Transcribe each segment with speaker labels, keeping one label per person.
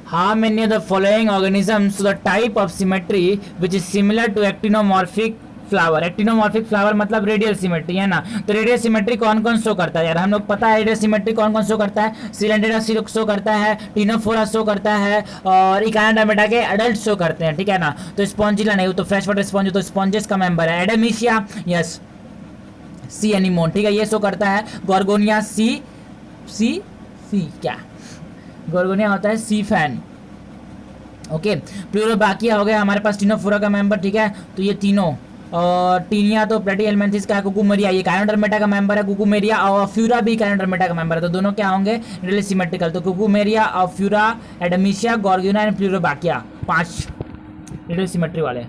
Speaker 1: How many of the following organisms to the type of symmetry which is similar to actinomorphic flower? Actinomorphic flower मतलब radial symmetry है ना, तो radial symmetry कौन कौन show करता है यार? हम लोग पता है रेडियल सिमेट्री कौन कौन शो करता है। सिलेंडेरा शो करता है, टीनोफोरा शो करता है, और इकानाडार्मेटा के एडल्ट शो करते हैं, ठीक है ना। तो स्पॉन्जिला नहीं, तो फ्रेश वाटर स्पॉन्ज, तो स्पॉन्जेस का मेंबर है। एडेमिशिया यस, सी एनिमोन, ठीक है, ये शो करता है। गोर्गोनिया सी सी सी क्या गोर्गोनिया होता है सी फैन, ओके। प्लूरोबाकिया हो गया हमारे पास टीनोफोरा का मेंबर, ठीक है। तो ये तीनों, और टीनिया तो प्लेटिहेल्मिन्थेस का है। कुकुमेरिया ये काइनोडर्मेटा का मेंबर है, कुकुमेरिया, और फ्यूरा भी काइनोडर्मेटा का मेंबर है। तो दोनों क्या होंगे? Radial symmetrical. तो कुकुमेरिया और फ्यूरा, एडेमिशिया, गोर्गोनिया एंड प्लूरोबाकिया, 5 रेडियल सिमेट्री वाले।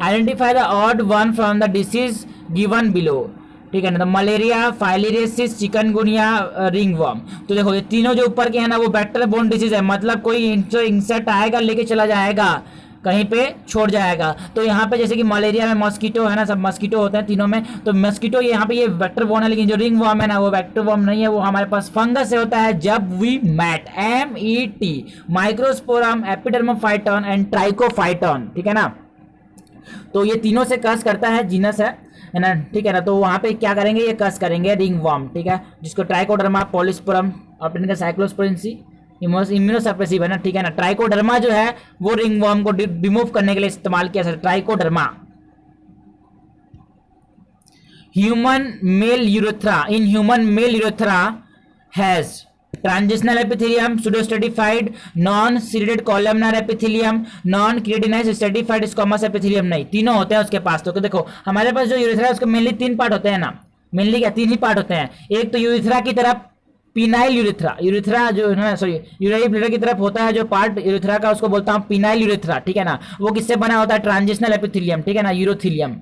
Speaker 1: Identify the odd one from the disease given below, ठीक है ना। तो मलेरिया, फाइलेरियसिस, चिकनगुनिया, रिंगवर्म। तो देखो ये तीनों जो ऊपर के हैं ना वो वेक्टर बोर्न डिसीज है, मतलब कोई इंसेक्ट आएगा लेके चला जाएगा, कहीं पे छोड़ जाएगा। तो यहाँ पे जैसे कि मलेरिया में मस्कीटो है ना, सब मस्कीटो होते हैं तीनों में, तो मस्कीटो यहाँ पे ये वेक्टर बोर्न है, लेकिन जो रिंग वर्म है ना वो वेक्टर बोर्न नहीं है, वो हमारे पास फंगस से होता है। जब we met, MET, microsporum, epidermophyton and trichophyton, ठीक है ना। तो ये तीनों से कस करता है, जीनस है ना, ठीक है ना। तो वहाँ पे क्या करेंगे? ये कस करेंगे रिंग वर्म, ठीक है, जिसको ट्राइकोडर्मा, पॉलिस्पोरम, और साइक्लोस्पोरेंसी, इम्यूनोसप्रेसिव है ना, ठीक है ना। ट्राइकोडर्मा जो है वो रिंग वर्म को रिमूव करने के लिए इस्तेमाल किया जाता है, trichoderma. Human male urethra, in human male urethra has transitional epithelium, pseudo stratified, non ciliated columnar epithelium, non keratinized stratified squamous epithelium. नहीं, तीनों होते हैं उसके पास। तो देखो हमारे पास जो यूरेथ्रा है उसके मेनली 3 पार्ट होते हैं ना, मेनली क्या 3 ही पार्ट होते हैं। एक तो यूरेथ्रा की तरफ पिनाइल यूरेथ्रा, यूरेथ्रा जो है ना, सॉरी यूरिनरी ब्लैडर की तरफ होता है जो पार्ट यूरेथ्रा का, उसको बोलता हूँ पिनाइल यूरेथ्रा, ठीक है ना। वो किससे बना होता है? ट्रांजिशनल एपिथेलियम, ठीक है ना, यूरोथीलियम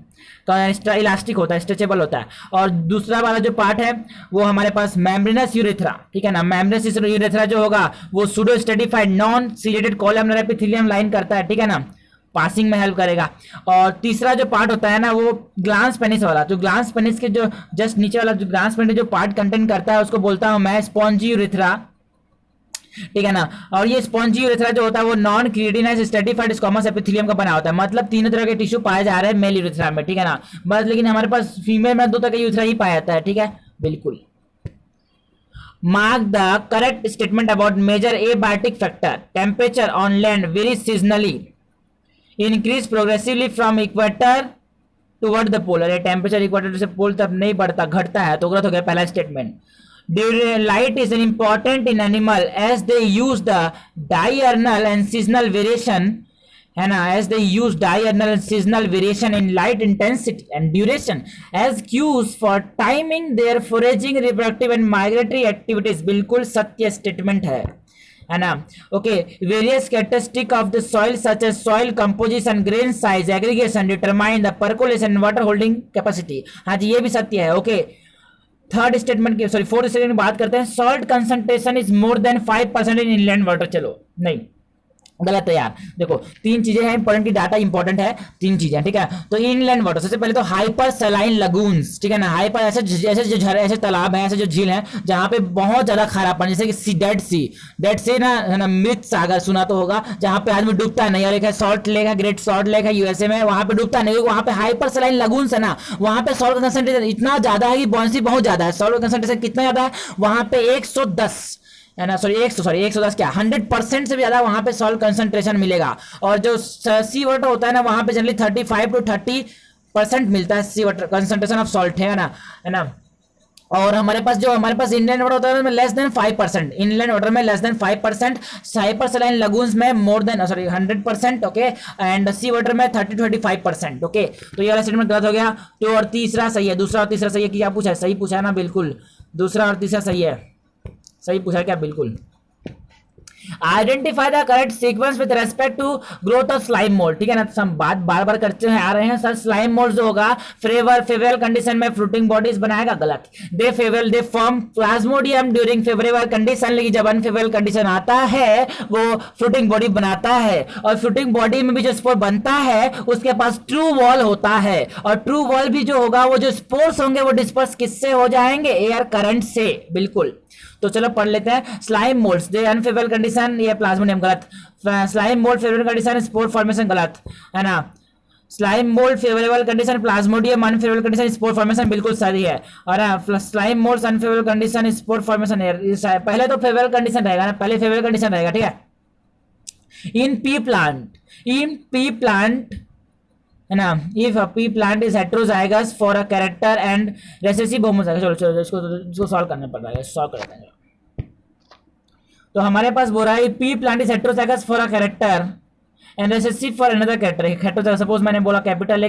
Speaker 1: का, इलास्टिक होता है, स्ट्रेचेबल होता है। और दूसरा वाला जो पार्ट है वो हमारे पास मेम्ब्रेनस यूरेथ्रा, ठीक है ना। मेम्ब्रेनस यूरेथ्रा जो होगा वो pseudo stratified non ciliated columnar epithelium line करता है, ठीक है ना, पासिंग में हेल्प करेगा। और तीसरा जो पार्ट होता है ना वो ग्लांस पेनिस वाला, जो ग्लांस पेनिस के जो जस्ट नीचे वाला जो ग्लांस पेनिस जो पार्ट कंटेन करता है उसको बोलता हूं मैं स्पॉन्जी यूरेथ्रा, ठीक है ना। और ये स्पॉन्जी यूरेथ्रा जो होता है वो non keratinized stratified squamous epithelium का बना होता है, मतलब तीनों तरह के टिश्यू पाए जा रहे हैं मेल यूरेथ्रा में, ठीक है ना। बस लेकिन हमारे पास फीमेल में 2 तरह का यूरेथ्रा ही पाया जाता है, ठीक है, बिल्कुल। Mark the correct statement about major abiotic factor. Temperature on land very seasonally, increase progressively from equator toward the polar. ये टेम्परेचर इक्वेटर से पोल तक नहीं बढ़ता, घटता है, तो गलत हो गया पहला statement. Light is an important in animal as they use the diurnal and seasonal variation, है ना, as they use diurnal and seasonal variation in light intensity and duration as cues for timing their foraging, reproductive and migratory activities. बिल्कुल सत्य statement है ना, okay. Various characteristic of the soil such as soil composition, grain size, aggregation determine the percolation, water holding capacity. हाँ जी, ये भी सत्य है, ओके। थर्ड स्टेटमेंट की, सॉरी फोर्थ स्टेटमेंट की बात करते हैं। Salt concentration is more than 5% in inland water. चलो नहीं, गलत है यार। देखो 3 चीजें हैं इंपॉर्टेंट की, डाटा इंपॉर्टेंट है, 3 चीजें, ठीक है। तो इनलैंड वाटर सबसे पहले तो हाइपर सलाइन लगून्स, ठीक है ना। हाइपर ऐसे जो झर ऐसे तालाब हैं, ऐसे जो झील हैं जहां पे बहुत ज्यादा खारा पानी, जैसे कि डेड सी ना, है ना, मृत सागर सुना तो होगा, जहां पे आदमी डूबता नहीं। और एक है सॉल्ट लेक है, ग्रेट सॉल्ट लेक है यूएसए में, वहां पे डूबता नहीं, वहां पे हाइपर सलाइन लगून्स है ना, वहां पे सॉल्ट कंसंट्रेशन इतना ज्यादा है कि बॉन्सी बहुत ज्यादा है। सॉल्ट कंसंट्रेशन कितना ज्यादा है वहां पे? 110 है ना, सॉरी 110 क्या 100% से भी ज्यादा वहां पे सॉल्ट कंसंट्रेशन मिलेगा। और जो सी वाटर होता है ना वहां पे जनरली 35 to 30% मिलता है sea water concentration of salt, है ना। और हमारे पास इनलैंड वाटर होता है लेस देन 5%, इनलैंड वाटर में less than 5%, hyper saline lagoons में more than 100%, okay, and sea water में 30 to 35%, ओके। तो ये वाला स्टेटमेंट गलत हो गया। तो और तीसरा सही है, दूसरा और तीसरा सही है। क्या पूछा है? सही पूछा है ना, बिल्कुल। दूसरा और तीसरा सही है, सही पूछा क्या? बिल्कुल। Identify the correct sequence with respect to growth of slime mould, ठीक है ना। हम बात बार बार करते हैं आ रहे हैं सर, स्लाइम मोल्ड जो होगा फेवरेबल कंडीशन में फ्रूटिंग बॉडीज बनाएगा, गलत। They form Plasmodium during favourable condition, लेकिन जब अनफेवरेबल कंडीशन आता है वो फ्रूटिंग बॉडी बनाता है। और फ्रूटिंग बॉडी में भी जो स्पोर बनता है उसके पास ट्रू वॉल होता है, और ट्रू वॉल भी जो होगा वो जो स्पोर्स होंगे वो डिस्पर्स किससे हो जाएंगे? एयर करंट से, बिल्कुल। तो चलो पढ़ लेते हैं। स्लाइम मोल्ड्स दे अनफेवरेबल कंडीशन कंडीशन, ये प्लाज्मोडियम गलत। Slime mould favourable condition, spore formation गलत है ना। Slime mould favourable condition, Plasmodium unfavourable condition, spore formation बिल्कुल सही है। और slime mould unfavourable condition, spore formation है। पहले तो फेवरेबल कंडीशन रहेगा ना, पहले फेवरेबल कंडीशन रहेगा, ठीक है। इन पी प्लांट है ना, if P plant is heterozygous for a character and recessive homozygous. चलो चलो इसको सॉल्व करना पड़ेगा, सॉल्व कर देंगे। तो हमारे पास बोल रहा है P plant is heterozygous for a character and recessive for another character. Heterozygous, suppose मैंने बोला कैपिटल ए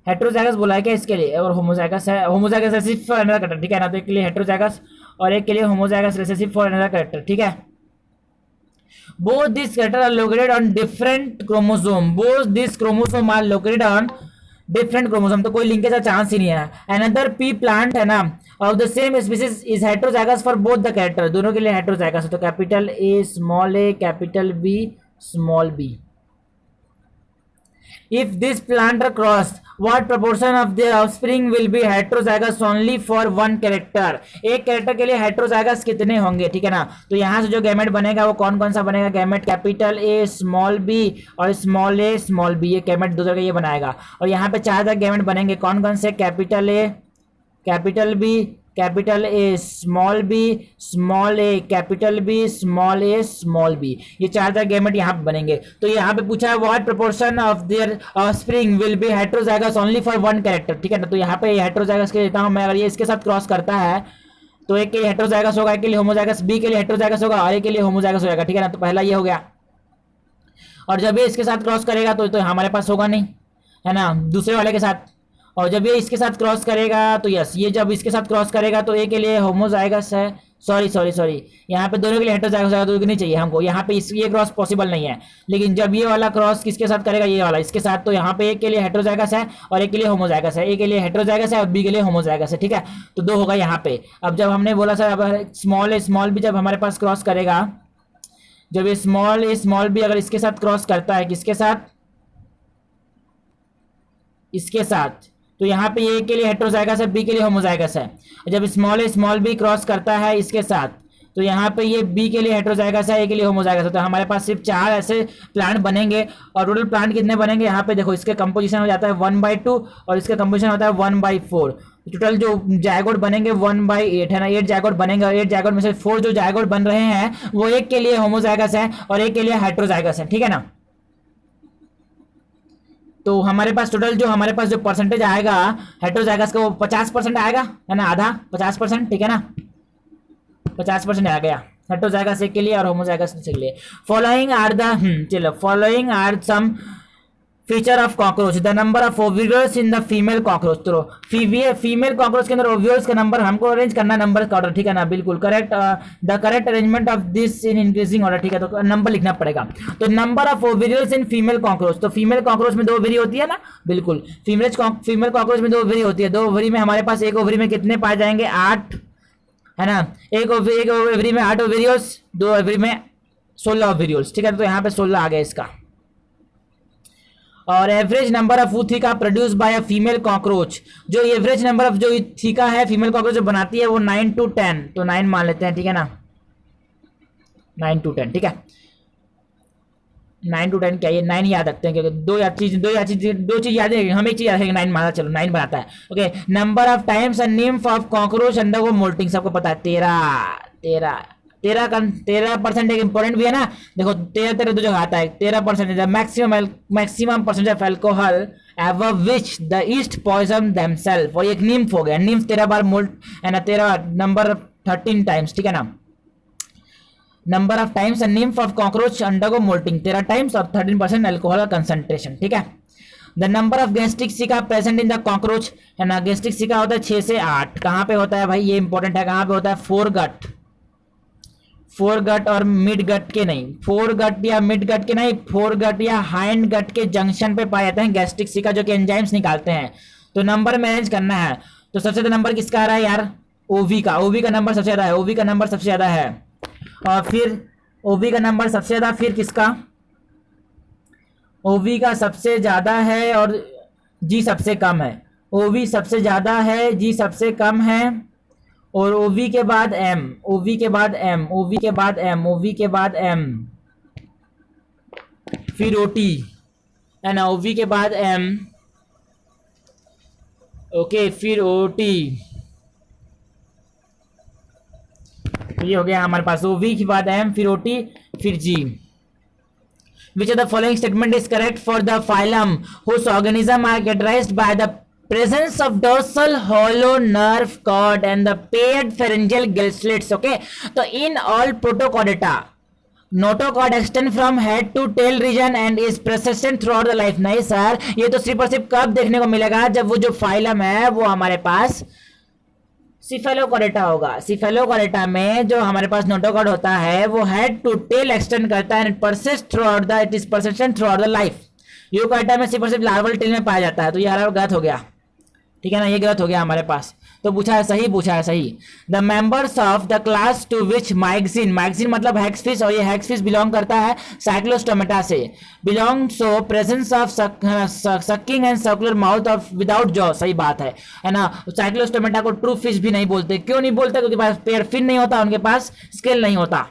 Speaker 1: हेट्रोजाइगस बोला है क्या इसके लिए, और होमोजाइगस है, homozygous recessive for another character, ठीक है ना। तो एक के लिए हेट्रोजाइगस और एक के लिए homozygous recessive for another character, ठीक है। Both these characters are located on different chromosome. Both these chromosome are located on different chromosome. तो कोई लिंकेज का चांस ही नहीं है। Another P plant है ना of the same species is heterozygous for both the character. दोनों के लिए heterozygous है। तो capital A small a capital B small b. If this plant are crossed, what proportion of their offspring will be heterozygous only for one character? एक character के लिए heterozygous कितने होंगे, ठीक है ना। तो यहां से जो गैमेट बनेगा वो कौन कौन सा बनेगा, gamete capital A small B और स्मॉल ए स्मॉल बी, ये गैमेट दो तरह का ये बनाएगा। और यहाँ पे चार तरह गैमेट बनेंगे, कौन कौन से, capital A capital B capital A small A capital B small A small B, ये चार तरह गैमेट यहाँ पे बनेंगे। तो यहाँ पे पूछा है what proportion of their offspring will be heterozygous only for one character, ठीक है ना। तो यहाँ पे हेट्रोजाइगस के देता हूँ मैं, अगर ये इसके साथ क्रॉस करता है तो एक के लिए हेट्रोजाइगस होगा, एक के लिए होमोजाइगस, बी के लिए हेट्रोजाइगस होगा और एक के लिए होमोजाइगस हो जाएगा, ठीक है ना। तो पहला ये हो गया। और जब ये इसके साथ क्रॉस करेगा तो हमारे पास होगा नहीं, है ना, दूसरे वाले के साथ। और जब ये इसके साथ क्रॉस करेगा तो यस, ये जब इसके साथ क्रॉस करेगा तो ए के लिए होमोजाइगस है, सॉरी यहाँ पे दोनों के लिए हेट्रोजाइगस होगा, तो नहीं चाहिए हमको, यहाँ पे ये क्रॉस पॉसिबल नहीं है। लेकिन जब ये वाला क्रॉस किसके साथ करेगा, ये वाला इसके साथ, तो यहाँ पे एक के लिए हेट्रोजाइगस है और एक के लिए होमोजाइगस है, ए के लिए हेट्रोजाइगस है और बी के लिए होमोजाइगस है, ठीक है। तो दो होगा यहाँ पे। अब जब हमने बोला सर अब स्मॉल बी जब हमारे पास क्रॉस करेगा, जब ये स्मॉल बी अगर इसके साथ क्रॉस करता है, किसके साथ, इसके साथ, तो यहाँ पे ए के लिए हेट्रोजाइगस है, बी के लिए होमोजाइगस है। जब स्मॉल बी क्रॉस करता है इसके साथ, तो यहाँ पे ये बी के लिए हेट्रोजाइगस है, ए के लिए होमोजाइगस है। तो हमारे पास सिर्फ चार ऐसे प्लांट बनेंगे। और टोटल प्लांट कितने बनेंगे, यहाँ पे देखो इसके कंपोजिशन हो जाता है 1/2 और इसका कंपोजिशन होता है 1/4। टोटल जो जायगोट बनेंगे 1/8 है ना, 8 जायगोट बनेंगे और 8 जायगोट में से 4 जो जायगोट बन रहे हैं वो एक के लिए होमोजाइगस है और एक के लिए हेट्रोजाइगस है, ठीक है ना। तो हमारे पास टोटल जो हमारे पास जो परसेंटेज आएगा हेट्रोजाइगस का वो 50% आएगा, है ना, आधा 50%, ठीक है ना, 50% आ गया हेट्रोजाइगस एक के लिए और होमोजाइगस के लिए। Following are some feature of cockroach, the number of ovules in the female cockroach. तो फीमेल कॉकरोच के अंदर ओव्यूल्स का नंबर हमको अरेंज करना, नंबर का ऑर्डर, ठीक है ना, बिल्कुल correct. The correct arrangement of this in increasing order, ठीक है। तो नंबर लिखना पड़ेगा। तो number of ovules in female cockroach, तो फीमेल कॉकरोच में 2 ओवरी होती है ना, बिल्कुल फीमेल कॉकरोच में 2 ओवरी होती है। 2 ओवरी में हमारे पास एक ओवरी में कितने पाए जाएंगे, 8, है ना। एक ओवरी में 8 ओवेरियल्स, 2 ओवरी में 16 ओवेरियल्स, ठीक है। तो यहाँ पे 16 आ गया इसका। और average number of ऊथिका produce by a female cockroach, जो एवरेज नंबर ऑफ जो ऊथिका है फीमेल कॉकरोच जो बनाती है वो 9 to 10, तो 9 मान लेते हैं, ठीक है ना, 9 to 10, ठीक है। 9 to 10 क्या, ये 9 याद रखते हैं क्योंकि दो चीज याद है, हम एक चीज याद है, 9 माना, चलो 9 बनाता है, okay. Number of times a nymph of cockroach undergo moulting, सबको पता है 13% एक इंपॉर्टेंट भी है ना। देखो 13 तो जो आता है 13% maximum percentage of alcohol ever which the yeast poison themselves, और एक निम्फ हो गया, निम्फ 13 बार मोल्ट है ना, 13 नंबर 13 टाइम्स, ठीक है ना। Number of times nymph of cockroach undergo moulting 13 times और 13% अल्कोहल कंसंट्रेशन, ठीक है। The number of gastric caeca present in the cockroach, है ना, गैस्ट्रिक सिका होता है 6 से 8, कहाँ पे होता है भाई, ये इंपॉर्टेंट है, कहाँ पे होता है, फोर गट और मिड गट के नहीं, फोर गट या मिड गट के नहीं, फोर गट या हाइंड गट के जंक्शन पे पाए जाते हैं गैस्ट्रिक सिका, जो कि एंजाइम्स निकालते हैं। तो नंबर मैनेज करना है, तो सबसे ज्यादा नंबर किसका आ रहा है यार, ओवी का नंबर सबसे ज्यादा है, ओवी का नंबर सबसे ज्यादा है। और फिर ओवी का नंबर सबसे ज्यादा, फिर किसका, ओवी का सबसे ज्यादा है और जी सबसे कम है, ओवी सबसे ज्यादा है, जी सबसे कम है, और ओवी के बाद एम, ओवी के बाद एम, ओवी के बाद एम, ओवी के बाद एम, फिर ओटी है ना, ओवी के बाद एम, ओके, फिर ओटी, ये हो गया हमारे पास ओवी के बाद एम, फिर ओटी, फिर जी। Which of the following statement is correct for the phylum whose organism are characterized by the presence of dorsal hollow nerve cord and the paired pharyngeal gill slits? Okay, so in all Protochordata, notochord extend from head to tail region and is persistent throughout the life. नहीं sir, ये तो सिर्फ और सिर्फ कब देखने को मिलेगा, जब वो जो फाइलम है वो हमारे पास सिफेलोकोरेटा होगा। सिफेलोकोरेटा में जो हमारे पास नोटोकॉर्ड होता है वो हेड टू टेल एक्सटेंड करता है, it is persistent throughout the life. यूकोरेटा में सिर्फ और सिर्फ लार्वल टेल में पाया जाता है, तो ये हमारा गलत हो गया, ठीक है ना, ये गलत हो गया हमारे पास। तो पूछा है सही, पूछा है सही। The members of the class to which magazine, magazine मतलब हैग्सफिश, और ये हैग्सफिश बिलोंग करता है साइक्लोस्टोमेटा से, belong so presence of sucking and circular mouth of without jaw, सही बात है ना। साइक्लोस्टोमेटा को ट्रू फिश भी नहीं बोलते, क्यों नहीं बोलते, क्योंकि पास पेयर फिन नहीं होता, उनके पास स्केल नहीं होता।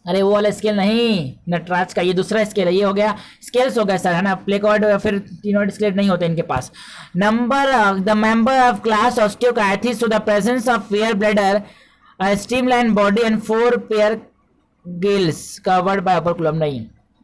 Speaker 1: अरे वो वाला स्केल नहीं, नटराज का ये दूसरा स्केल है, ये हो गया स्केल्स हो गया सर, है ना, प्लेकॉर्ड या फिर टिनोइड स्केल नहीं होते इनके पास। Number the member of class osteichthyes to the presence of pair bladder, streamline body and 4 pair gills covered by upper column. नहीं,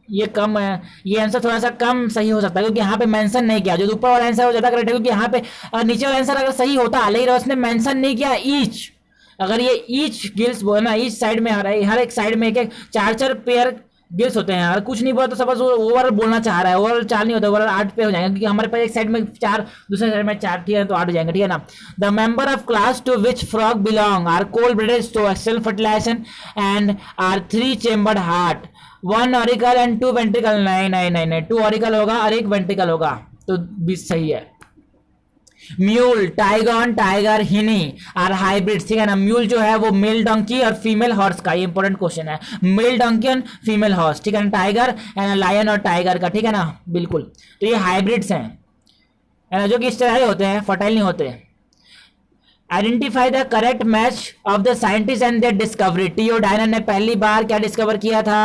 Speaker 1: ये कम है, ये आंसर थोड़ा सा कम सही हो सकता है, क्योंकि यहाँ पे मेंशन नहीं किया। जो ऊपर वाला आंसर वो ज्यादा करेक्ट है, क्योंकि यहाँ पे नीचे वाला आंसर अगर सही होता, लेकिन उसने मेंशन नहीं किया ईच। अगर ये ईच गिल्स बोलना, ईच साइड में हर एक साइड में एक 4 पेयर गिल्स होते हैं, अगर कुछ नहीं बोला तो सपोज ओवरऑल बोलना चाह रहा है, ओवरऑल 4 नहीं होता, ओवरऑल 8 पे हो जाएंगे, क्योंकि हमारे पास एक साइड में 4, दूसरे साइड में 4, ठीक है, तो 8 हो जाएंगे, ठीक है ना। The member of class to which frog belong are cold blooded to external fertilization and are 3 chambered heart, 1 auricle and 2 ventricle. नहीं, 2 ऑरिकल होगा और 1 वेंट्रिकल होगा, तो 20 सही है। म्यूल, टाइगन, टाइगर, हिनी आर हाइब्रिड, ठीक है ना। म्यूल जो है वो मेल डंकी और फीमेल हॉर्स का, ये इंपॉर्टेंट क्वेश्चन है, मेल डंकी और फीमेल हॉर्स, ठीक है ना। टाइगर एंड लायन और टाइगर का, ठीक है ना, बिल्कुल। तो ये हाइब्रिड्स हैं, है ना, जो कि इस तरह होते हैं, फर्टाइल नहीं होते। Identify the correct match of the scientist and their discovery. TO Diener ने पहली बार क्या डिस्कवर किया था,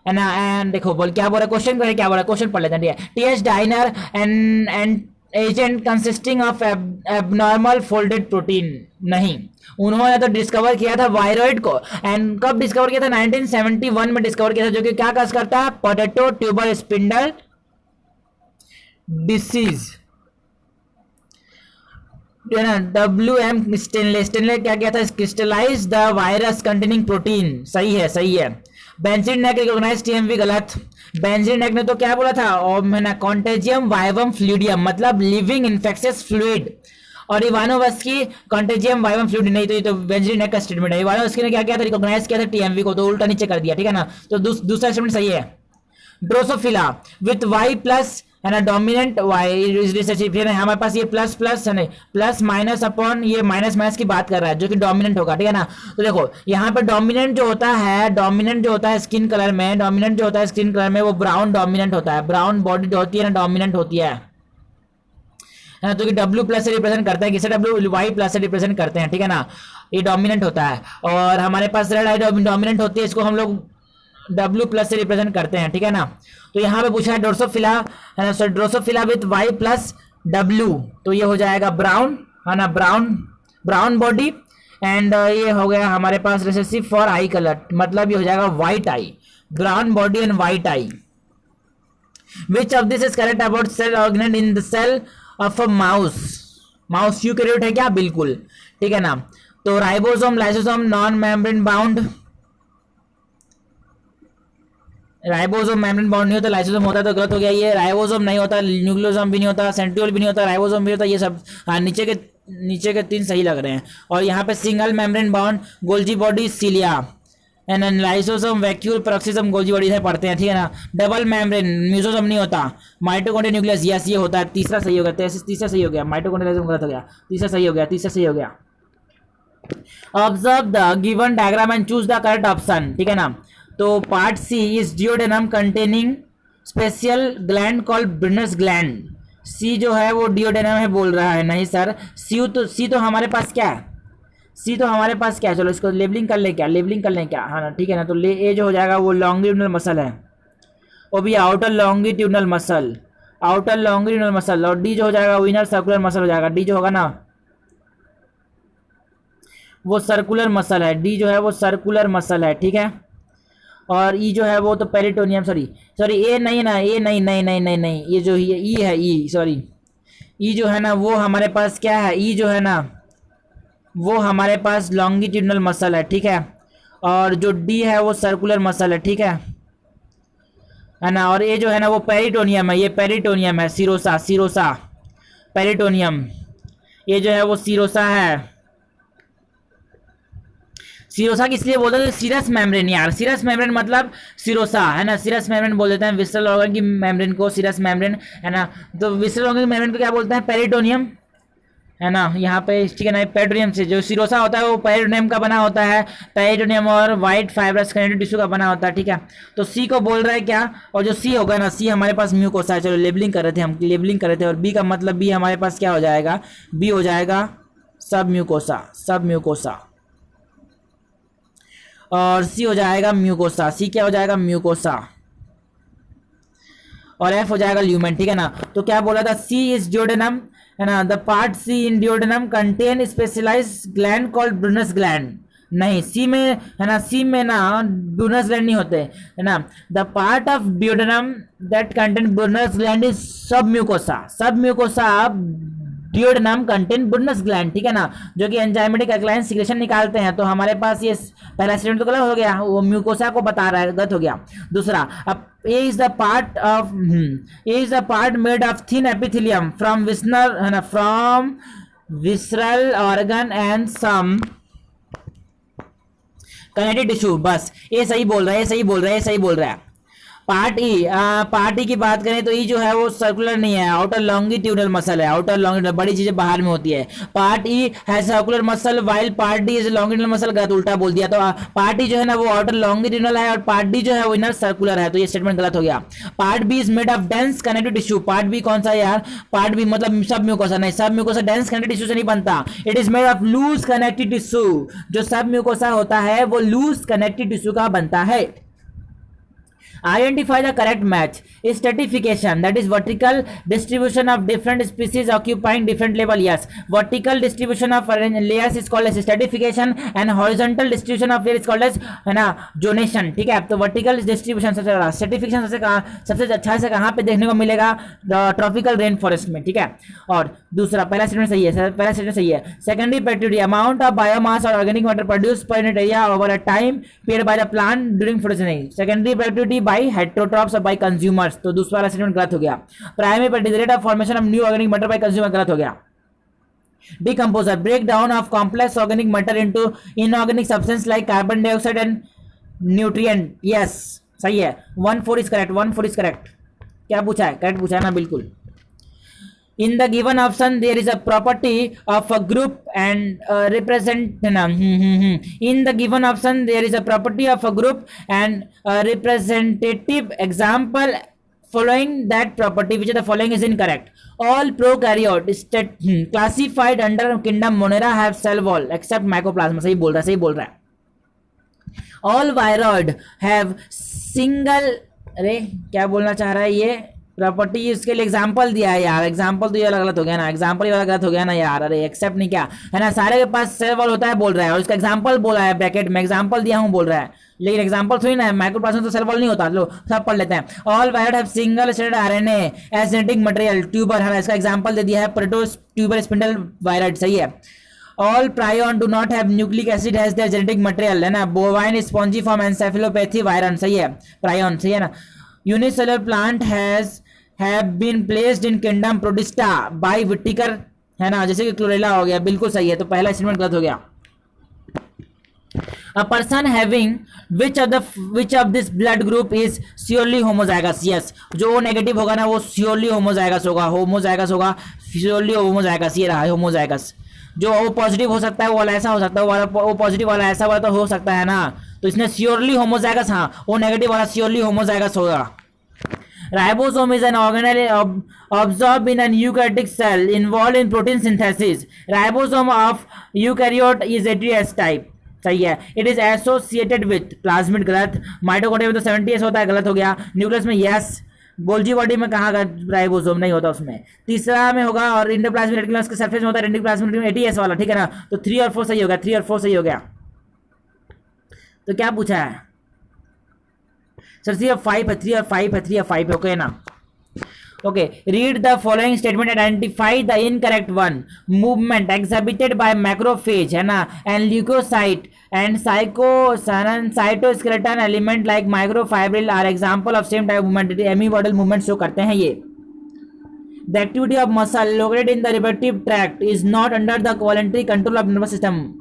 Speaker 1: है ना, एंड देखो बोल क्या बोल रहा है, क्वेश्चन क्या बोल रहा है, क्वेश्चन पढ़ लेते हैं। TH Diener and agent consisting of abnormal folded protein. नहीं, उन्होंने तो डिस्कवर किया था वायरॉइड को, एंड कब डिस्कवर किया था, 1971 में डिस्कवर किया था, जो कि क्या कस करता है, पोटैटो ट्यूबर स्पिंडल डिसीज, ना। WM स्टेनले क्या किया था, crystallise the virus containing protein, सही है, सही है। बेंजीन नेक रिकॉग्नाइज TMV, गलत। बेंजीन नेक ने तो क्या बोला था, कॉन्टेजियम वाइवम फ्लूइडियम, मतलब लिविंग इन्फेक्शियस फ्लूइड, और इवानोवस्की कॉन्टेजियम वाइवम फ्लूइड, नहीं, तो ये तो बेंजीन नेक का स्टेटमेंट है। इवानोवस्की ने क्या किया था, रिकॉग्नाइज किया था TMV को, तो उल्टा नीचे कर दिया, ठीक है ना, तो दूसरा स्टेटमेंट सही है। ड्रोसोफिला विथ Y प्लस, है ना, डोमिनेंट Y, हमारे पास ये प्लस प्लस है, नहीं, प्लस माइनस अपॉन ये माइनस माइनस की बात कर रहा है, जो कि डोमिनेंट होगा, ठीक है ना। तो देखो यहाँ पे डोमिनेंट जो होता है स्किन कलर में, डोमिनेंट जो होता है स्किन कलर में, वो ब्राउन डोमिनेंट होता है, ब्राउन बॉडी जो होती है ना, डोमिनेंट होती है ना, तो कि W प्लस से रिप्रेजेंट करते हैं, किसे Y प्लस से रिप्रेजेंट करते हैं, ठीक है ना, ये डोमिनेंट होता है। और हमारे पास रेड आई डोमिनेंट होती है, इसको हम लोग W प्लस से रिप्रेजेंट करते हैं, ठीक है ना। तो यहाँ पे पूछा है ड्रोसोफिला, है ना, so drosophila with Y plus W, तो ये हो जाएगा ब्राउन, है ना, ब्राउन बॉडी, एंड ये हो गया हमारे पास रिसेसिव फॉर आई कलर, मतलब ये हो जाएगा white eye, brown body and white eye. Which of this is correct about cell organelles in the cell of a mouse eukaryote है क्या, बिल्कुल, ठीक है ना। तो ribosome, lysosome, non membrane bound, ribosome membrane bound नहीं होता, लाइसोसोम होता है, तो गलत हो गया ये। राइबोसोम नहीं होता, न्यूक्लियोसोम भी नहीं होता, सेंट्रियोल भी नहीं होता, राइबोसोम भी होता, ये सब नीचे के 3 सही लग रहे हैं। और यहाँ पे single membrane bound, Golgi body, cilia, and lysosome, vacuole, peroxisome, Golgi body से पढ़ते हैं, ठीक है ना। डबल मेम्ब्रेन, म्यूसोसोम नहीं होता, माइटोकॉन्ड्रिया न्यूक्लियस, यस ये होता है, तीसरा सही हो गया, तीसरा सही हो गया, माइटोकॉन्ड्रिया गलत हो गया, तीसरा सही हो गया। Observe the given diagram and choose the correct option, ठीक है ना। तो part C is duodenum containing special gland called Brunner's gland. C जो है वो डिओडेनम है बोल रहा है, नहीं सर, सी तो हमारे पास क्या है, सी तो हमारे पास क्या है, चलो इसको लेबलिंग कर ले, क्या लेबलिंग कर लें क्या, हाँ ना ठीक है ना। तो ले ए जो हो जाएगा वो लॉन्गिट्यूडनल मसल है, वो भी outer longitudinal muscle, outer longitudinal muscle. और डी जो हो जाएगा वो इनर सर्कुलर मसल हो जाएगा, डी जो होगा ना वो सर्कुलर मसल है, डी जो है वो सर्कुलर मसल है, ठीक है। और ई जो है वो तो पेरिटोनियम, सॉरी ए नहीं ना, ए नहीं नहीं नहीं नहीं नहीं, ये जो ई है, ई सॉरी, ई जो है ना वो हमारे पास क्या है, ई जो है ना वो हमारे पास लॉन्गिट्यूडनल मसल है, ठीक है। और जो डी है वो सर्कुलर मसल है, ठीक है ना। और ये जो है ना वो पेरिटोनियम है, ये पेरिटोनियम है, सिरोसा, सिरोसा पेरिटोनियम, ये जो है वो सिरोसा है। सिरोसा किस लिए बोलते हैं, सीरस मेम्ब्रेन यार, सीरस मेम्ब्रेन मतलब सिरोसा है ना, सीरस मेम्ब्रेन बोल देते हैं विसरल ऑर्गन की मेम्ब्रेन को, सीरस मेम्ब्रेन है ना। तो विसरल ऑर्गन की मेम्ब्रेन को क्या बोलते हैं, पेरिटोनियम है ना, यहाँ पे ठीक है ना। पेरिटोनियम से जो सिरोसा होता है वो पेरिटोनियम का बना होता है, पेरिटोनियम और वाइट फाइब्रस कनेक्टिव टिश्यू का बना होता है, ठीक है। तो सी को बोल रहा है क्या, और जो सी होगा ना, सी हमारे पास म्यूकोसा है, चलो लेबलिंग कर रहे थे हम, लेबलिंग कर रहे थे। और बी का मतलब बी हमारे पास क्या हो जाएगा, बी हो जाएगा सब म्यूकोसा, सब म्यूकोसा। और सी हो जाएगा म्यूकोसा, सी क्या हो जाएगा, म्यूकोसा। और एफ हो जाएगा ल्यूमेन, ठीक है ना। तो क्या बोला था, सी इज डिओडेनम है ना, the part C in duodenum contain specialise gland called Brunner's gland. नहीं, सी में है ना, सी में ना ब्रूनस ग्लैंड नहीं होते है ना। The part of duodenum that contain Brunner's gland is सब म्यूकोसा, सब mucosa duodenum contain Brunner's gland, ठीक है ना, जो कि एंजाइमेटिक अल्कलाइन सीक्रेशन निकालते हैं। तो हमारे पास ये पहला स्टेटमेंट तो गलत हो गया, वो म्यूकोसा को बता रहा है, गलत हो गया। दूसरा, अब A is the part of, A is the part made of thin epithelium from visceral है ना, from visceral organ and some connective tissue. बस ये सही बोल रहा है, ये सही बोल रहा है, ये सही बोल रहा है। पार्ट ई, पार्ट ई की बात करें तो ई जो है वो सर्कुलर नहीं है, आउटर लॉन्गिट्यूडनल मसल है, आउटर लॉन्गिट्यूडनल, बड़ी चीजें बाहर में होती है। पार्ट ई है circular muscle while part D is longitudinal muscle, गलत, उल्टा बोल दिया। तो पार्ट ई जो है ना वो आउटर लॉन्गिट्यूडनल है और पार्ट डी जो है वो इनर सर्कुलर है, तो ये स्टेटमेंट गलत हो गया। Part B is made of dense connective tissue, part B कौन सा है यार, पार्ट बी मतलब सब म्यूकोसा, नहीं सब म्यूकोसा डेंस कनेक्टिव टिश्यू से नहीं बनता, it is made of loose connective tissue. जो सब म्यूकोसा होता है वो लूज कनेक्टिव टिश्यू का बनता है। Identify the correct match. Stratification, that is vertical distribution of different species occupying different level. Yes, vertical distribution of layers is called as stratification and horizontal distribution of layer is called as है ना zonation, ठीक है। तो vertical distribution सबसे बड़ा, stratification सबसे अच्छा से कहाँ पे देखने को मिलेगा, ट्रॉपिकल रेन फॉरेस्ट में, ठीक है। और दूसरा, पहला स्टेटमेंट सही है, पहला स्टेटमेंट सही है। Secondary productivity, amount of biomass और organic matter produce per unit area over a time period by the plant during photosynthesis. Secondary productivity by heterotrophs और बाय कंज्यूमर्स, तो दूसरा वाला स्टेटमेंट गलत हो गया। Primary productivity, rate of formation of new organic matter by consumer, गलत हो गया। Decomposer, breakdown of complex organic matter into inorganic substance like carbon dioxide and nutrient. Yes, सही है, 1-4 is correct, 1-4 is correct। क्या पूछा है, करेक्ट पूछा है ना, बिल्कुल। In the given option there is a property of a group and represent in the given option there is a property of a group and a representative example following that property which is the following is incorrect. All prokaryote classified under kingdom Monera have cell wall except mycoplasma, सही बोल रहा है, सही बोल रहा है। All viroid have single, अरे क्या बोलना चाह रहा है ये, प्रॉपर्टी इसके लिए एग्जांपल दिया है यार, एग्जांपल तो ये वाला गलत हो गया ना, एग्जांपल ये वाला गलत हो गया ना यार, अरे एक्सेप्ट नहीं क्या है ना, सारे के पास सेल वॉल होता है बोल रहा है और इसका एग्जांपल बोला है ब्रैकेट में, एग्जांपल दिया हूं बोल रहा है, लेकिन एग्जांपल थोड़ी ना है, माइक्रोप्लाज्मा तो सेल वॉल नहीं होता। लो सब पढ़ लेते हैं। All viroid have single stranded RNA as genetic material, tuber है, इसका एग्जांपल दे दिया है प्रोटोस ट्यूबर स्पिंडल वायरड, सही है। All prion do not have nucleic acid as their genetic material, है ना। Bovine spongiform encephalopathy viron, सही है, prion सही है ना। Unicellular plant have been placed in kingdom Protista by Whittaker, है ना, जैसे कि क्लोरेला हो गया, बिल्कुल सही है, तो पहला स्टेटमेंट गलत हो गया। A person having which of this blood group is surely homozygous? Yes, जो O नेगेटिव होगा ना वो surely homozygous होगा, surely homozygous, ये रहा homozygous। जो O पॉजिटिव हो सकता है वो वाला ऐसा हो सकता है, वाला O पॉजिटिव वाला ऐसा वाला तो हो सकता है ना, तो इसने श्योरली होमोजाइगस, हाँ O नेगेटिव वाला श्योरली होमोजाइगस होगा। Ribosome is an organelle observed in an eukaryotic cell involve in protein synthesis. Ribosome of eukaryote is eighty S type, सही है। It is associated with plasmid, गलत। माइटोकॉन्ड्रिया में तो 70s होता है, गलत हो गया। न्यूक्लियस में यस। गोल्जी बॉडी में कहाँ राइबोसोम नहीं होता उसमें। तीसरा में होगा, और एंडोप्लाज्मिक रेटिकुलम के सरफेस में होता है एंडोप्लाज्मिक रेटिकुलम एटीएस वाला, ठीक है ना। तो 3 और 4 सही हो गया, 3 और 4 सही हो गया। तो क्या पूछा है सर? 3 और 5 है, 3 और 5 है, 3 और 5 है, ओके ना। Okay, read the following statement, identify the incorrect one. Movement exhibited by macrophage, है ना, and leucocyte and cytoskeleton element like microfibril are example of same type movement. Amoeboid movement show करते हैं ये। The activity of muscle located in the reproductive tract is not under the voluntary control of nervous system.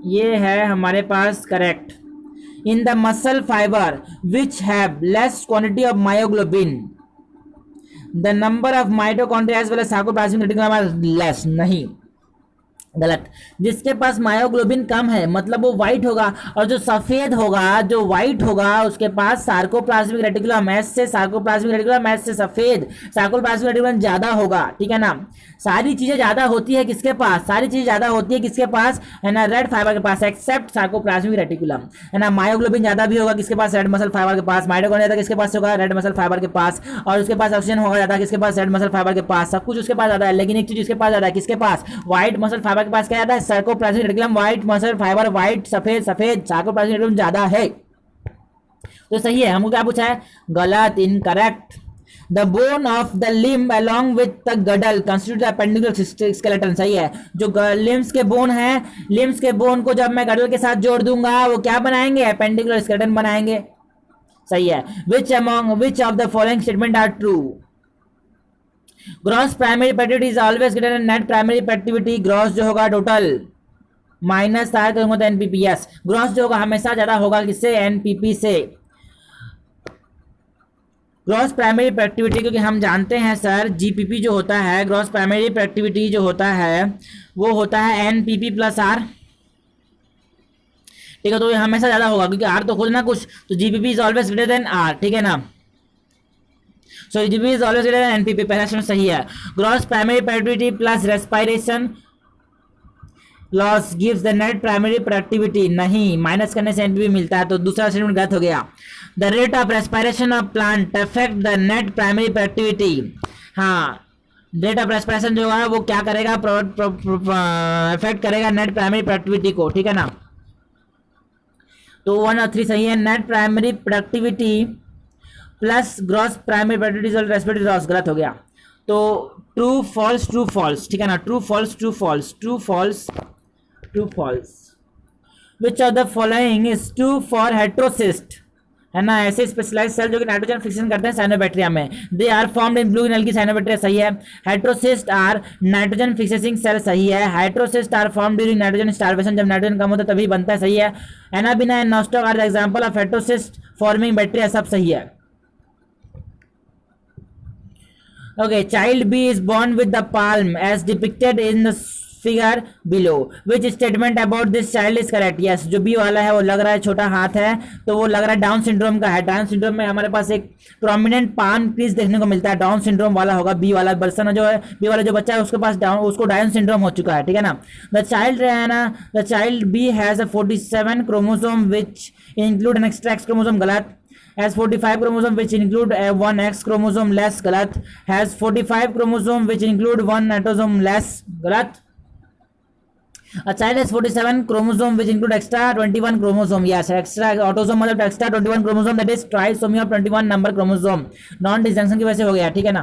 Speaker 1: ये है हमारे पास correct. In the muscle fibre which have less quantity of myoglobin the number of mitochondria as well as sarcoplasmic reticulum are less, नहीं, गलत। जिसके पास myoglobin कम है मतलब वो व्हाइट होगा, और जो सफेद होगा, जो व्हाइट होगा, उसके पास सार्कोप्लाज्मिक रेटिकुलम, एस से सार्कोप्लाज्मिक रेटिकुलम, एस से सफेद, सार्कोप्लाज्मिक रेटिकुलम ज्यादा होगा, ठीक है ना। सारी चीजें ज्यादा होती है किसके पास? सारी चीजें ज्यादा होती है किसके पास? है ना, रेड फाइबर के पास, एक्सेप्ट सार्कोप्लाज्मिक रेटिकुलम, है ना। मायोग्लोबिन ज्यादा भी होगा किसके पास? रेड मसल फाइबर के पास। माइटोकॉन्ड्रिया किसके पास होगा? रेड मसल फाइबर के पास। और उसके पास ऑक्सीजन होगा ज्यादा किसके पास? रेड मसल फाइबर के पास। सब कुछ उसके पास ज्यादा है, लेकिन एक चीज उसके पास ज्यादा है, किसके पास? व्हाइट मसल फाइबर के पास क्या ज्यादा है? Sarcoplasmic reticulum, white muscle fibre, white सफेद, सफेद, सार्कोप्लाज्मिक रेटिकुलम ज्यादा है। तो सही है। हमको क्या पूछा है? गलत, incorrect. The bone of the limb along with the girdle constitute the appendicular skeleton, सही है। जो लिम्स के बोन है, लिम्स के बोन को जब मैं गडल के साथ जोड़ दूंगा वो क्या बनाएंगे? एपेंडिकुलर स्केलेटन बनाएंगे, सही है। which of the following statement are true? Gross primary productivity is always greater than net primary productivity। Gross जो होगा टोटल माइनस आर करूंगा तो एनपीपी, यस। ग्रॉस जो होगा हमेशा ज्यादा होगा किससे? एनपीपी से। ग्रॉस प्राइमरी प्रोडक्टिविटी, क्योंकि हम जानते हैं सर जीपीपी जो होता है, ग्रॉस प्राइमरी प्रोडक्टिविटी जो होता है वो होता है एनपीपी प्लस आर, ठीक है। तो ये हमेशा ज्यादा होगा क्योंकि आर तो खुद ना कुछ, तो GPP is always greater than R, ठीक है ना। So GPP is always greater than NPP, पहला स्टेटमेंट सही है। Gross primary productivity plus respiration loss gives the net primary productivity, नहीं, माइनस करने से एनपीपी मिलता है, तो दूसरा स्टेटमेंट गलत हो गया। The rate of respiration of plant affect the net primary productivity, हाँ, रेट ऑफ रेस्पिरेशन जो है वो क्या करेगा? अफेक्ट करेगा नेट प्राइमरी प्रोडक्टिविटी को, ठीक है ना। तो 1 और 3 सही है। Net primary productivity plus gross primary productivity respiratory loss, गलत हो गया। तो ट्रू फॉल्स, ठीक है ना। True false. Which of the following is true for heterocyst, है ना, ऐसे स्पेशलाइज्ड सेल जो कि नाइट्रोजन फिक्सेशन करते हैं साइनोबैक्टीरिया में। They are formed in blue algae cyanobacteria, सही है। Heterocyst are nitrogen fixing cell, सही है। Heterocyst are formed during nitrogen starvation, जब नाइट्रोजन कम होता है तभी बनता है, सही है। Anabaena and Nostoc are the example of heterocyst forming bacteria, सब सही है। Okay, child B is born with the palm as depicted in the figure below. Which statement about this child is correct? Yes, जो B वाला है वो लग रहा है छोटा हाथ है, तो वो लग रहा है डाउन सिंड्रोम का है। डाउन सिंड्रोम में हमारे पास एक प्रोमिनेंट पाम क्रीज देखने को मिलता है, डाउन सिंड्रोम वाला होगा बी वाला पर्सन जो है, बी वाला जो बच्चा है उसके पास उसको डाउन सिंड्रोम हो चुका है, ठीक है ना। The child B has a 47 chromosome which include an extra x chromosome, गलत। has 45 chromosome which include one X chromosome less, गलत। has 45 chromosome which include one autosome less, गलत। A child has 47 chromosome which include extra 21 chromosome, yes, extra autosome मतलब extra 21 chromosome, that is trisomy of 21 number chromosome, non disjunction की वजह से हो गया, ठीक है ना।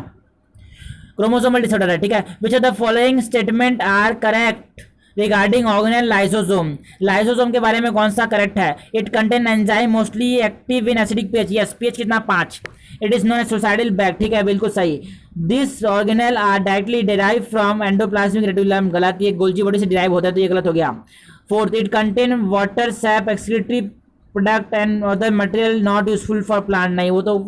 Speaker 1: क्रोमोसोमल डिसऑर्डर है, ठीक है। which of the following statement are correct regarding organelle lysosome, lysosome के बारे में कौन सा करेक्ट है? It contain enzyme mostly active in acidic pH, yes, pH कितना? 5। It is non suicidal bag, ठीक है, बिल्कुल सही। This organelle are directly derive from endoplasmic reticulum, गलत, ये गोल्जी बॉडी से डिराइव होता है, तो ये गलत हो गया। 4th, it contain water SAP excretory product and other material not useful for plant, नहीं, वो तो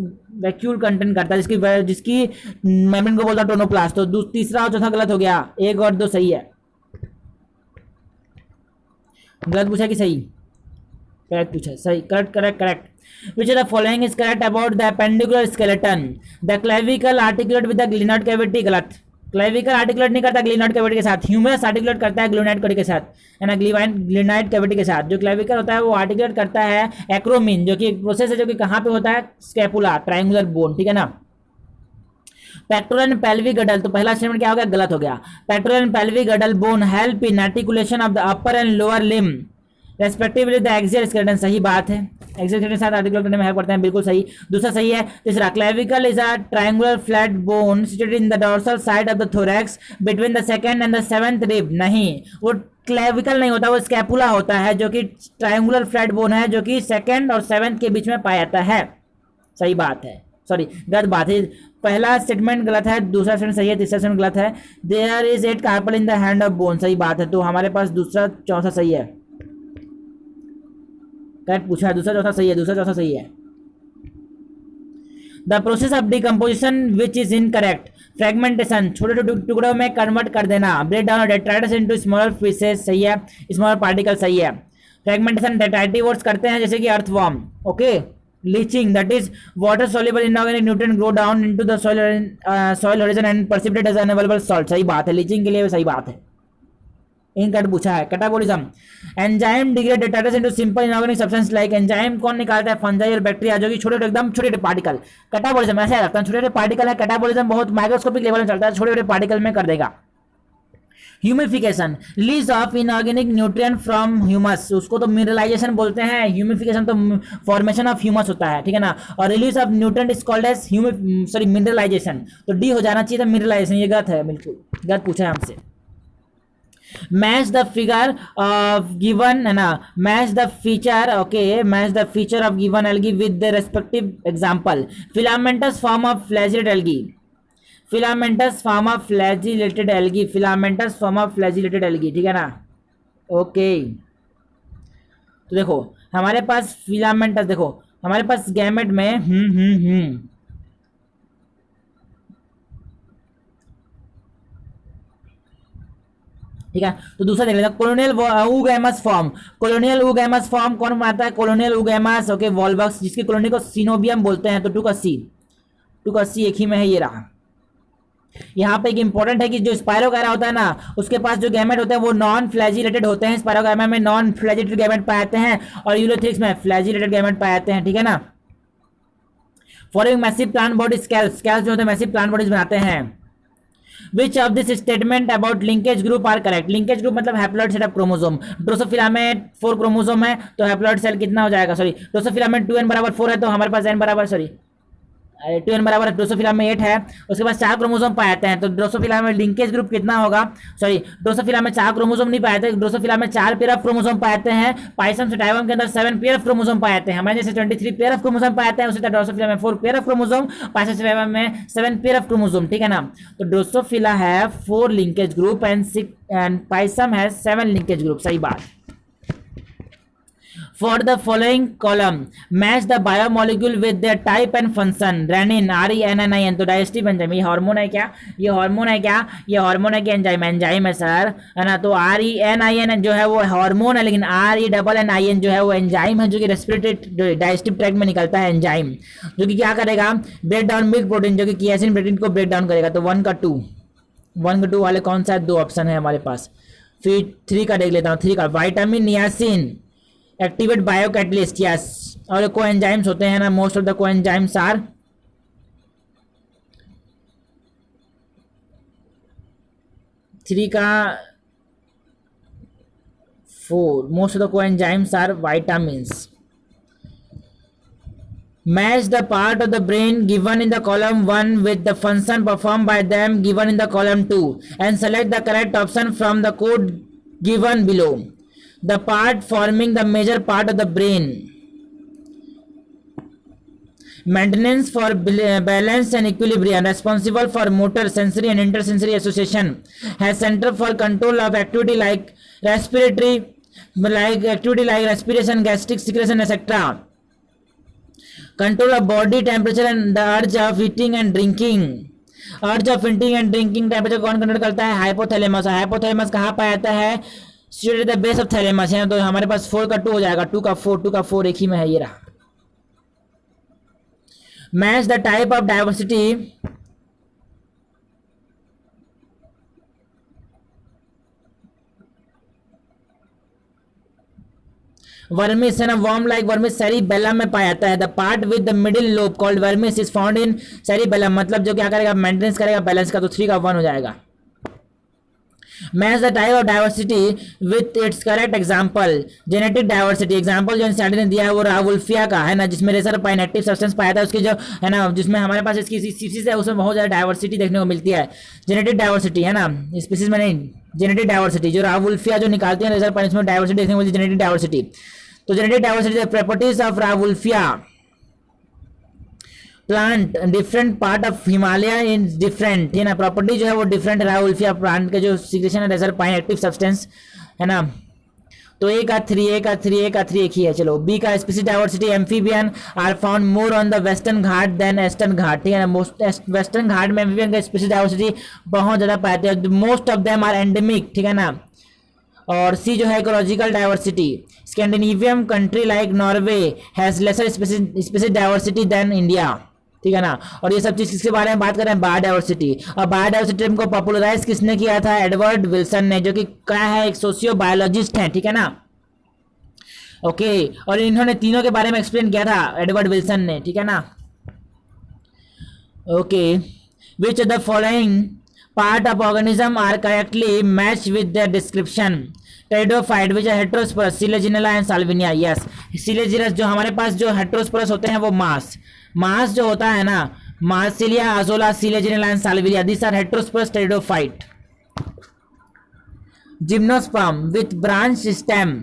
Speaker 1: वैक्यूल कंटेंट करता है जिसकी मेम्ब्रेन को बोलता है टोनोप्लास्ट, तो तीसरा और चौथा गलत हो गया। 1 और 2 सही है, गलत पूछा कि सही? करेक्ट पूछा, सही, correct correct correct. Which of the following is correct about the appendicular skeleton? The clavicle articulate with the glenoid cavity, गलत। क्लेविकल आर्टिकुलेट नहीं करता ग्लिनॉइड कैविटी के साथ, ह्यूमरस आर्टिकुलेट करता है ग्लिनॉइड कैविटी के साथ, है ना, ग्लिनॉइड कैविटी के साथ। जो क्लेविकल होता है वो आर्टिकुलेट करता है एक्रोमीन, जो कि एक प्रोसेस है जो कि कहाँ पे होता है, स्कैपुला, ट्रायंगुलर बोन, ठीक है ना। पेक्टोरल एंड पेल्विक गडल, तो पहला स्टेटमेंट क्या हो गया, गलत हो गया। Pectoral and pelvic गडल bone help in articulation of the upper and lower limb respectively the axial skeleton, सही बात है, एक्सियल स्केलेटन के साथ आर्टिकुलेट करने में हेल्प करते हैं, बिल्कुल सही, दूसरा सही है। तीसरा, clavicle is a triangular flat bone situated in the dorsal side of the thorax between the second and the seventh rib, नहीं, वो क्लेविकल नहीं होता, वो स्कैपुला होता है, जो कि ट्रायंगुलर फ्लैट बोन है, जो कि सेकंड और सेवंथ के बीच में पाया जाता है, सही बात है, सॉरी गलत बात है, पहला स्टेटमेंट गलत है, दूसरा स्टेटमेंट सही है, तीसरा स्टेटमेंट गलत है। There is 8 carpal in the hand of bone, सही बात है, तो हमारे पास दूसरा चौथा सही है, करेक्ट पूछा है, दूसरा चौथा सही है, दूसरा चौथा सही है। The process of decomposition which is incorrect, fragmentation, छोटे टुकड़ों में कन्वर्ट कर देना, break down detritus into smaller pieces, सही है, स्मॉलर पार्टिकल, सही है। फ्रेगमेंटेशन डेट्राइटिवोर्स करते हैं, जैसे कि earthworm, okay. Leaching, that is water soluble inorganic nutrient grow down into the soil horizon and precipitate as unavailable salt, सही बात है, लीचिंग के लिए सही बात है। इनकरेक्ट पूछा है। Catabolism, enzyme degrade detritus into simple inorganic substance like, enzyme कौन निकालता है, फंजाई और बैक्टीरिया, जो कि छोटे एकदम छोटे पार्टिकल। कैटाबोलिज्म ऐसे लगता है छोटे छोटे पार्टिकल है, कैटाबोलिज्म बहुत माइक्रोस्कोपिक लेवल में चलता है, छोटे छोटे पार्टिकल में कर देगा। Humification, release of inorganic nutrient from humus, उसको तो मिनरलाइजेशन बोलते हैं, ह्यूमिफिकेशन तो फॉर्मेशन ऑफ ह्यूमस होता है, ठीक है ना, और release of nutrient is called as mineralization, तो डी हो जाना चाहिए था मिनरलाइजेशन, ये गलत है, बिल्कुल गलत पूछा है हमसे। Match the figure of given, है ना, match the feature, okay, match the feature of given algae with the respective example. Filamentous form of flagellated algae, filamentous form of flagellated algae, filamentous form of flagellated algae, ठीक है ना, okay. तो देखो हमारे पास filamentous, देखो हमारे पास gamete में ठीक है, तो दूसरा देख लेते हैं, colonial oogamous form. Colonial oogamous form कौन बनाता है, कोलोनियल ऊगैमस, ओके, वॉल्वक्स, जिसकी कॉलोनी को सिनोबियम बोलते हैं, तो 2 का सी एक ही में है, ये रहा। यहाँ पे एक इंपॉर्टेंट है कि जो स्पायरोगैरा होता है ना, उसके पास जो गैमेट होते हैं वो नॉन फ्लैजिलेटेड होते हैं, स्पायरोगैरा में नॉन फ्लैजिलेटेड गैमेट पाए जाते हैं, और यूलोथ्रिक्स में फ्लैजिलेटेड गैमेट पाए जाते हैं, ठीक है ना। Following massive plant body, scales जो होते हैं मैसिव प्लांट बॉडीज बनाते हैं। Which of this statement about linkage group are correct? Linkage group मतलब haploid set of chromosome. Drosophila में 4 क्रोमोसोम है, तो हैप्लॉइड सेल कितना हो जाएगा, सॉरी, ड्रोसोफिला में 2n बराबर 4 है, तो हमारे पास n बराबर, सॉरी 2n बराबर, ड्रोसोफिला में 8 है, उसके बाद 4 क्रोमोसोम पाए जाते हैं, तो ड्रोसोफिला में लिंकेज ग्रुप कितना होगा, सॉरी ड्रोसोफिला में 4 क्रोमोसोम नहीं पाए जाते, ड्रोसोफिला में 4 पेयर ऑफ क्रोमोसोम पाए जाते हैं, पाइसम सेटाइवम के अंदर 7 पेयर ऑफ क्रोमोसोम पाए जाते हैं, हमारे जैसे 23 पेयर ऑफ क्रोमोसोम पाए जाते हैं, उसी तरह ड्रोसोफिला में 4 pair of chromosome, Pisum sativum में 7 पेयर ऑफ क्रोमोसोम, ठीक है ना। तो ड्रोसोफिला है 4 लिंकेज ग्रुप एंड पाइसम है 7 लिंकेज ग्रुप, सही बात। For the following column, match the biomolecule with their type and function. Renin, RENNIN, तो डाइजेस्टिव एंजाइम, ये हार्मोन है क्या, ये हार्मोन है क्या, ये हार्मोन है कि एंजाइम, एंजाइम है सर, है ना। तो RENIN जो है वो हार्मोन है, लेकिन RENNIN जो है वो एंजाइम है, जो कि रेस्पिरेटरी डाइजेस्टिव ट्रैक्ट में निकलता है एंजाइम, जो कि क्या करेगा, ब्रेक डाउन मिल्क प्रोटीन, जो कि कियासिन प्रोटीन को ब्रेक डाउन करेगा। तो 1 का 2 वाले कौन सा है, 2 ऑप्शन है हमारे पास। फिर 3 का देख लेता हूँ, 3 का vitamin niacin activate biocatalyst, yes, और कोएंजाइम्स होते हैं ना, most of the coenzymes are, three का 4, most of the coenzymes are vitamins. Match the part of the brain given in the column 1 with the function performed by them given in the column 2 and select the correct option from the code given below. The part forming the major part of the brain. Maintenance for balance and equilibrium, responsible for motor, sensory and intersensory association, has center for control of activity like respiration, gastric secretion, etc. Control of body temperature and the urge of eating and drinking. अर्ज of eating and drinking temperature कौन control करता है, hypothalamus. Hypothalamus कहाँ पाया जाता है, situated the base of thalamus है, तो हमारे पास 4 का 2 हो जाएगा, 2 का 4 एक ही में है, ये रहा। Match the type of diversity vermis है ना, वर्म लाइक वर्मिस सेरिबेलम में पाया जाता है। The part with the middle lobe called vermis is found in cerebellum, मतलब जो क्या करेगा, मेंटेनेंस करेगा बैलेंस का, तो 3 का 1 हो जाएगा। Match the type of diversity with its correct example. Genetic diversity example जो इंस्टेंट ने दिया है वो रावुल्फिया का है ना, जिसमें रेसर पाइन एक्टिव सब्सटेंस पाया था, उसकी जो है ना, जिसमें हमारे पास इसकी स्पीसीज है उसमें बहुत ज़्यादा डाइवर्सिटी देखने को मिलती है। जेनेटिक डाइवर्सिटी है ना, स्पीसीज में नहीं, जेनेटिक डाइवर्सिटी जो रावुल्फिया जो निकालती है रेसर पाइन, इसमें डाइवर्सिटी देखने को मिलती है, जेनेटिक डाइवर्सिटी। तो genetic diversity properties of rauwolfia plant different part of Himalaya in different, है ना, प्रॉपर्टी जो है वो डिफरेंट रावुल्फिया प्लांट के जो सीक्रेशन है रेसर पाइन एक्टिव सब्सटेंस है ना, तो A का 3 एक ही है। चलो बी का species diversity amphibian are found more on the western Ghat than eastern Ghat, ठीक है ना, वेस्टर्न घाट में एम्फीबियन का स्पीसीज डाइवर्सिटी बहुत ज़्यादा पाते हैं, most of them are endemic, ठीक है ना। और सी जो है ecological diversity, Scandinavian country like Norway has lesser species diversity than India, ठीक है ना। और ये सब चीज किसके बारे में बात कर रहे हैं, बायोडाइवर्सिटी। और बायोडाइवर्सिटी को पॉपुलराइज किसने किया था, एडवर्ड विल्सन ने, जो कि क्या है, एक सोशियो बायोलॉजिस्ट है, ठीक है ना। ओके, और इन्होंने तीनों के बारे में एक्सप्लेन किया था एडवर्ड विल्सन ने, ठीक है ना। Okay, which the following part of organism are correctly match with the description. Pteridophyte which है heterosporous, selaginella and salvinia. Yes, selaginella जो हमारे पास जो हेट्रोस्पोरस होते हैं वो मास जो होता है ना, Marsilea, Azolla, Selaginella and Salvinia, this are heterosporous pteridophyte. Gymnosperm with branch stem,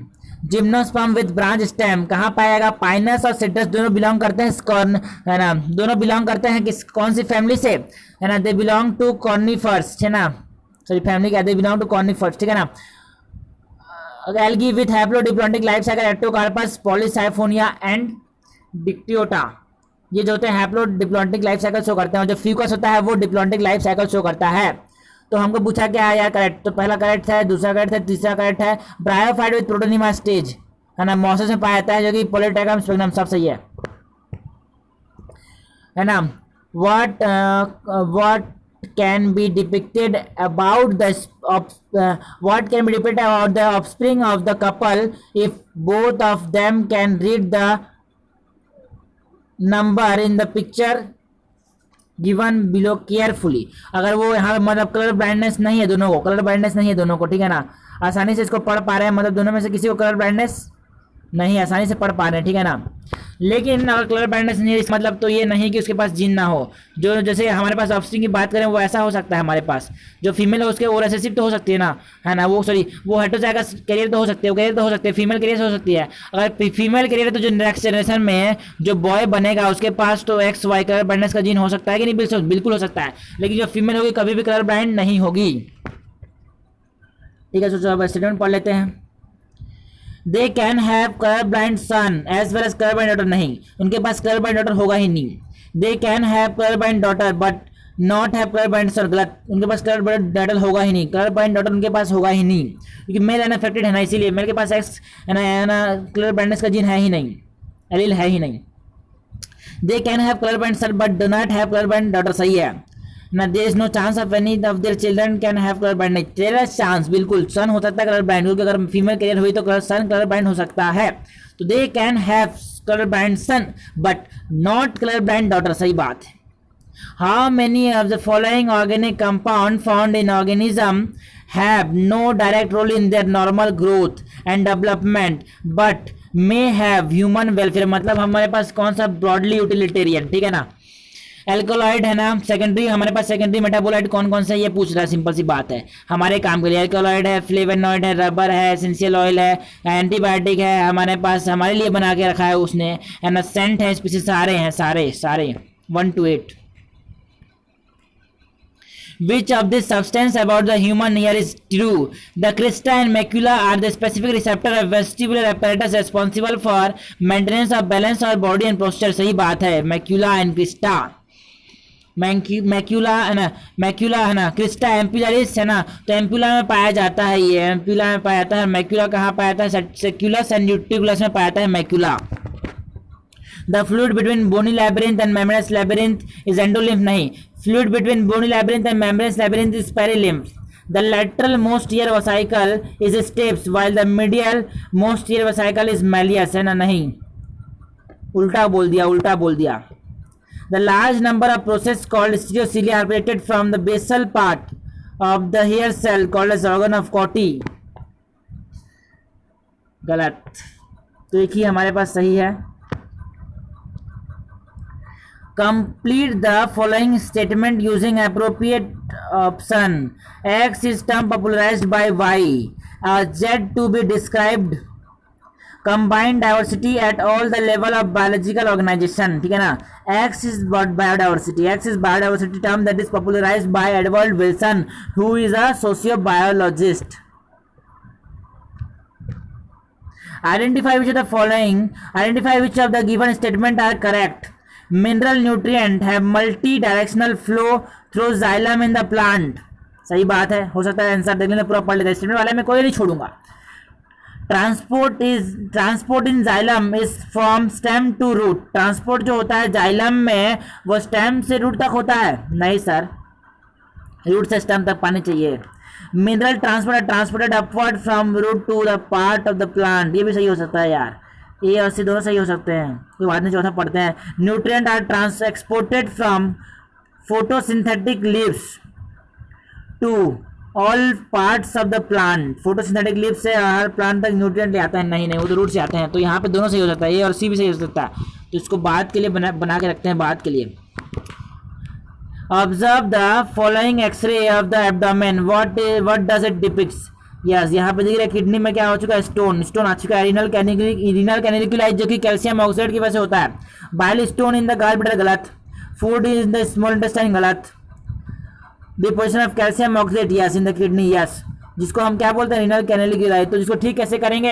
Speaker 1: gymnosperm with branch stem कहाँ पाएगा, पाइनस और सिट्रस दोनों बिलोंग करते हैं कॉर्न, है ना, दोनों बिलोंग करते हैं किस, कौन सी फैमिली से, है ना, दे बिलोंग टू कॉर्निफर्स, है ना, सॉरी फैमिली क्या, दे बिलोंग टू कॉर्निफर्स, ठीक है ना। Algae with haplodiplontic life cycle, Ectocarpus, Polysiphonia and Dictyota, ये जो होते हैं हैप्लोडिप्लॉन्टिक लाइफ साइकिल शो करते हैं, और जो फ्यूकस होता है वो डिप्लॉन्टिक लाइफ साइकिल शो करता है। तो हमको पूछा क्या है यार करेक्ट, तो पहला करेक्ट है, दूसरा करेक्ट है, तीसरा करेक्ट है। ब्रायोफाइट विद प्रोटोनिमा स्टेज, है ना, मॉसेस में पाया जाता है, जो कि पॉलीट्रैकम स्पेक्ट्रम, सब सही है ना। What can be depicted about the what can be depicted about the offspring of the couple if both of them can read the number in the picture given below carefully। अगर वो यहाँ मतलब colour blindness नहीं है दोनों को, colour blindness नहीं है दोनों को, ठीक है ना, आसानी से इसको पढ़ पा रहे हैं, मतलब दोनों में से किसी को कलर ब्लाइंडनेस नहीं, आसानी से पढ़ पा रहे हैं, ठीक है ना। लेकिन अगर कलर ब्लाइंडनेस नहीं है इस मतलब तो ये नहीं कि उसके पास जीन ना हो, जो जैसे हमारे पास ऑफस्प्रिंग की बात करें वो ऐसा हो सकता है, हमारे पास जो फीमेल है उसके वो रिसेसिव तो हो सकती है ना, है ना, वो सॉरी वो हेटेरोजाइगस कैरियर तो हो सकती है, वो कैरियर तो हो सकती है, फीमेल कैरियर हो सकती है। अगर फीमेल कैरियर है तो जो नेक्स्ट जनरेशन में जो बॉय बनेगा उसके पास तो एक्स वाई कलर ब्लाइंडनेस का जीन हो सकता है कि नहीं, बिल्कुल हो सकता है, लेकिन जो फीमेल होगी कभी भी कलर ब्लाइंड नहीं होगी, ठीक है। सोचो अब स्टेटमेंट पढ़ लेते हैं। They can have colour blind son as well as colour blind daughter, नहीं उनके पास कलर ब्लाइंड डॉटर होगा ही नहीं। They can have colour blind daughter but not have colour blind son, गलत, उनके पास कलर ब्लाइंड डॉटर होगा ही नहीं, कलर ब्लाइंड डॉटर उनके पास होगा ही नहीं, क्योंकि मेल अनअफेक्टेड है ना, इसीलिए मेल के पास एक्स है ना कलर ब्लाइंडनेस का जीन है ही नहीं, एलील है ही नहीं। They can have colour blind son but do not have colour blind daughter, सही है ना। There is no chance of any of their children can have colour blind, नहीं तेरा चांस बिल्कुल, सन हो सकता है कलर ब्लाइंड, क्योंकि अगर फीमेल कैरियर हुई तो सन कलर ब्लाइंड हो सकता है। तो they can have colour blind son but not colour blind daughter, सही बात है। How many of the following organic compound found in organism have no direct role in their normal growth and development but may have human welfare, मतलब हमारे पास कौन सा broadly utilitarian, ठीक है ना। एल्कोलॉइड है ना, सेकेंडरी हमारे पास सेकेंडरी मेटाबोलाइट कौन कौन सा ये पूछ रहा है, सिंपल सी बात है हमारे काम के लिए। एल्कोलॉइड है, फ्लेवोनॉइड है, रबर है, एसेंशियल ऑयल है, एंटीबायोटिक है, हमारे पास हमारे लिए बना के रखा है उसने, है ना, सेंट है, स्पीसीज सारे हैं, सारे 1 to 8। Which of this substance about the human ear is true? The crista and macula are the specific receptor of vestibular apparatus responsible for maintenance of balance or body and posture, सही बात है, macula and crista। Macula है ना, macula है ना, Crysta एम्पुलारिस है ना, तो एम्पुला में पाया जाता है, ये एम्पुला में पाया जाता है। मैक्यूला कहाँ पाया जाता है? सेक्यूलस एंड यूट्रिकुलस में पाया जाता है macula. The fluid between bony labyrinth and membranous labyrinth is endolymph, नहीं, fluid between bony labyrinth and membranous labyrinth is perilymph. The lateral most ear vesicle is stapes while the medial most ear vesicle is malleus, है ना, नहीं, उल्टा बोल दिया, उल्टा बोल दिया। The large number of processes called stereocilia are created from the basal part of the hair cell called as organ of Corti, गलत। तो एक ही हमारे पास सही है। Complete the following statement using appropriate option. X is term popularized by Y. Z to be described combined diversity at all the level of biological organization, ठीक है ना। X is biodiversity. X is biodiversity term that is popularized by Edward Wilson, who is a sociobiologist. Identify which of the following. Identify which of the given statement are correct. Mineral nutrient have multi-directional flow through xylem in the plant. सही बात है, हो सकता है answer देख लेना, पूरा पढ़ लेते हैं, स्टेटमेंट वाले में कोई नहीं छोड़ूंगा। Transport in xylem is from stem to root. Transport जो होता है जाइलम में वो स्टेम से रूट तक होता है? नहीं सर, रूट से स्टेम तक पानी चाहिए। Mineral transported upward from root to the part of the plant, ये भी सही हो सकता है यार, ए और सी दोनों सही हो सकते हैं, कोई बात नहीं, चौथा पढ़ते हैं। Nutrient are exported from photosynthetic leaves to all parts of the plant. Photosynthetic leaves से हर प्लांट तक न्यूट्रिएंट ले आता है? नहीं, वो तो रूट से आते हैं। तो यहाँ पे दोनों सही हो सकता है, ए और सी भी सही हो सकता है, तो इसको बाद के लिए बना के रखते हैं, बाद के लिए। Observe the following X-ray of the abdomen, what does it depicts. Yes, यहाँ पे देखिए किडनी में क्या हो चुका है? स्टोन आ चुका है। रीनल कैनिकुलाई जो कि कैल्शियम ऑक्साइड की वजह से होता है। Bile stone in the gall bladder, गलत। Food in the small intestine, गलत। Deposition of calcium oxide, yes, in the kidney, yes, जिसको हम क्या बोलते हैं? Renal canaliculi. तो जिसको ठीक कैसे करेंगे,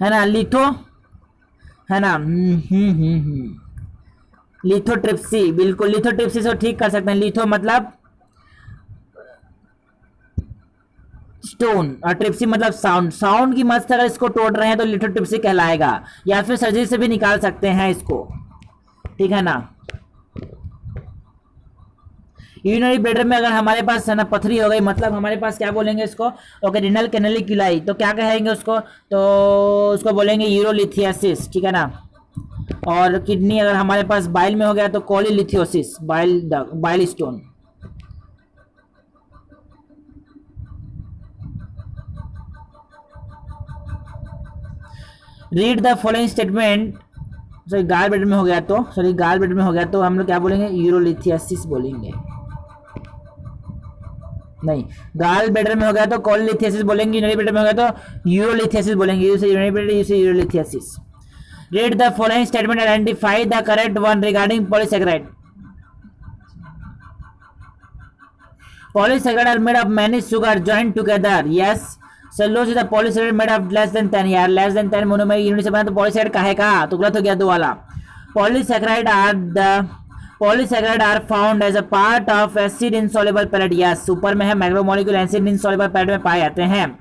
Speaker 1: है ना, लिथो, है ना, लिथोट्रिप्सी, बिल्कुल लिथोट्रिप्सी से ठीक कर सकते हैं। लिथो मतलब स्टोन और ट्रिप्सी मतलब साउंड की मदद से अगर इसको तोड़ रहे हैं तो लिथोट्रिप्सी कहलाएगा, या फिर सर्जरी से भी निकाल सकते हैं इसको, ठीक है ना। यूरिनरी ब्लैडर में अगर हमारे पास है ना पथरी हो गई, मतलब हमारे पास क्या बोलेंगे इसको? ओके, रीनल कैनिकुलाई, तो क्या कहेंगे उसको? तो उसको बोलेंगे यूरोलिथियासिस, ठीक है ना। और किडनी अगर हमारे पास बाइल में हो गया तो cholelithiasis, bile stone. Read the following statement. Sorry, gall bladder में हो गया तो हम लोग क्या बोलेंगे? यूरोलिथियासिस बोलेंगे, नहीं, गाल ब्लैडर में हो गया तो कोलिलिथियासिस बोलेंगे, यूरिनरी ब्लैडर में हो गया तो यूरोलिथियासिस बोलेंगे, urinary bladder urolithiasis. Read the following statement, identify the correct one regarding polysaccharide. Polysaccharide are made of many sugar joint together, yes. Cellulose is the polysaccharide made of less than 10, यार less than 10 monomer unit से बना तो polysaccharide काहे का? तो गलत हो गया दो वाला। Polysaccharide are found as a part of acid insoluble pellet, yes, ऊपर में है मैक्रोमोलिक्यूल एसिड इनसॉल्युबल पैलेट में पाए जाते हैं।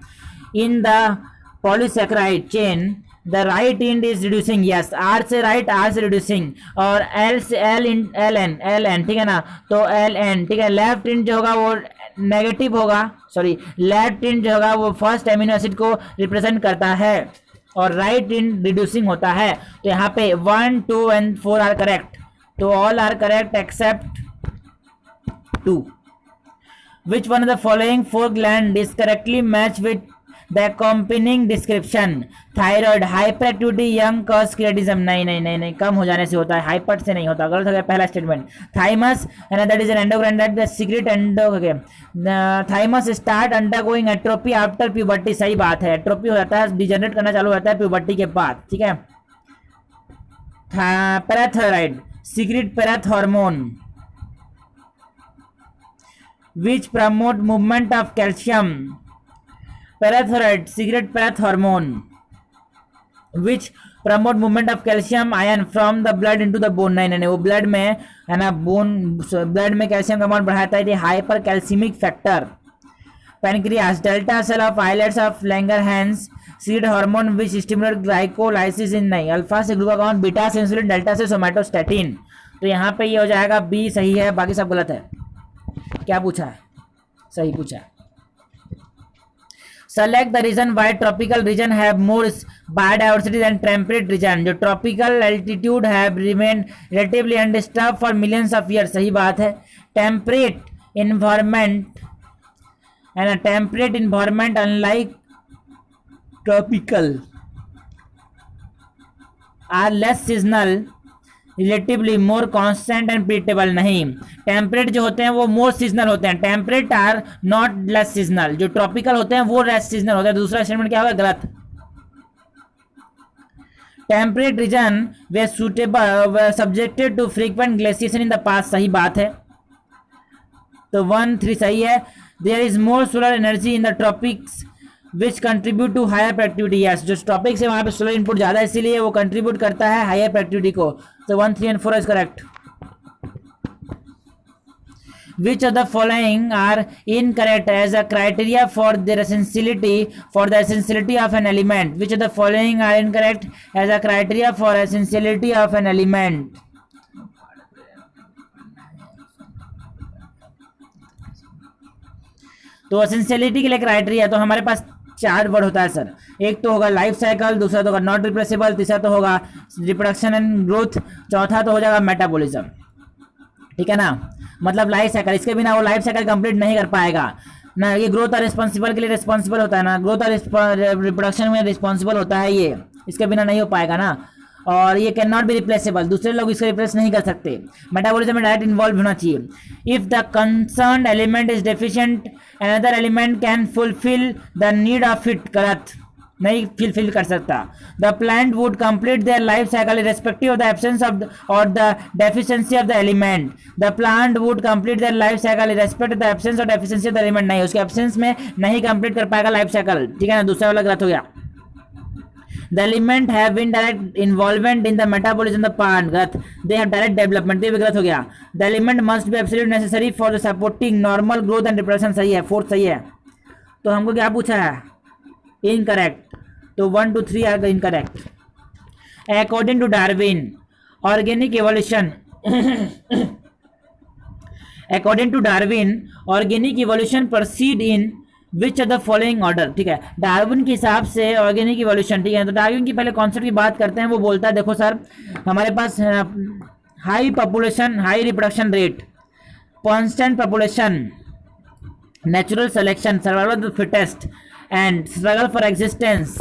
Speaker 1: In the polysaccharide chain the right end is reducing, yes, R से राइट, आर से रिड्यूसिंग, और एल से एल एन, ठीक है ना, तो एल एन, ठीक है। लेफ्ट एंड जो होगा वो नेगेटिव होगा, सॉरी, लेफ्ट एंड जो होगा वो फर्स्ट एमिनो एसिड को रिप्रेजेंट करता है और राइट एंड रिड्यूसिंग होता है। तो यहाँ पे 1, 2 एंड 4 आर करेक्ट, तो all are correct except 2। Which one of the following 4 gland is correctly match with the accompanying description? Thyroid, hyper activity, young cause cretinism, नहीं, कम हो जाने से होता है, हाइपर से नहीं होता, गलत हो गया पहला स्टेटमेंट। थाइमस है that is an endocrine that the secret endo, thymus start undergoing atrophy after puberty, सही बात है, एट्रोपी हो जाता है, डिजेनरेट करना चालू होता है प्यूबर्टी के बाद, ठीक है। Parathyroid secret पैराथ hormone which promote movement of calcium. Parathyroid secret पैराथ hormone, which promote movement of calcium ion from the blood into the bone. नहीं नहीं, वो ब्लड में है ना, ब्लड में कैल्शियम का अमाउंट बढ़ाता है, hyper calcemic factor. Pancreas, delta cell of islets of Langerhans, seed hormone which stimulate glycolysis in. नहीं, अल्फा से ग्लूकागॉन, बीटा से इंसुलिन, डेल्टा से सोमैटोस्टैटिन। तो यहाँ पे ये हो जाएगा बी सही है, बाकी सब गलत है। क्या पूछा है? सही पूछा है। Select the reason why tropical region have more biodiversity than temperate region. जो tropical altitude have remain relatively undisturb for millions of year. सही बात है। टेम्परेट इन्वायरमेंट है ना, temperate environment unlike tropical are less seasonal, relatively more constant and predictable. नहीं, temperate जो होते हैं वो मोर सीजनल होते हैं, temperate are not less seasonal. जो ट्रॉपिकल होते हैं वो लेस सीजनल होते हैं। दूसरा स्टेटमेंट क्या होगा? गलत। Temperate region were suitable subjected to frequent glaciation in the past. सही बात है। तो 1, 3 सही है। There is more solar energy in the tropics which contribute to higher productivity. Yes, जो टॉपिक्स है वहाँ पे सोलर इनपुट ज़्यादा है, इसीलिए वो कंट्रीब्यूट करता है हायर प्रोडक्टिविटी को। तो 1, 3 and 4 is correct. Which of the following are incorrect as a criteria for the essentiality of an element? Which of the following are incorrect as a criteria for essentiality of an element? तो essentiality के लिए criteria तो हमारे पास 4 word होता है sir. एक तो होगा लाइफ साइकिल, दूसरा तो होगा नॉट रिप्लेसेबल, तीसरा तो होगा रिप्रोडक्शन एंड ग्रोथ, चौथा तो हो जाएगा मेटाबॉलिज्म। ठीक है ना, मतलब लाइफ साइकिल, इसके बिना वो लाइफ साइकिल कंप्लीट नहीं कर पाएगा ना। ये ग्रोथ और रिस्पॉन्सिबल के लिए रिस्पॉन्सिबल होता है ना, ग्रोथ और रिप्रोडक्शन में रिस्पॉन्सिबल होता है ये, इसके बिना नहीं हो पाएगा ना। और ये कैन नॉट बी रिप्लेसेबल, दूसरे लोग इसको रिप्लेस नहीं कर सकते। मेटाबॉलिज्म में डायरेक्ट इन्वॉल्व होना चाहिए। If the concerned element is deficient another element can fulfil the need of it. गलत, नहीं फुलफिल कर सकता। The plant would complete their life cycle respective of the absence of और the deficiency of the element. The plant would complete their life cycle respect of the absence और deficiency of the element. नहीं, उसके absence में नहीं complete कर पाएगा life cycle. ठीक है ना, दूसरा वाला गलत हो गया। The element have indirect involvement in the metabolism of the plant. गलत। They have direct development, ये भी गलत हो गया। The element must be absolutely necessary for the supporting normal growth and reproduction। सही है, 4 सही है। तो हमको क्या पूछा है? Incorrect। तो 1, 2, 3 आएगा incorrect. According to Darwin, organic evolution according to Darwin, organic evolution proceed in which of the following order. ठीक है, डार्विन के हिसाब से ऑर्गेनिक इवोल्यूशन। ठीक है, तो डार्विन की पहले कॉन्सेप्ट की बात करते हैं। वो बोलता है, देखो सर, हमारे पास high population, high reproduction rate, constant population, natural selection, survival of the fittest and struggle for existence,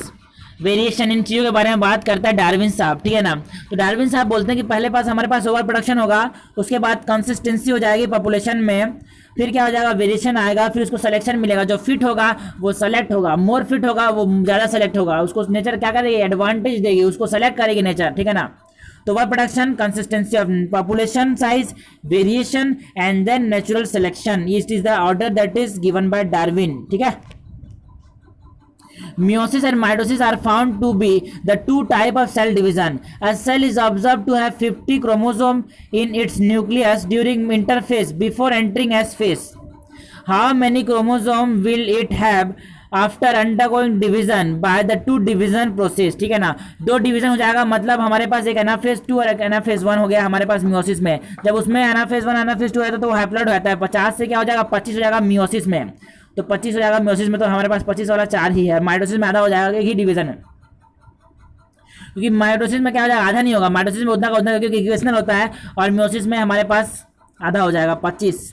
Speaker 1: variation, इन चीज़ों के बारे में बात करता है डार्विन साहब। ठीक है ना, तो डार्विन साहब बोलते हैं कि पहले पास हमारे पास ओवर प्रोडक्शन होगा, उसके बाद कंसिस्टेंसी हो जाएगी पॉपुलेशन में, फिर क्या हो जाएगा, वेरिएशन आएगा, फिर उसको सिलेक्शन मिलेगा, जो फिट होगा वो सेलेक्ट होगा, मोर फिट होगा वो ज़्यादा सेलेक्ट होगा, उसको नेचर क्या करेगी, एडवांटेज देगी, उसको सेलेक्ट करेगी नेचर। ठीक है ना, तो over production, consistency of population size, variation and then natural selection, it is the order that is given by Darwin. ठीक है। Meiosis and mitosis are found to be the two type of cell division. A cell is observed to have 50 chromosomes in its nucleus during interphase before entering S phase. How many chromosomes will it have after undergoing division by the two division process? ठीक है ना, 2 division हो जाएगा, मतलब हमारे पास एक anaphase 2 और एक एनाफेज 1 हो गया हमारे पास मियोसिस में। जब उसमें एनाफेज 1 एनाफेज 2 रहता है तो वो हैप्लॉइड हो जाता है। 50 से क्या हो जाएगा, 25 हो जाएगा मियोसिस में, तो 25 हो जाएगा मियोसिस में, तो हमारे पास 25 वाला 4 ही है। माइटोसिस में आधा हो जाएगा, एक ही डिवीजन है, क्योंकि माइटोसिस में क्या हो जाएगा, आधा नहीं होगा, माइटोसिस में उतना का उतना, क्योंकि इक्वेशनल होता है, और मियोसिस में हमारे पास आधा हो जाएगा 25,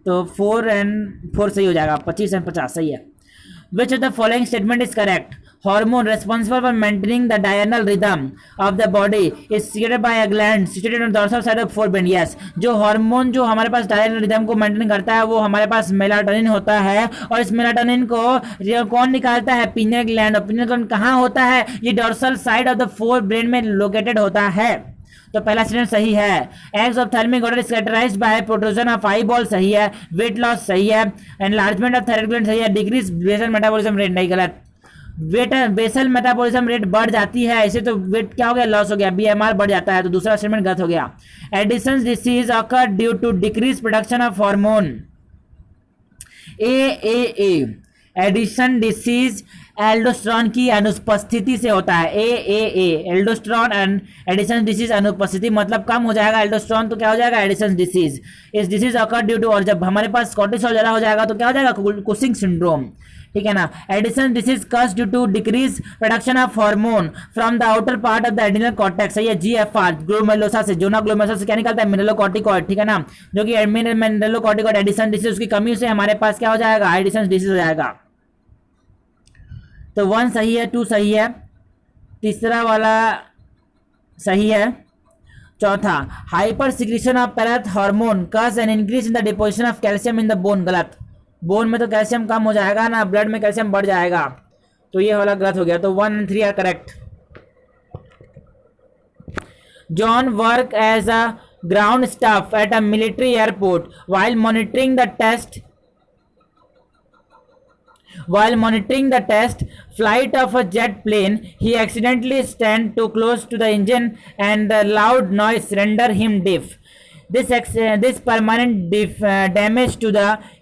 Speaker 1: तो 4 and 4 सही हो जाएगा, 25 and 50 सही है। विच of the following statement is correct? Hormone responsible for maintaining the diurnal rhythm of the body is secreted by a gland situated on the dorsal side of forebrain. Yes, जो hormone जो हमारे पास diurnal rhythm को maintain करता है वो हमारे पास melatonin होता है, और इस मेलाटोनिन को कौन निकालता है, पीनियल ग्लैंड। और पीनियल ग्लैंड कहाँ होता है, ये dorsal side of the forebrain में लोकेटेड होता है। तो पहला स्टेटमेंट सही है। Eggs of thalamic order is characterized by protrusion of eye ball सही है, वेट लॉस सही है, एनलार्जमेंट ऑफ थायराइड ग्लैंड सही है, डिक्रीज बेसल मेटाबॉलिज्म रेट नहीं, गलत। वेट बेसल मेटाबॉलिज्म रेट बढ़ जाती है, ऐसे तो वेट क्या हो गया, लॉस हो गया, बीएमआर बढ़ जाता है, तो दूसरा स्टेटमेंट गलत हो गया। Addison disease occur due to decrease production of hormone A Addison disease aldosterone की अनुपस्थिति से होता है। A aldosterone and Addison disease अनुपस्थिति मतलब कम हो जाएगा एल्डोस्टेरोन, तो क्या हो जाएगा एडिशन डिसीज। इस डिसीज अकर ड्यू टू, और जब हमारे पास कोर्टिसोल ज़्यादा हो जाएगा तो क्या हो जाएगा कुशिंग सिंड्रोम, ठीक है ना। Addison disease cause due to decrease production of hormone from the outer part of the adrenal cortex, सही है। जीएफआर ग्लोमेरुलोसा से, जोना ग्लोमेरुलोसा से क्या निकलता है, मिनरलोकॉर्टिकॉइड, ठीक है ना, जो कि मिनरलोकॉर्टिकॉइड एडिशन डिसीज उसकी कमी से हमारे पास क्या हो जाएगा, एडिशन डिसीज हो जाएगा। तो 1 सही है, 2 सही है, तीसरा वाला सही है। चौथा, hyper secretion of parath hormone cause an increase in the deposition of calcium in the bone, गलत। बोन में तो कैल्शियम कम हो जाएगा ना, ब्लड में कैल्शियम बढ़ जाएगा, तो ये वाला गलत हो गया। तो 1 and 3 are correct. John work as a ground staff at a military airport while monitoring the test flight of a jet plane. He accidentally stand too close to the engine and the loud noise render him deaf. This permanent damage to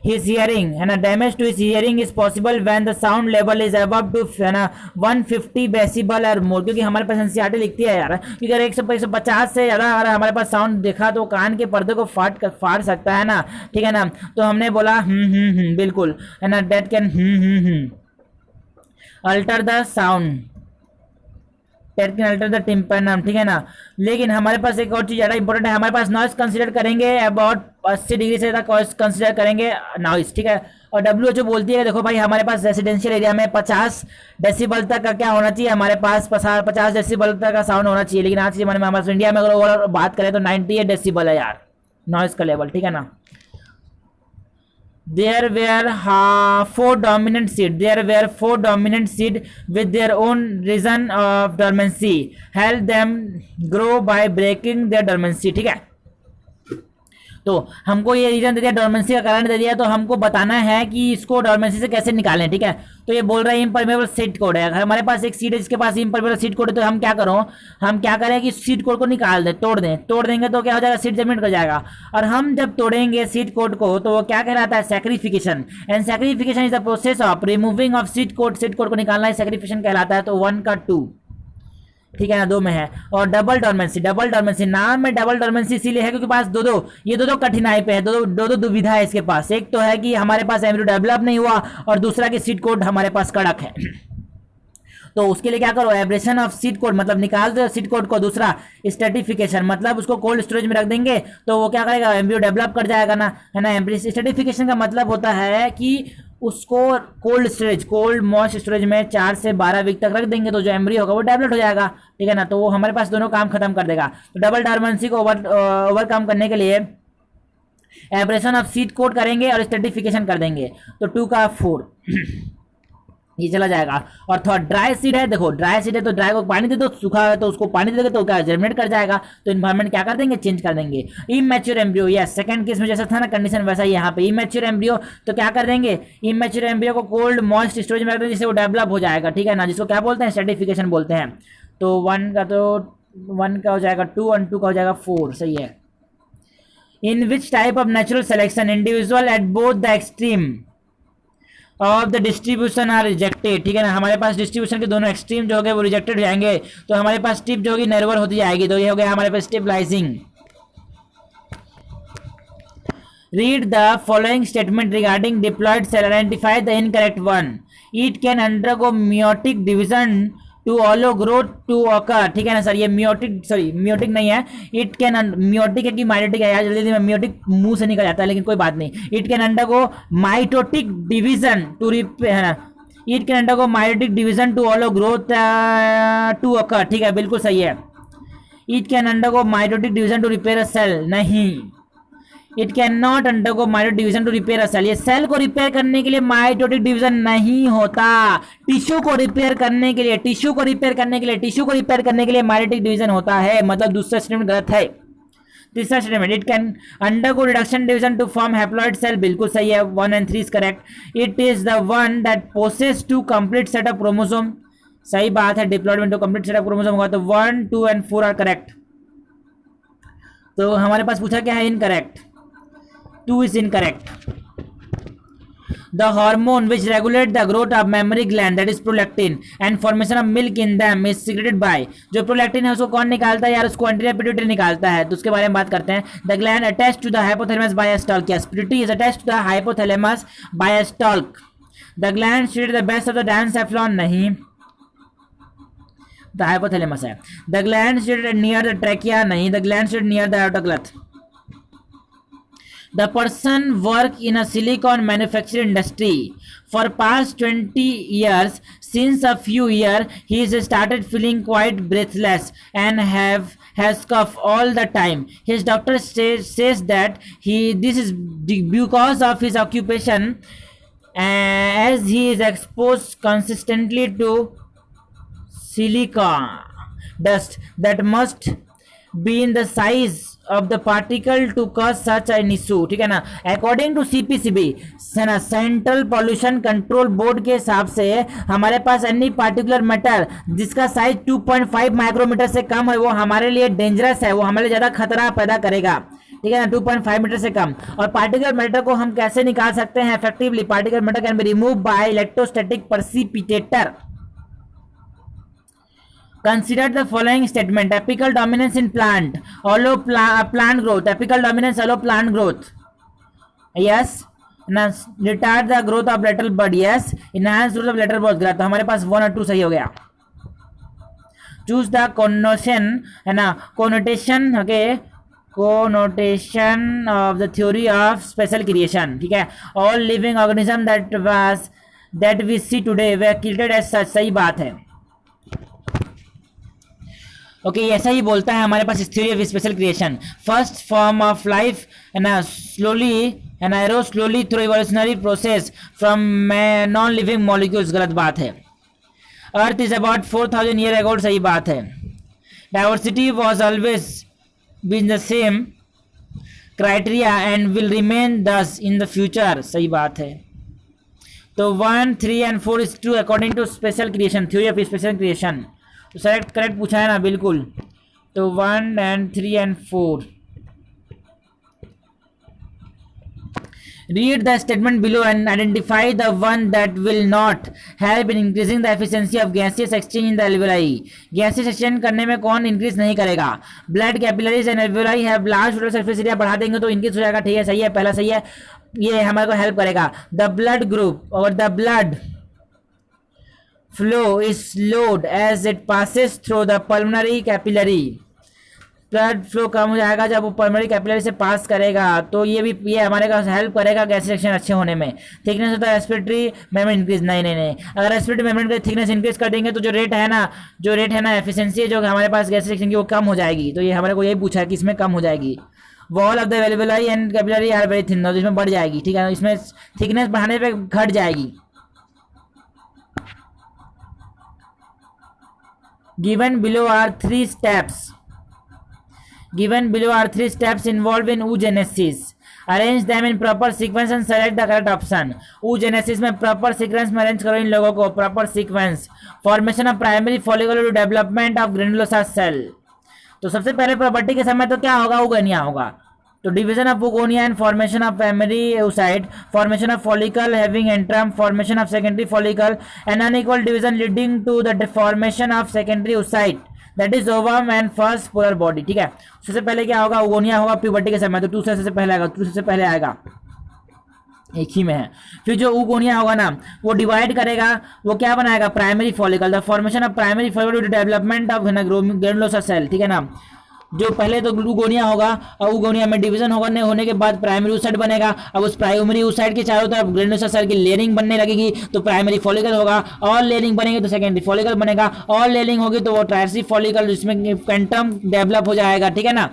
Speaker 1: his hearing, and damage to his hearing is possible when the sound level is above to 150 decibel or more। क्योंकि हमारे पास NCERT लिखती है यार कि अगर 150 से ज़्यादा अगर हमारे पास साउंड देखा तो कान के पर्दे को फाड़ सकता है ना, ठीक है ना। तो हमने बोला बिल्कुल है ना, date can alter the sound, date can alter the tympanum, ठीक है ना। लेकिन हमारे पास एक और चीज़ ज़्यादा इंपॉर्टेंट है, हमारे पास नॉइस कंसीडर करेंगे अबाउट 80 डिग्री से तक कंसीडर करेंगे नॉइस, ठीक है। और WHO बोलती है देखो भाई हमारे पास रेसिडेंशियल एरिया में 50 डेसिबल तक का क्या होना चाहिए, हमारे पास 50 डेसिबल तक का साउंड होना चाहिए। लेकिन आज के ज़माने में हमारे इंडिया में अगर ओवरऑल बात करें तो 98 डेसिबल है यार नॉइस का लेवल, ठीक है ना। There were 4 dominant seeds with their own reason of dormancy. Help them grow by breaking their dormancy, ठीक है। तो हमको ये रीजन दे दिया, डॉर्मेंसी का कारण दे दिया, तो हमको बताना है कि इसको डॉर्मेंसी से कैसे निकालें, ठीक है। तो ये बोल रहा है इम्परमेबल सीड कोड है। अगर हमारे पास एक सीड है जिसके पास इम्परमेबल सीड कोड है तो हम क्या करें कि सीड कोड को निकाल दें, तोड़ देंगे तो क्या हो जाएगा, सीड जमीन कर जाएगा। और हम जब तोड़ेंगे सीड कोड को तो वो क्या कहलाता है, scarification. And scarification is the process of removing of seed coat को निकालना है, सैक्रिफिकेशन कहलाता है। तो 1 का 2, ठीक है ना, 2 में है। और डबल डॉर्मेंसी नाम में डबल डॉर्मेंसी इसीलिए है क्योंकि पास दो कठिनाई पे है, दो दुविधा है इसके पास। एक तो है कि हमारे पास एम्ब्रियो डेवलप नहीं हुआ और दूसरा कि सीड कोड हमारे पास कड़क है। तो उसके लिए क्या करो, एब्रेशन ऑफ सीड कोड मतलब निकाल दो सीड कोड को। दूसरा स्टेटिफिकेशन मतलब उसको कोल्ड स्टोरेज में रख देंगे तो वो क्या करेगा, एम्ब्रियो डेवलप कर जाएगा ना, है ना। स्टेटिफिकेशन का मतलब होता है कि उसको कोल्ड मॉइस्ट स्टोरेज में 4 से 12 वीक तक रख देंगे तो जो एम्ब्रियो होगा वो डेवलप हो जाएगा, ठीक है ना। तो वो हमारे पास दोनों काम खत्म कर देगा। तो डबल डॉर्मेंसी को ओवरकम करने के लिए एब्रेशन ऑफ सीड कोड करेंगे और स्टेटिफिकेशन कर देंगे। तो 2 का 4 ये चला जाएगा। और थोड़ा ड्राई सीड है, देखो ड्राई सीड है तो ड्राई को पानी दे दो, सूखा है तो उसको पानी दे दोगे तो क्या जर्मिनेट कर जाएगा। तो इन्वायरमेंट क्या कर देंगे, चेंज कर देंगे। Immature embryo, yes second case में जैसा था ना कंडीशन वैसा ही यहाँ पे इमैच्योर एम्ब्रियो। तो क्या कर देंगे, इमैच्योर एम्ब्रियो को कोल्ड मॉइस्ट स्टोरेज में रख देंगे जिससे वो डेवलप हो जाएगा, ठीक है ना, जिसको क्या बोलते हैं, सर्टिफिकेशन बोलते हैं। तो 1 का हो जाएगा 2 और 2 का हो जाएगा 4, सही है। In which type of natural selection individual at both the extreme of the distribution are rejected, ठीक है ना। हमारे पास डिस्ट्रीब्यूशन के दोनों एक्सट्रीम जो हो गए वो रिजेक्टेड हो जाएंगे। तो हमारे पास टिप जो होगी नर्वल होती जाएगी। तो ये हो गया हमारे पास stabilising. Read the following statement regarding diploid cell, identify the incorrect one. It can undergo meiotic division to allow growth to occur, ठीक है ना सर। ये मियोटिक नहीं है, इट कैन मियोटिक है कि माइटोटिक है यार, जल्दी में मियोटिक मुंह से निकल जाता है लेकिन कोई बात नहीं। It can undergo mitotic division to है ना, it can undergo mitotic division to allow growth to occur, ठीक है बिल्कुल सही है। It can undergo mitotic division to repair a cell, नहीं। It can not undergo mitotic division to repair a cell, ये cell को रिपेयर करने के लिए माइटोटिक डिवीजन नहीं होता। टिश्यू को रिपेयर करने के लिए माइटोटिक डिवीजन होता है, मतलब दूसरा स्टेटमेंट गलत है। तीसरा statement, it can undergo reduction division to form haploid cell, बिल्कुल सही है, 1 and 3 is correct. It is the one that posses two complete set of chromosome, सही बात है, deployment two complete set of chromosome होगा, तो 1, 2 and 4 आर करेक्ट। तो हमारे पास पूछा क्या है, incorrect, 2 is incorrect. The hormone which regulate the growth of mammary gland, that is prolactin, and formation of milk in them is secreted by, जो prolactin है उसको कौन निकालता है यार, उसको anterior pituitary निकालता है, तो उसके बारे में बात करते हैं। The gland attached to the hypothalamus by a stalk, yes, pituitary is attached to the hypothalamus by a stalk. The gland situated at the base of the diencephalon, नहीं, the hypothalamus है। The gland situated near the trachea, नहीं, the gland situated near the aorta gland। The person work in a silicon manufacturing industry for past 20 years. Since a few years, he has started feeling quite breathless and has cough all the time. His doctor says that this is because of his occupation, as he is exposed consistently to silicon dust that must be in the size of the particle to cause such an issue, ठीक है ना। According to CPCB, central pollution control board के हिसाब से हमारे पास any particular matter जिसका size 2.5 micrometre से कम है वो हमारे लिए डेंजरस है, वो हमारे लिए ज्यादा खतरा पैदा करेगा, ठीक है ना, 2.5 मीटर से कम। और पार्टिकुलर मैटर को हम कैसे निकाल सकते हैं effectively, particular matter can be remove by electrostatic precipitator. Consider the following statement: apical dominance in plant, allow plant growth. Apical dominance allow plant growth. Yes. Now retard the growth of lateral bud. Yes. Enhance growth of lateral bud. तो हमारे पास 1 और 2 सही हो गया। Choose the connotation है ना, connotation, okay, connotation of the theory of special creation, ठीक है। All living organism that we see today were created as such, सही बात है। ओके ऐसा ही बोलता है हमारे पास theory of special creation. First form of life है ना slowly and arose slowly through evolutionary process from non living molecules, गलत बात है। Earth is about 4000 year ago, सही बात है। Diversity was always been the same criteria and will remain this in the future, सही बात है। तो 1, 3 and 4 is true according to special creation, theory of special creation. तो करेक्ट पूछा है ना, बिल्कुल। तो 1 and 3 and 4। Read the statement below and identify the one that will not help in increasing the efficiency of gaseous exchange in the alveoli. Gaseous exchange करने में कौन increase नहीं करेगा? Blood capillaries and alveoli have large total surface area, बढ़ा देंगे तो increase हो जाएगा, ठीक है, सही है, पहला सही है, ये हमारे को हेल्प करेगा। The blood group और the blood flow is slowed as it passes through the pulmonary capillary. Blood flow कम हो जाएगा जब वो पल्मोनरी कैपिलरी से पास करेगा, तो ये हमारे को हेल्प करेगा गैस सेक्शन अच्छे होने में। थिकनेस होता है रेस्पिरेटरी मेम्ब्रेन इंक्रीज, नहीं, अगर रेस्पिरेटरी मेम्ब्रेन का थिकनेस इंक्रीज कर देंगे तो जो रेट है ना एफिशिएंसी है जो हमारे पास गैस सेक्शन की वो कम हो जाएगी। तो ये हमारे को यही पूछा है कि इसमें कम हो जाएगी। Wall of the alveoli and capillary are very thin, इसमें बढ़ जाएगी, ठीक है, इसमें थिकनेस बढ़ाने पर घट जाएगी। Given below are three steps involved in oogenesis. Arrange them in proper sequence and select the correct option. oogenesis में proper sequence में arrange करो इन लोगों को, proper sequence. Formation of primary follicle to development of granulosa cell. तो सबसे पहले property के समय तो क्या होगा, oogonia होगा। तो division of oogonia and formation of primary oocyte, formation of follicle having antrum, formation of secondary follicle and unequal division leading to the formation of secondary oocyte, that is ovum and first polar body, ठीक है। सबसे पहले क्या होगा, oogonia होगा puberty के समय, तो 2 से पहले आएगा, 2 से पहले आएगा, एक ही में है। फिर जो oogonia होगा ना वो डिवाइड करेगा, वो क्या बनाएगा, primary follicle, the formation of primary follicle to development of granulosa cell, ठीक है ना। जो पहले तो oogonia होगा और oogonia में डिवीजन होने के बाद प्राइमरी oocyte बनेगा। अब उस प्राइमरी oocyte के चारों तरफ ग्रेनुलोसा सेल की लेयरिंग बनने लगेगी, तो प्राइमरी फॉलिकल होगा, और लेयरिंग बनेगी तो सेकेंडरी फॉलिकल बनेगा, और लेयरिंग होगी तो वो टर्शियरी फॉलिकल जिसमें पेंटम डेवलप हो जाएगा, ठीक है ना,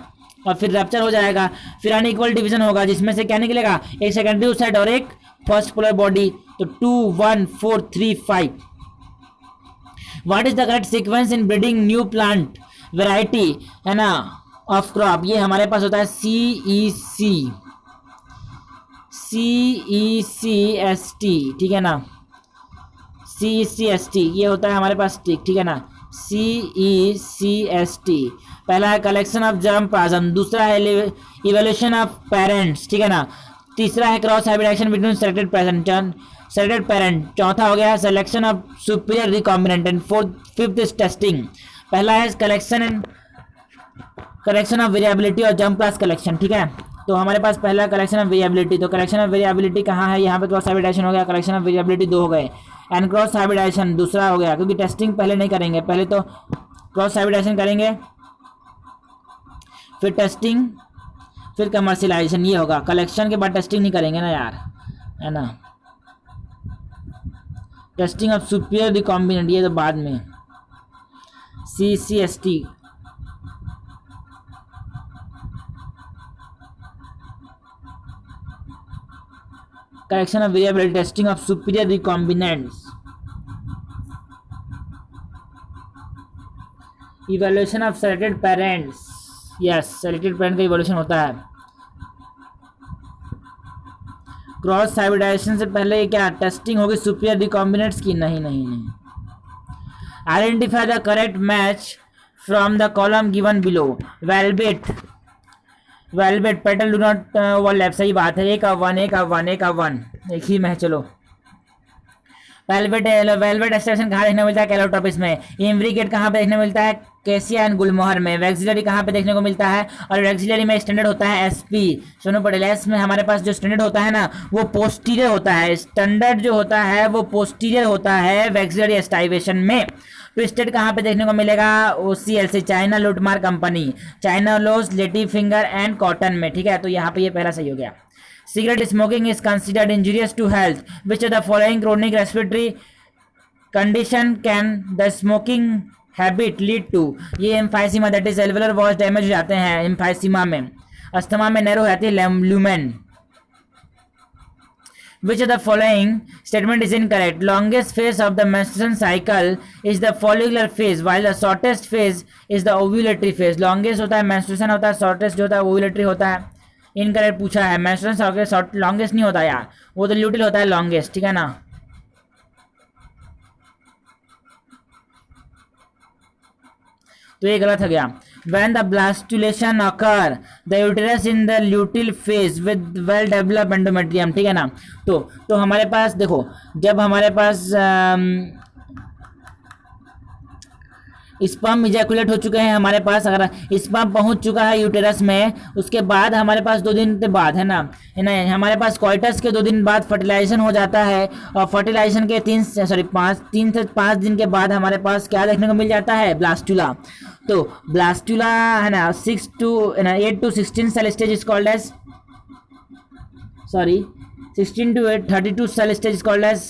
Speaker 1: और फिर रप्चर हो जाएगा। फिर अनइक्वल डिवीजन होगा जिसमें से क्या निकलेगा, एक सेकेंडरी oocyte और एक फर्स्ट पोलर बॉडी, तो 2, 1, 4, 3, 5। What is the correct sequence in breeding new plant variety, है ना, ऑफ क्रॉप, ये हमारे पास होता है CECST, ठीक है ना, CECST ये होता है हमारे पास टिक, ठीक है ना, CECST। पहला है कलेक्शन ऑफ जर्म प्लाज्म, दूसरा है इवोल्यूशन ऑफ पेरेंट्स, ठीक है ना, तीसरा है cross hybridization between selected parent, चौथा हो गया selection of superior recombinant, and fifth is testing. पहला है कलेक्शन ऑफ वेरिएबिलिटी और जर्म क्लास कलेक्शन, ठीक है। तो हमारे पास पहला कलेक्शन ऑफ वेरिएबिलिटी, तो कलेक्शन ऑफ वेरिएबिलिटी कहाँ है, यहाँ पे क्रॉस हाइब्रिडाइजेशन हो गया, कलेक्शन ऑफ वेरिएबिलिटी 2 हो गए, एंड क्रॉस हाइब्रिडाइजेशन दूसरा हो गया, क्योंकि टेस्टिंग पहले नहीं करेंगे, पहले तो क्रॉस हाइब्रिडाइजेशन करेंगे, फिर टेस्टिंग, फिर कमर्शियलाइजेशन, ये होगा। कलेक्शन के बाद टेस्टिंग नहीं करेंगे ना यार, है ना, टेस्टिंग ऑफ सुपीरियर रिकॉम्बिनेंट ये तो बाद में, CCST। Collection of variable, testing of superior recombinants, evaluation of selected parents, yes selected parent का इवैल्यूएशन होता है। क्रॉस हाइब्रिडाइजेशन से पहले क्या टेस्टिंग होगी सुपीरियर रिकॉम्बिनेंट्स की, नहीं। Identify the correct match from the column given below, velvet petal do not overlap, सही बात है, एक ऑफ वन एक ही में, चलो। वेलवेट एक्सटेंशन कहाँ देखने को मिलता है, कैलोट्रोपिस में। इम्ब्रिकेट कहाँ पे देखने को मिलता है, कैसिया एंड गुलमोहर में। वैक्सिलरी कहाँ पे देखने को मिलता है, और वैक्सिलरी में स्टैंडर्ड होता है SP, सुनो पटेल, एस में हमारे पास जो स्टैंडर्ड होता है ना वो पोस्टीरियर होता है, स्टैंडर्ड जो होता है वो पोस्टीरियर होता है वैक्सिलरी एस्टाइवेशन में। ट्विस्टेड कहाँ पे देखने को मिलेगा, OCLC चाइना लुटमार company, China rose, lady finger and cotton में, ठीक है। तो यहाँ पे ये पहला सही हो गया। Cigarette smoking is considered injurious to health, which of the following chronic respiratory condition can the smoking habit lead to, ये emphysema that is alveolar walls damage हो जाते हैं एम्फाइसीमा में, अस्थमा में नैरो रहती है lumen. Which of the following statement is incorrect? Longest phase of the menstruation cycle is the follicular phase, while the shortest phase is the ovulatory phase. Longest होता है menstruation होता है, shortest जो होता है ovulatory होता है। इनकरेक्ट पूछा है, menstruation longest नहीं होता यार, वो तो luteal होता है longest, ठीक है ना। तो ये गलत हो गया। When the blastulation occur, the uterus in the luteal phase with well developed endometrium, ठीक है ना। तो हमारे पास देखो, जब हमारे पास स्पर्म इजैकुलेट हो चुके हैं हमारे पास, अगर स्पर्म पहुंच चुका है यूटेरस में, उसके बाद हमारे पास 2 दिन के बाद है ना हमारे पास कोइटस के 2 दिन बाद फर्टिलाइजेशन हो जाता है, और फर्टिलाइजेशन के 3 से 5 दिन के बाद हमारे पास क्या देखने को मिल जाता है, ब्लास्टुला। तो ब्लास्टुला है ना 8 to 16 cell stage is called as 16 to 32 cell stage is called as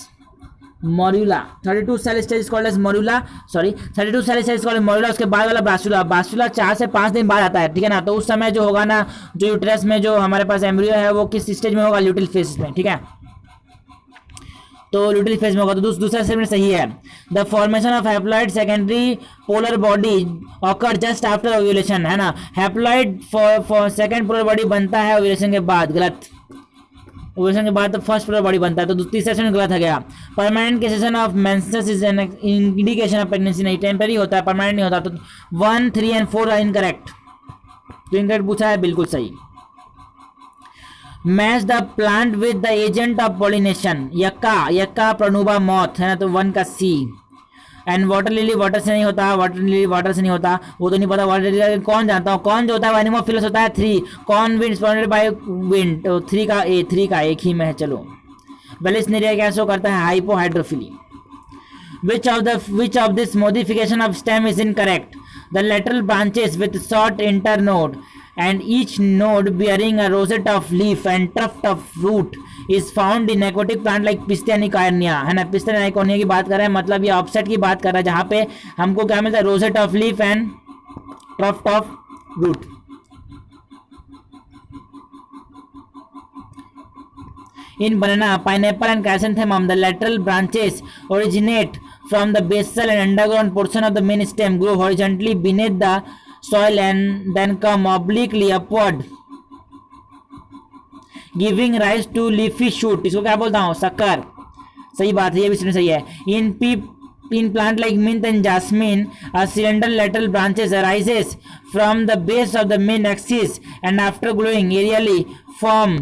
Speaker 1: morula, 32 cell stage is called as morula, 32 cell stage called morula. उसके बाद वाला ब्लास्टुला 4 से 5 दिन बाद आता है, ठीक है ना। तो उस समय जो होगा ना, जो यूट्रस में जो हमारे पास एम्ब्रियो है वो किस स्टेज में होगा, ल्यूटिल फेज में, ठीक है। तो ल्यूटिल फेज में होगा, तो दूसरा स्टेटमेंट सही है। The formation of haploid secondary polar body occur just after ovulation, है ना। Haploid for second polar body बनता है ओव्यूलेशन के बाद, गलत। ओव्यूलेशन के बाद तो फर्स्ट पोलर बॉडी बनता है, तो तीसरा सेशन गलत है गया। Permanent cessation of menses is an indication of pregnancy, नहीं, टेम्पररी होता है, परमानेंट नहीं होता। तो 1, 3 and 4 आर इनकरेक्ट, तो इनकरेक्ट पूछा है, बिल्कुल सही। Match the plant with the agent of pollination, yucca pronuba moth, है ना, तो 1 का C। And water lily water से नहीं होता, वाटर से नहीं होता, वो तो नहीं पता। वाटर लिली कौन जानता हूँ, कौन जो होता है एनिमोफिलस होता है 3, कौन विंड स्पॉन्डेड बाय विंड, तो 3 का एक ही में है, चलो। वेलिसनेरिया क्या शो करता है, hypohydrophily. Which of this modification of stem is incorrect? The lateral branches with short internode and each node bearing a rosette of leaf and tuft of root is found in aquatic plant like Pistia nicarnia, है ना। Pistia nicarnia की बात कर रहे हैं, मतलब ये offset की बात कर रहा है, जहाँ पे हमको क्या मिलता है, rosette of leaf and tuft of root। In banana, pineapple and chrysanthemum, the lateral branches originate from the basal and underground portion of the main stem, grow horizontally beneath the soil and then come obliquely upward, giving rise to leafy shoot. इसको क्या बोलता हूँ, शक्कर। सही बात है, ये भी सही है। In plant like mint and jasmine a cylinder lateral branches arises from the base of the main axis and after growing aerially form,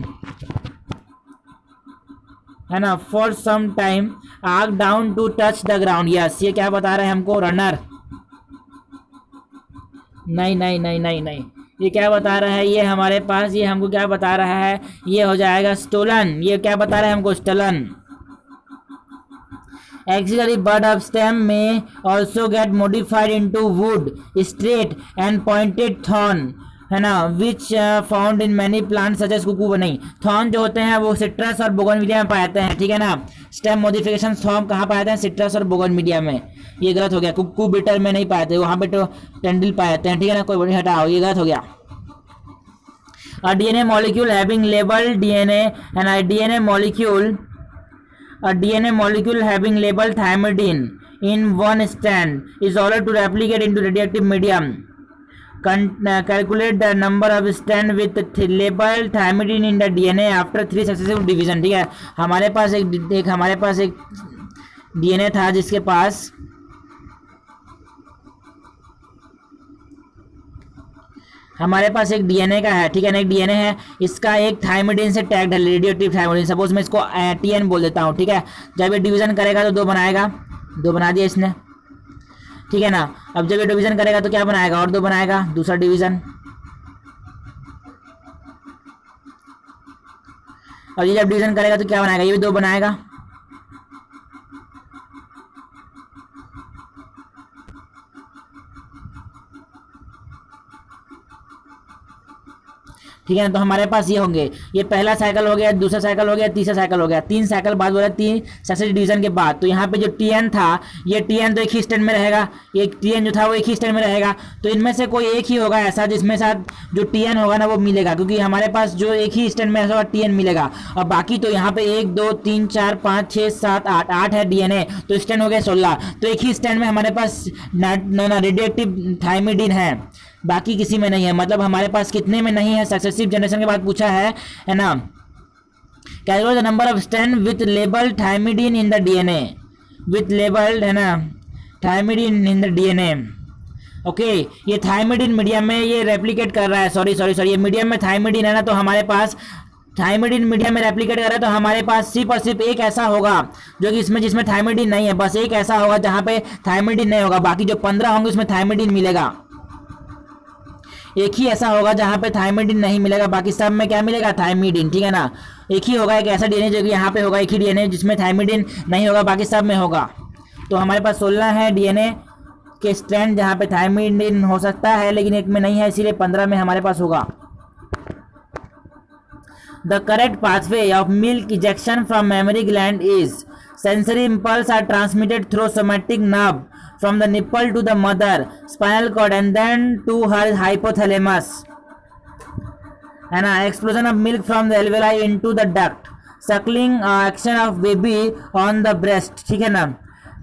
Speaker 1: है ना, for some time arc down to touch the ground। Yes, ये क्या बता रहे हैं हमको, runner. नहीं नहीं नहीं नहीं नहीं, ये क्या बता रहा है, ये हमारे पास, ये हमको क्या बता रहा है, ये हो जाएगा स्टोलन। ये क्या बता रहा है हमको, stolon. Axillary bud of stem में also get modified into wood straight and pointed thorn, है ना, which found in many plant such as कुकू। नहीं, थॉर्न जो होते हैं वो सिट्रस और बोगनविलिया में पाए जाते हैं, ठीक है ना। स्टेम मॉडिफिकेशन थॉर्न कहाँ पाए जाते हैं, सिट्रस और बोगनविलिया में। ये गलत हो गया, कुकू बिटर में नहीं पाए जाते, वहाँ पे तो टेंडिल पाए जाते हैं, ठीक है ना। कोई बड़ी हटाओ, ये गलत हो गया। A DNA molecule having labeled DNA and a DNA molecule having labeled thymidine in one strand is ordered to replicate into radioactive medium. Calculate the number of strand with labeled thymidine in the DNA after 3 successive division। ठीक है, हमारे पास एक DNA था जिसके पास एक DNA का है, ठीक है ना, एक डीएनए है, इसका एक थाइमिडिन से टैग्ड है, रेडियोएक्टिव थाइमिडिन। सपोज मैं इसको टीएन बोल देता हूँ, ठीक है। जब ये डिवीजन करेगा तो 2 बनाएगा, 2 बना दिया इसने, ठीक है ना। अब जब ये डिवीजन करेगा तो क्या बनाएगा, और 2 बनाएगा, दूसरा डिवीजन। और ये जब डिवीजन करेगा तो क्या बनाएगा, ये भी 2 बनाएगा। ठीक है ना। तो हमारे पास ये होंगे, ये पहला साइकिल हो गया, दूसरा साइकिल हो गया, तीसरा साइकिल हो गया, 3 साइकिल बाद बोला 3 सक्सेसिव डिवीजन के बाद। तो यहाँ पे जो टीएन था, ये टीएन तो एक ही स्टैंड में रहेगा, ये टीएन जो था वो एक ही स्टैंड में रहेगा। तो इनमें से कोई एक ही होगा ऐसा जिसमें साथ जो टीएन होगा ना वो मिलेगा, क्योंकि हमारे पास जो एक ही स्टैंड में ऐसा टीएन मिलेगा। और बाकी तो यहाँ पे 1 2 3 4 5 6 7 8 है डीएनए, तो स्टैंड हो गया 16। तो एक ही स्टैंड में हमारे पास रेडियोएक्टिव थाइमिडिन है, बाकी किसी में नहीं है। मतलब हमारे पास कितने में नहीं है, सक्सेसिव जनरेशन के बाद पूछा है ना। Calculate the number of strand with labelled थाइमिडिन in the DNA, with labelled, है ना, थाइमिडिन इन द डीएनए। ओके, ये थाइमिडिन मीडियम में ये रेप्लिकेट कर रहा है, सॉरी ये मीडियम में थाइमिडिन है ना, तो हमारे पास थाइमिडिन मीडियम में रेप्लिकेट कर रहा है। तो हमारे पास सिर्फ और सिर्फ एक ऐसा होगा जो कि जिसमें थाइमिडिन नहीं है, बस एक ऐसा होगा जहाँ पे थाइमिडिन नहीं होगा। बाकी जो 15 होंगे उसमें थाइमिडिन मिलेगा। एक ही ऐसा होगा जहाँ पे थाइमिडिन नहीं मिलेगा, बाकी सब में क्या मिलेगा, थाइमिडिन, ठीक है ना। एक ही होगा एक ऐसा डीएनए जो कि यहाँ पे होगा, एक ही डीएनए जिसमें थाइमिडिन नहीं होगा, बाकी सब में होगा। तो हमारे पास 16 है डीएनए के स्ट्रैंड जहाँ पे थाइमिडिन हो सकता है, लेकिन एक में नहीं है, इसीलिए 15 में हमारे पास होगा। The correct pathway of milk ejection from memory gland is sensory impulse are transmitted through somatic nerve from the nipple to the mother spinal cord and then to her hypothalamus, है ना। explosion of milk from the alveoli into the duct, suckling action of baby on the breast, ठीक है ना।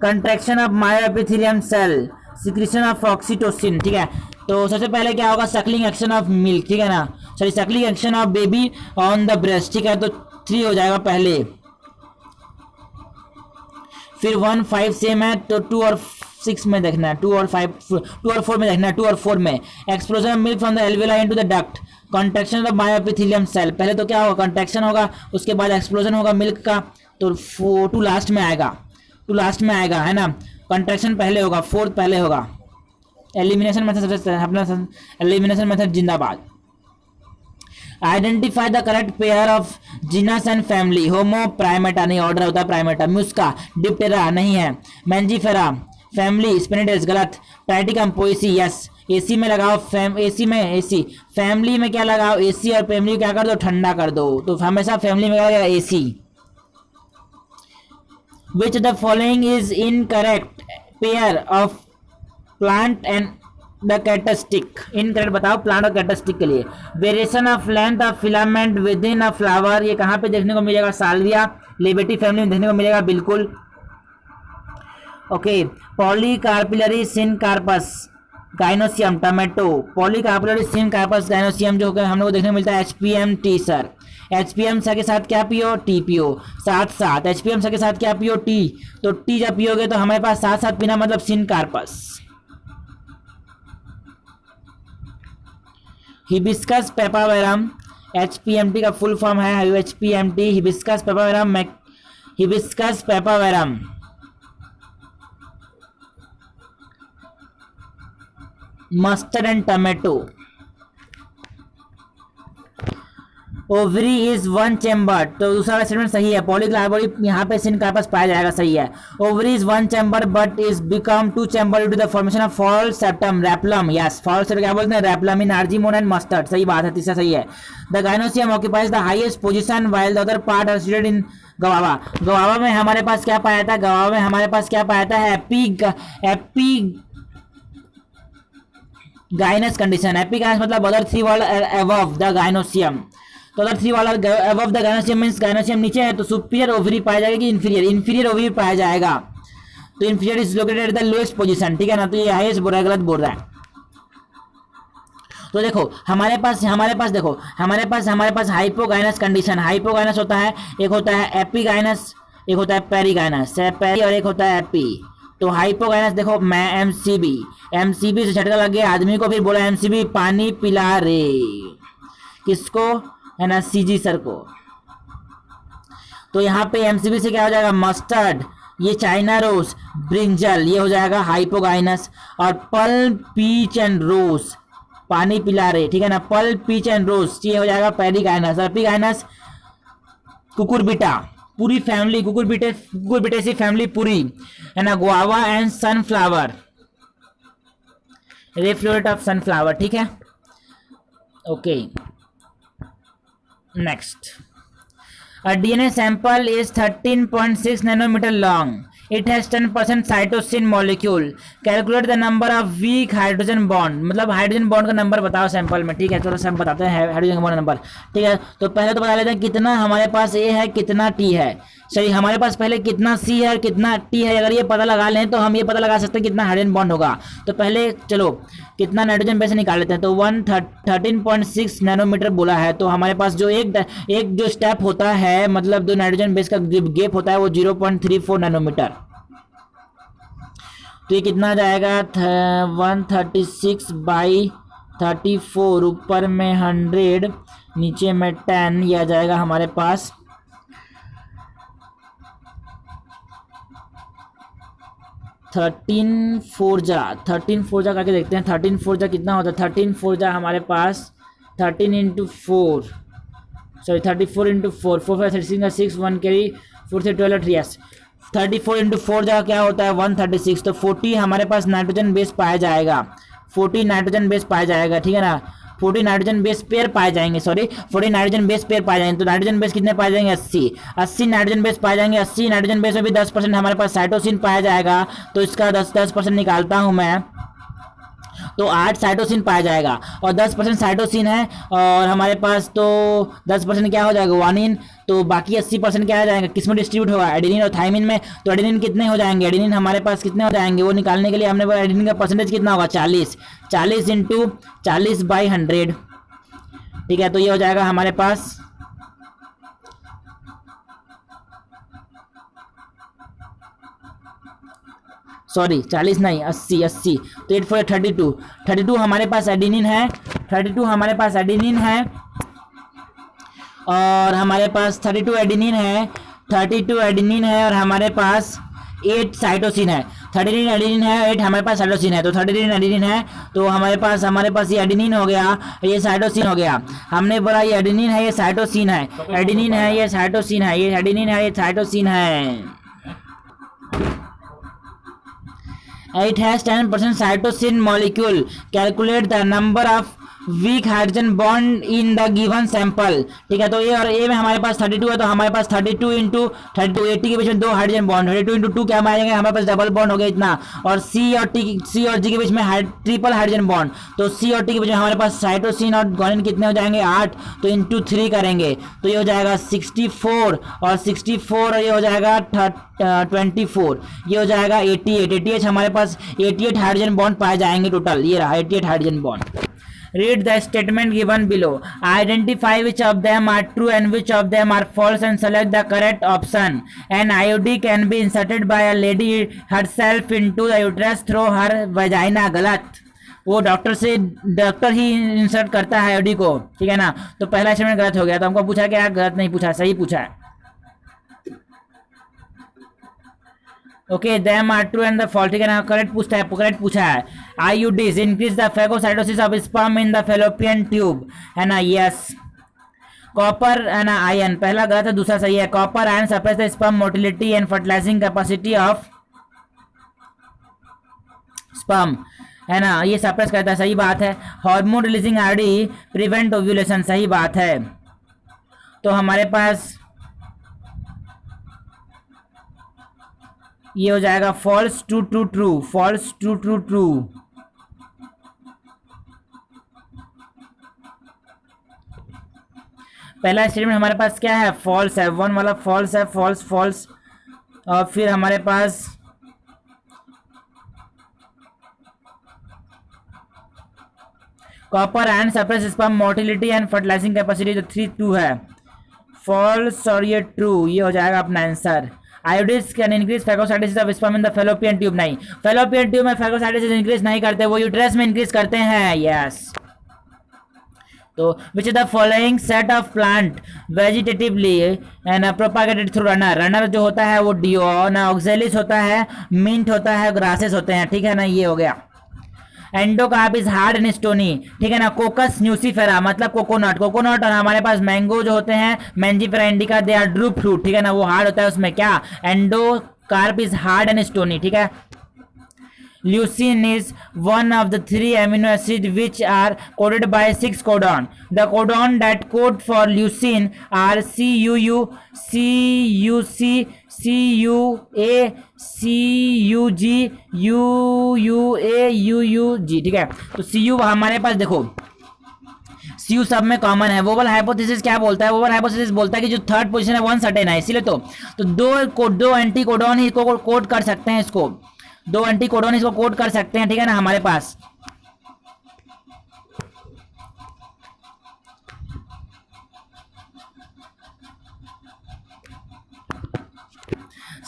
Speaker 1: contraction of myoepithelium cell, secretion of oxytocin, ठीक है। तो सबसे पहले क्या होगा, suckling action of milk, ठीक है ना, sorry suckling action of baby on the breast, ठीक है। तो 3 हो जाएगा पहले, फिर 1 5 सेम है, तो 2 और 6 में देखना है, 2 और 4 में देखना है, 2 और 4 में। Explosion of milk from the alveoli into the duct, contraction of myoepithelium cell, पहले तो क्या होगा, कॉन्ट्रैक्शन होगा, उसके बाद एक्सप्लोजन होगा मिल्क का, तो 2 लास्ट में आएगा, है ना। कॉन्ट्रैक्शन पहले होगा, 4 पहले होगा। एलिमिनेशन मेथड सबसे अपना एलिमिनेशन मेथड जिंदाबाद। Identify the correct pair of genus and family. Homo Primata नहीं, ऑर्डर होता है प्राइमेटा। म्यूस्का, डिप्टेरा नहीं है। मैंजीफेरा, फैमिली स्पिनिडेस गलत। पैटिकम पोएसी यस। एसी में लगाओ, एसी में एसी, फैमिली में क्या लगाओ, एसी, और फैमिली क्या कर दो, ठंडा कर दो। तो हमेशा फैमिली में क्या AC. Which the following is incorrect pair of plant and the characteristic. Incorrect बताओ प्लांट और कैरेक्टरिस्टिक के लिए। Variation of length of filament with in a flower, ये कहाँ पे देखने को मिलेगा, साल्विया लेबेटी फैमिली में देखने को मिलेगा, बिल्कुल। ओके, पॉलीकार्पिलरी सिनकार्पस, गाइनोसियम टमेटो, पॉलीकार्पोरेटेड सिन कार्पस गाइनोसियम जो हम लोग को देखने को मिलता है एचपीएम सर। एचपीएम के साथ क्या पियो, टी पियो, साथ साथ एचपीएम के साथ क्या पियो, टी। तो टी जब पियोगे तो हमारे पास साथ साथ पीना मतलब सिन कार्पस। हिबिस्कस पेपावेरम, एचपीएमटी का फुल फॉर्म है HPMT, hibiscus papaverum, hibiscus papaverum. Mustard and tomato. Ovary is one chamber, तो दूसरा स्टेटमेंट सही है, पॉलीकार्पोरेटेड यहाँ पे सिन कार्पस पाया जाएगा, सही है। Ovary is one chamber but is become two chamber due to the formation of false septum replum, yes false septum क्या बोलते हैं, replum in argemone and mustard, सही बात है, तीसरा सही है। The gynoecium occupies the highest position while the other part are situated in guava. Guava में हमारे पास क्या पाया था, गवावा में हमारे पास क्या पाया था, एपी गाइनस कंडीशन। एपी गाइनस मतलब other three word above the gynoecium, तो अदर थ्री वाला above the gynoecium means gynoecium नीचे है, तो सुपीरियर ओवरी पाया जाएगा कि इंफीरियर, इंफीरियर ओवरी पाया जाएगा, तो inferior is located at the lowest position, ठीक है ना। तो ये हाईएस्ट बोल रहा है, गलत बोल रहा है। तो देखो हमारे पास हाइपोगाइनस कंडीशन, हाइपोगाइनस होता है, एक होता है एपीगाइनस, एक होता है पेरीगाइनस, पेरी और एक होता है एपी। तो हाइपोगाइनस देखो मैं एमसीबी से झटका लग गया आदमी को, फिर बोला एमसीबी पानी पिला रे, किसको, है ना, सीजी सर को। तो यहाँ पे एमसीबी से क्या हो जाएगा, मस्टर्ड, ये चाइना रोज, ब्रिंजल, ये हो जाएगा हाइपोगाइनस। और पल पीच एंड रोज, पानी पिला रहे, ठीक है ना, पल पीच एंड रोज, ये हो जाएगा पेरीगाइनस। और एपीगाइनस कुकुरबिटा, पूरी फैमिली, कुकुरबिटेसी फैमिली पूरी, है ना, guava and sunflower, ray floret of sunflower, ठीक है, okay. Next, a DNA sample is 13.6 nanometer long. It has 10% cytosine molecule. Calculate the number of weak hydrogen bond. मतलब hydrogen bond का number बताओ sample में, ठीक है। चलो सब बताते हैं हाइड्रोजन बॉन्ड का नंबर, ठीक है। तो पहले तो बता लेते हैं कितना हमारे पास ए है, कितना टी है, सही। हमारे पास पहले कितना सी है और कितना टी है, अगर ये पता लगा लें तो हम ये पता लगा सकते हैं कितना हाइड्रोजन बॉन्ड होगा। तो पहले चलो कितना नाइट्रोजन बेस निकाल लेते हैं। तो 13.6 नैनोमीटर बोला है, तो हमारे पास जो एक जो स्टेप होता है, मतलब जो नाइट्रोजन बेस का गैप होता है वो 0.34 नैनोमीटर। तो ये कितना आ जाएगा, 136 बाई 34, ऊपर में 100, नीचे में 10, ये आ जाएगा हमारे पास 13 फोरजा करके देखते हैं। 13 फोरजा कितना होता है, 13 फोरजा हमारे पास 13 इंटू 4, सॉरी 34 इंटू 4, 4 5 36 6 1 कैरी 4 से 12 यस 34 इंटू 4 जगह क्या होता है 136। तो 40 हमारे पास नाइट्रोजन बेस पाया जाएगा, 40 नाइट्रोजन बेस पाया जाएगा, ठीक है ना। 40 नाइट्रोजन बेस पेयर पाए जाएंगे, 40 नाइट्रोजन बेस पेयर पाए जाएंगे। तो नाइट्रोजन बेस कितने पाए जाएंगे, 80 नाइट्रोजन बेस पाए जाएंगे। 80 नाइट्रोजन बेस में भी 10% हमारे पास साइटोसिन पाया जाएगा, तो इसका 10% निकालता हूं मैं, तो 8 साइटोसिन पाया जाएगा। और 10% साइटोसिन है और हमारे पास तो 10% क्या हो जाएगा, वानिन। तो बाकी 80% क्या आ जाएगा, किस में डिस्ट्रीब्यूट होगा, एडेनिन और थाइमिन में। तो एडेनिन कितने हो जाएंगे, एडेनिन हमारे पास कितने हो जाएंगे, वो निकालने के लिए हमने बोला एडेनिन का परसेंटेज कितना होगा, 40 इंटू 40 बाई 100, ठीक है। तो ये हो जाएगा हमारे पास सॉरी 40 नहीं 80। तो 8 4 32 हमारे पास एडेनिन है, 32 हमारे पास एडेनिन है और हमारे पास 32 एडेनिन है, 32 एडेनिन है और हमारे पास 8 साइटोसिन है। 33 एडेनिन है, 8 हमारे पास साइटोसिन है। तो 33 एडेनिन है तो हमारे पास ये एडेनिन हो गया, ये साइटोसिन हो गया। हमने बोला ये एडेनिन है, ये साइटोसिन है, एडेनिन है, ये साइटोसिन है, ये एडेनिन है, ये साइटोसिन है। It has 10% cytosine molecule. Calculate the number of weak hydrogen bond in the given sample. ठीक है, तो ए और ए में हमारे पास 32 है, तो हमारे पास 32 इंटू 32, 80 के बीच में 2 हाइड्रोजन बॉन्ड, 32 इंटू 2 क्या आएंगे, हमारे पास डबल बॉन्ड हो गया इतना। और सी और जी के बीच में ट्रिपल हाइड्रोजन बॉन्ड, तो सी और टी के बीच में हमारे पास साइटोसिन और गुआनिन कितने हो जाएंगे 8, तो इंटू 3 करेंगे तो ये हो जाएगा 64 और 64 और ये हो जाएगा 24, ये हो जाएगा 88 हमारे पास 88 हाइड्रोजन बॉन्ड पाए जाएंगे टोटल। ये रहा 88 hydrogen bond. Read the statement given below. Identify which of them are true and which of them are false and select the correct option. An IUD can be inserted by a lady herself into the uterus through her vagina. गलत, वो doctor ही insert करता है IOD को, ठीक है ना। तो पहला स्टेटमेंट गलत हो गया, तो हमको पूछा क्या, गलत नहीं पूछा, सही पूछा है। Okay, them are true and the false, ठीक है ना, करेक्ट पूछा है। IUDs increase the phagocytosis of sperm in the fallopian tube, है ना, यस। कॉपर है ना, आयन, पहला गलत है, दूसरा सही है। Copper ion suppress the sperm motility and fertilizing capacity of sperm, है ना, ये सप्रेस करता है, सही बात है। Hormone releasing ID prevent ovulation, सही बात है। तो हमारे पास ये हो जाएगा false two true true, false two true true. पहला स्टेटमेंट हमारे पास क्या है, फॉल्स है, 1 वाला फॉल्स है, फॉल्स फॉल्स। और फिर हमारे पास copper and suppress sperm motility and fertilizing capacity, तो 3 2 है, फॉल्स और ये ट्रू, ये हो जाएगा अपना answer. आयोडीज can increase phagocytosis of sperm in the fallopian tube, नहीं, फैलोपियन ट्यूब में फैगोसाइटोसिस इंक्रीज नहीं करते, वो यूट्रस में इंक्रीज करते हैं, यस। तो which is the following set of plant vegetatively and propagated through runner, runner जो होता है वो डिओ ना ऑक्जेलिस होता है, मिंट होता है, ग्रासेस होते हैं, ठीक है ना, ये हो गया। Endocarp is hard and stony, ठीक है ना। कोकस न्यूसीफेरा मतलब कोकोनट, कोकोनट, और हमारे पास मैंगो जो होते हैं Mangifera indica, they are drupe fruit, ठीक है ना, वो हार्ड होता है, उसमें क्या, endocarp is hard and stony, ठीक है। Leucine is one of the 3 amino acids which are coded by 6 codon. The codon that code for leucine are CUU, CUC, CUA, CUG, UUA, UUG, ठीक है। तो CU हमारे पास देखो CU सब में common है। वोवल हाइपोथेसिस क्या बोलता है, वोवल हाइपोथेसिस बोलता है कि जो थर्ड पोजीशन है वन सर्टेन है, इसीलिए तो दो एंटी कोडॉन ही इसको कोड कर सकते हैं, इसको 2 एंटी कोडॉन इसको कोड कर सकते हैं, ठीक है ना, हमारे पास।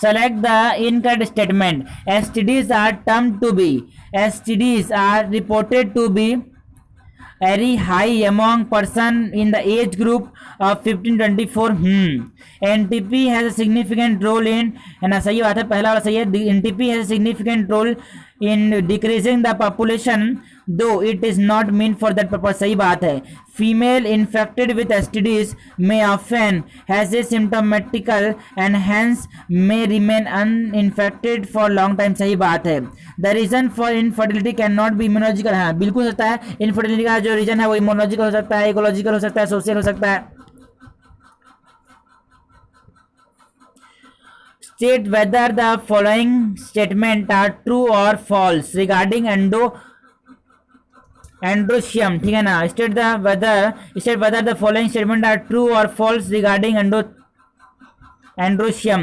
Speaker 1: Select the incorrect statement. STDs are termed to be, STDs are reported to be very high among person in the age group of 15-24. NTP has a significant role in, है ना, सही बात है, पहला वाला सही है। NTP has a significant role in decreasing the population though it is not meant for that purpose, सही बात है। Female infected with STDs may often has a symptomatical and hence may remain uninfected for long time, सही बात है। The reason for infertility cannot be immunological, हाँ बिल्कुल हो सकता है, इनफर्टिलिटी का जो रीजन है वो इम्यूनोलॉजिकल हो सकता है, इकोलॉजिकल हो सकता है, सोशल हो सकता है। State whether the following statement are true or false regarding androecium, ठीक है ना। State whether the following statement are true or false regarding androecium.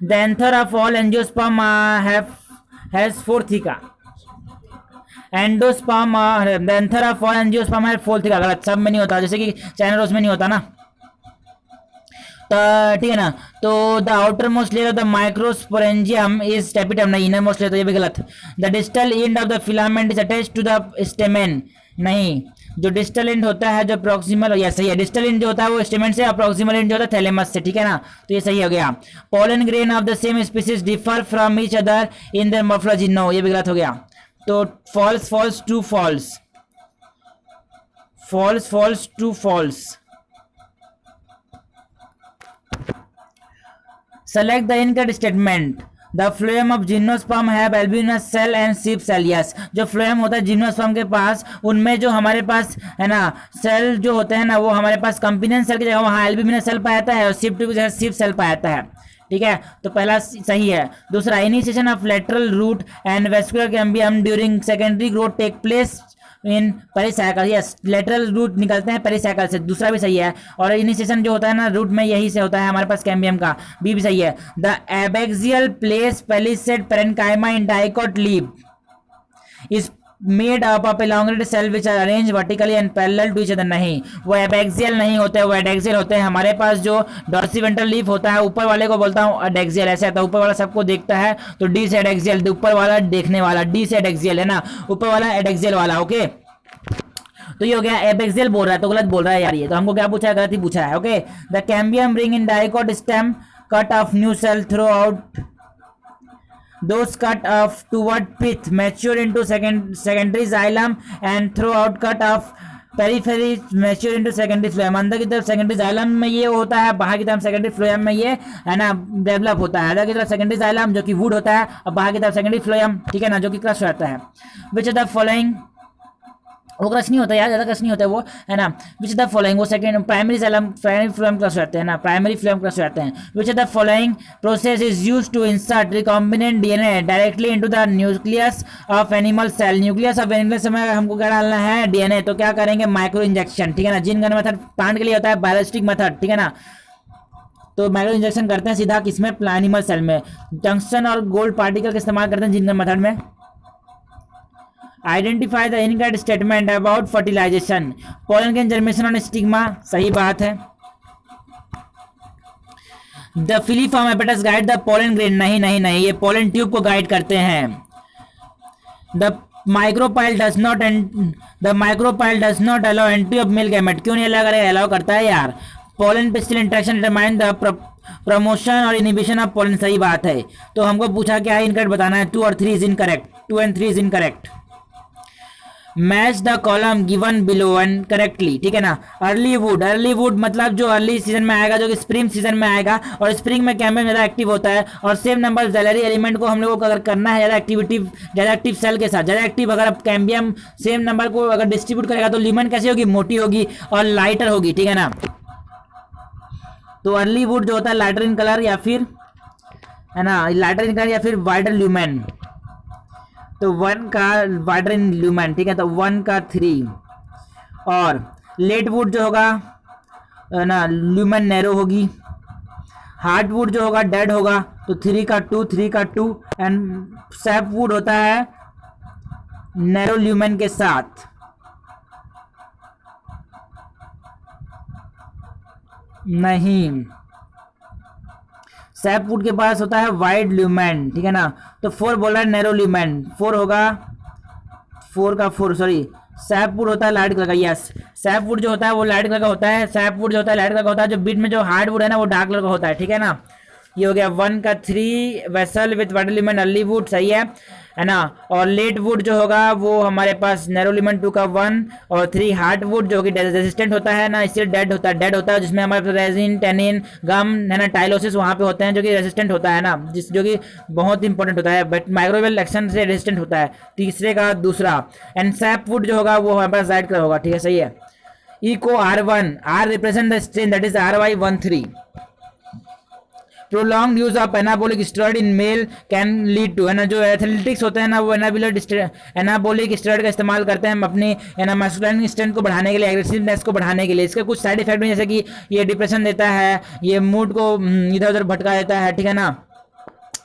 Speaker 1: The anther of all angiosperm has 4 theca. Endosperm, the anther of all angiosperm has 4 theca, गलत, सब में नहीं होता, जैसे कि चैनरोस में नहीं होता ना, तो ठीक है ना। तो the outer most layer of the microsporangium is tapetum, नहीं, इनर मोस्ट लेयर, तो ये भी गलत। The distal end of the filament is attached to the stamen, नहीं, जो डिस्टल एंड होता है जो प्रॉक्सिमल, या सही है, डिस्टल एंड जो होता है वो स्टेमेन से और प्रॉक्सिमल एंड जो होता है थैलेमस से, ठीक है ना, तो ये सही हो गया। Pollen grain of the same species differ from each other in the morphology, no, ये भी गलत हो गया। तो false false two false, false false two false. Select the incorrect statement. The phloem of gymnosperm have albuminous cell and sieve cell. Yes, जो phloem होता है gymnosperm के पास, उनमें जो हमारे पास है ना सेल जो होते हैं ना, वो हमारे पास कंपिनियन सेल की जगह वहाँ एल्ब्यूमिनस सेल पाया जाता है और सिप की जगह सिप सेल पाया जाता है। ठीक है, तो पहला सही है। दूसरा, initiation of lateral root and vascular cambium during secondary growth take place in pericycle. Yes, lateral root निकलते हैं पेरिसाइकल से, दूसरा भी सही है। और इनिशिएशन जो होता है ना रूट में, यही से होता है हमारे पास कैम्बियम का, बी भी सही है। The abaxial place palisade parenchyma in dicot leaf is made up of elongated cell which are arrange vertically and parallel to each other. नहीं, वो एबैक्सियल नहीं होते, वो एडैक्सियल होते हैं। हमारे पास जो डॉर्सिवेंट्रल लीफ होता है, ऊपर वाले को बोलता हूँ एडैक्सियल, ऐसे आता है। ऊपर वाला सबको देखता है तो डी से एडैक्सियल, ऊपर वाला देखने वाला, डी से एडैक्सियल है ना, ऊपर वाला एडैक्सियल वाला। ओके, तो ये हो गया एबैक्सियल बोल रहा है तो गलत बोल रहा है यार ये। तो हमको क्या पूछा है, गलत ही पूछा है। Okay, the cambium ring in dicot stem cut off new cell throughout those cut off toward pith mature into secondary xylem and throw out cut off periphery mature into secondary phloem। अंदर की तरफ secondary xylem में ये होता है, बाहर की तरफ सेकेंडरी फ्लोएम में ये है ना डेवलप होता है। अंदर की तरफ सेकेंडरी जाइलम जो कि वुड होता है और बाहर की तरफ सेकेंडरी फ्लोएम, ठीक है ना, जो कि क्रश रहता है। विच ऑफ द फॉलोइंग, वो क्रश नहीं होता यार, ज़्यादा क्रश नहीं होता है वो, है ना। विच द फॉलोइंग, वो second primary xylem primary phloem crush रहते हैं ना, प्राइमरी फ्लोएम क्रश रहते हैं। Which the following process is used to insert recombinant DNA directly into the nucleus of animal cell. Nucleus of animal cell में हमको क्या डालना है, डीएनए, तो क्या करेंगे, माइक्रो इंजेक्शन, ठीक है ना। जीन गन मेथड प्लांट के लिए होता है, बायोलॉजिस्टिक मेथड, ठीक है ना। तो माइक्रो इंजेक्शन करते हैं सीधा किसमें, एनिमल सेल में। टंगस्टन और गोल्ड पार्टिकल का इस्तेमाल करते हैं जीन गन मेथड में। Identify the incorrect statement about fertilization. Pollen के जर्मेशन ऑन स्टिग्मा, सही बात है। The filiform apparatus guide the pollen grain, नहीं नहीं नहीं, ये पोलन ट्यूब को गाइड करते हैं। The micropyle does not allow entry of male gamete, क्यों नहीं अलाउ करता है यार। Pollen pistil interaction determine the promotion और इनिबिशन ऑफ पोलन, सही बात है। तो हमको पूछा क्या है, इनकरेक्ट बताना है, 2 और 3 is incorrect, 2 and 3 is incorrect. Match the column given below and correctly, ठीक है ना। अर्ली वुड मतलब जो अर्ली सीजन में आएगा, जो कि स्प्रिंग सीजन में आएगा, और स्प्रिंग में कैम्बियम ज़्यादा एक्टिव होता है। और सेम नंबर जैलरी एलिमेंट को हम लोगों को अगर करना है ज़्यादा एक्टिव सेल के साथ, ज़्यादा एक्टिव अगर कैम्बियम सेम नंबर को अगर डिस्ट्रीब्यूट करेगा तो लिमेंट कैसी होगी, मोटी होगी और लाइटर होगी, ठीक है ना। तो अर्ली वुड जो होता है लाइटर इन कलर या फिर है ना, लाइटर इन कलर या फिर वाइडर ल्यूमेन, तो 1 का वाइडर इन ल्यूमेन, ठीक है, तो 1 का 3। और लेट वुड जो होगा ना, ल्यूमेन नैरो होगी। हार्ड वुड जो होगा डेड होगा, तो 3 का 2 एंड सैप वुड होता है नैरो ल्यूमेन के साथ। नहीं, सैपवुड के पास होता है वाइड ल्यूमेन, ठीक है ना। तो 4 बोल रहा है नैरो ल्यूमेन, 4 होगा, 4 का 4, सॉरी, सैपवुड होता है लाइट कलर का। यस, सैपवुड जो होता है वो लाइट कलर का होता है, सैपवुड जो होता है लाइट कलर का होता है। जो बीच में जो हार्डवुड है ना वो डार्क कलर का होता है, ठीक है ना। ये हो गया 1 का 3 vessel with wide lumen early would, सही है ना। और लेट वुड जो होगा वो हमारे पास नैरो ल्यूमेन 2 का 1 और 3 हार्ड वुड जो कि रेजिस्टेंट होता है ना, इससे डेड होता है, जिसमें हमारे पास रेजिन, टेनिन, गम है ना, टाइलोसिस वहाँ पे होते हैं जो कि रेजिस्टेंट होता है ना, जो कि बहुत इंपॉर्टेंट होता है, बट माइक्रोवेल एक्शन से रेजिस्टेंट होता है। तीसरे का दूसरा। एंड सैप वुड जो होगा वो हमारे पास राइट कलर होगा, ठीक है, सही है। Eco R1, R represent the strain that is RY13। Prolong use of anabolic steroid in male can lead to, है ना, जो एथलेटिक्स होते हैं ना वो एनाबोलिक स्टेरॉइड का इस्तेमाल करते हैं हम अपनी मैस्कुलिन स्ट्रेंथ को बढ़ाने के लिए, एग्रेसिवनेस को बढ़ाने के लिए। इसके कुछ साइड इफेक्ट भी, जैसे कि ये डिप्रेशन देता है, ये मूड को इधर उधर भटका देता है, ठीक है ना।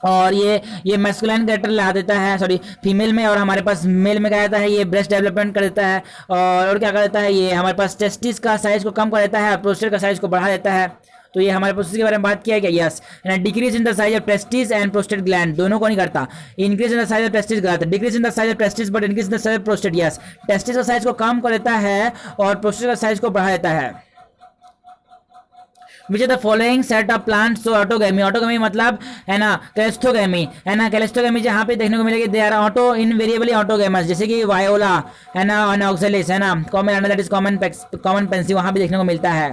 Speaker 1: और ये मैस्कुलिन कैरेक्टर ला देता है, सॉरी फीमेल में, और हमारे पास मेल में क्या रहता है, ये ब्रेस्ट डेवलपमेंट कर देता है। और क्या कर देता है, ये हमारे पास टेस्टिस का साइज को कम कर देता है, प्रोस्टेट का साइज को बढ़ा देता है। तो ये हमारे प्रोसेस के बारे में बात किया गया। Yes, decrease in the size of testis and prostate gland, दोनों को नहीं करता। Increase in the size of testis करता है, decrease in the size of testis but increase in the size of prostate. Yes, testis का size को कम कर देता है और प्रोस्टेट का साइज को बढ़ा देता है। Which are the following set of plants show autogamy, autogamy मतलब है ना कैलेस्टोगैमी, है ना, कैलेस्टोगैमी जहाँ पे देखने को मिलेगी they are auto invariably autogamous, जैसे कि वायोला है ना, ऑक्सेलिस है ना, common that is common pansy, वहाँ भी देखने को मिलता है।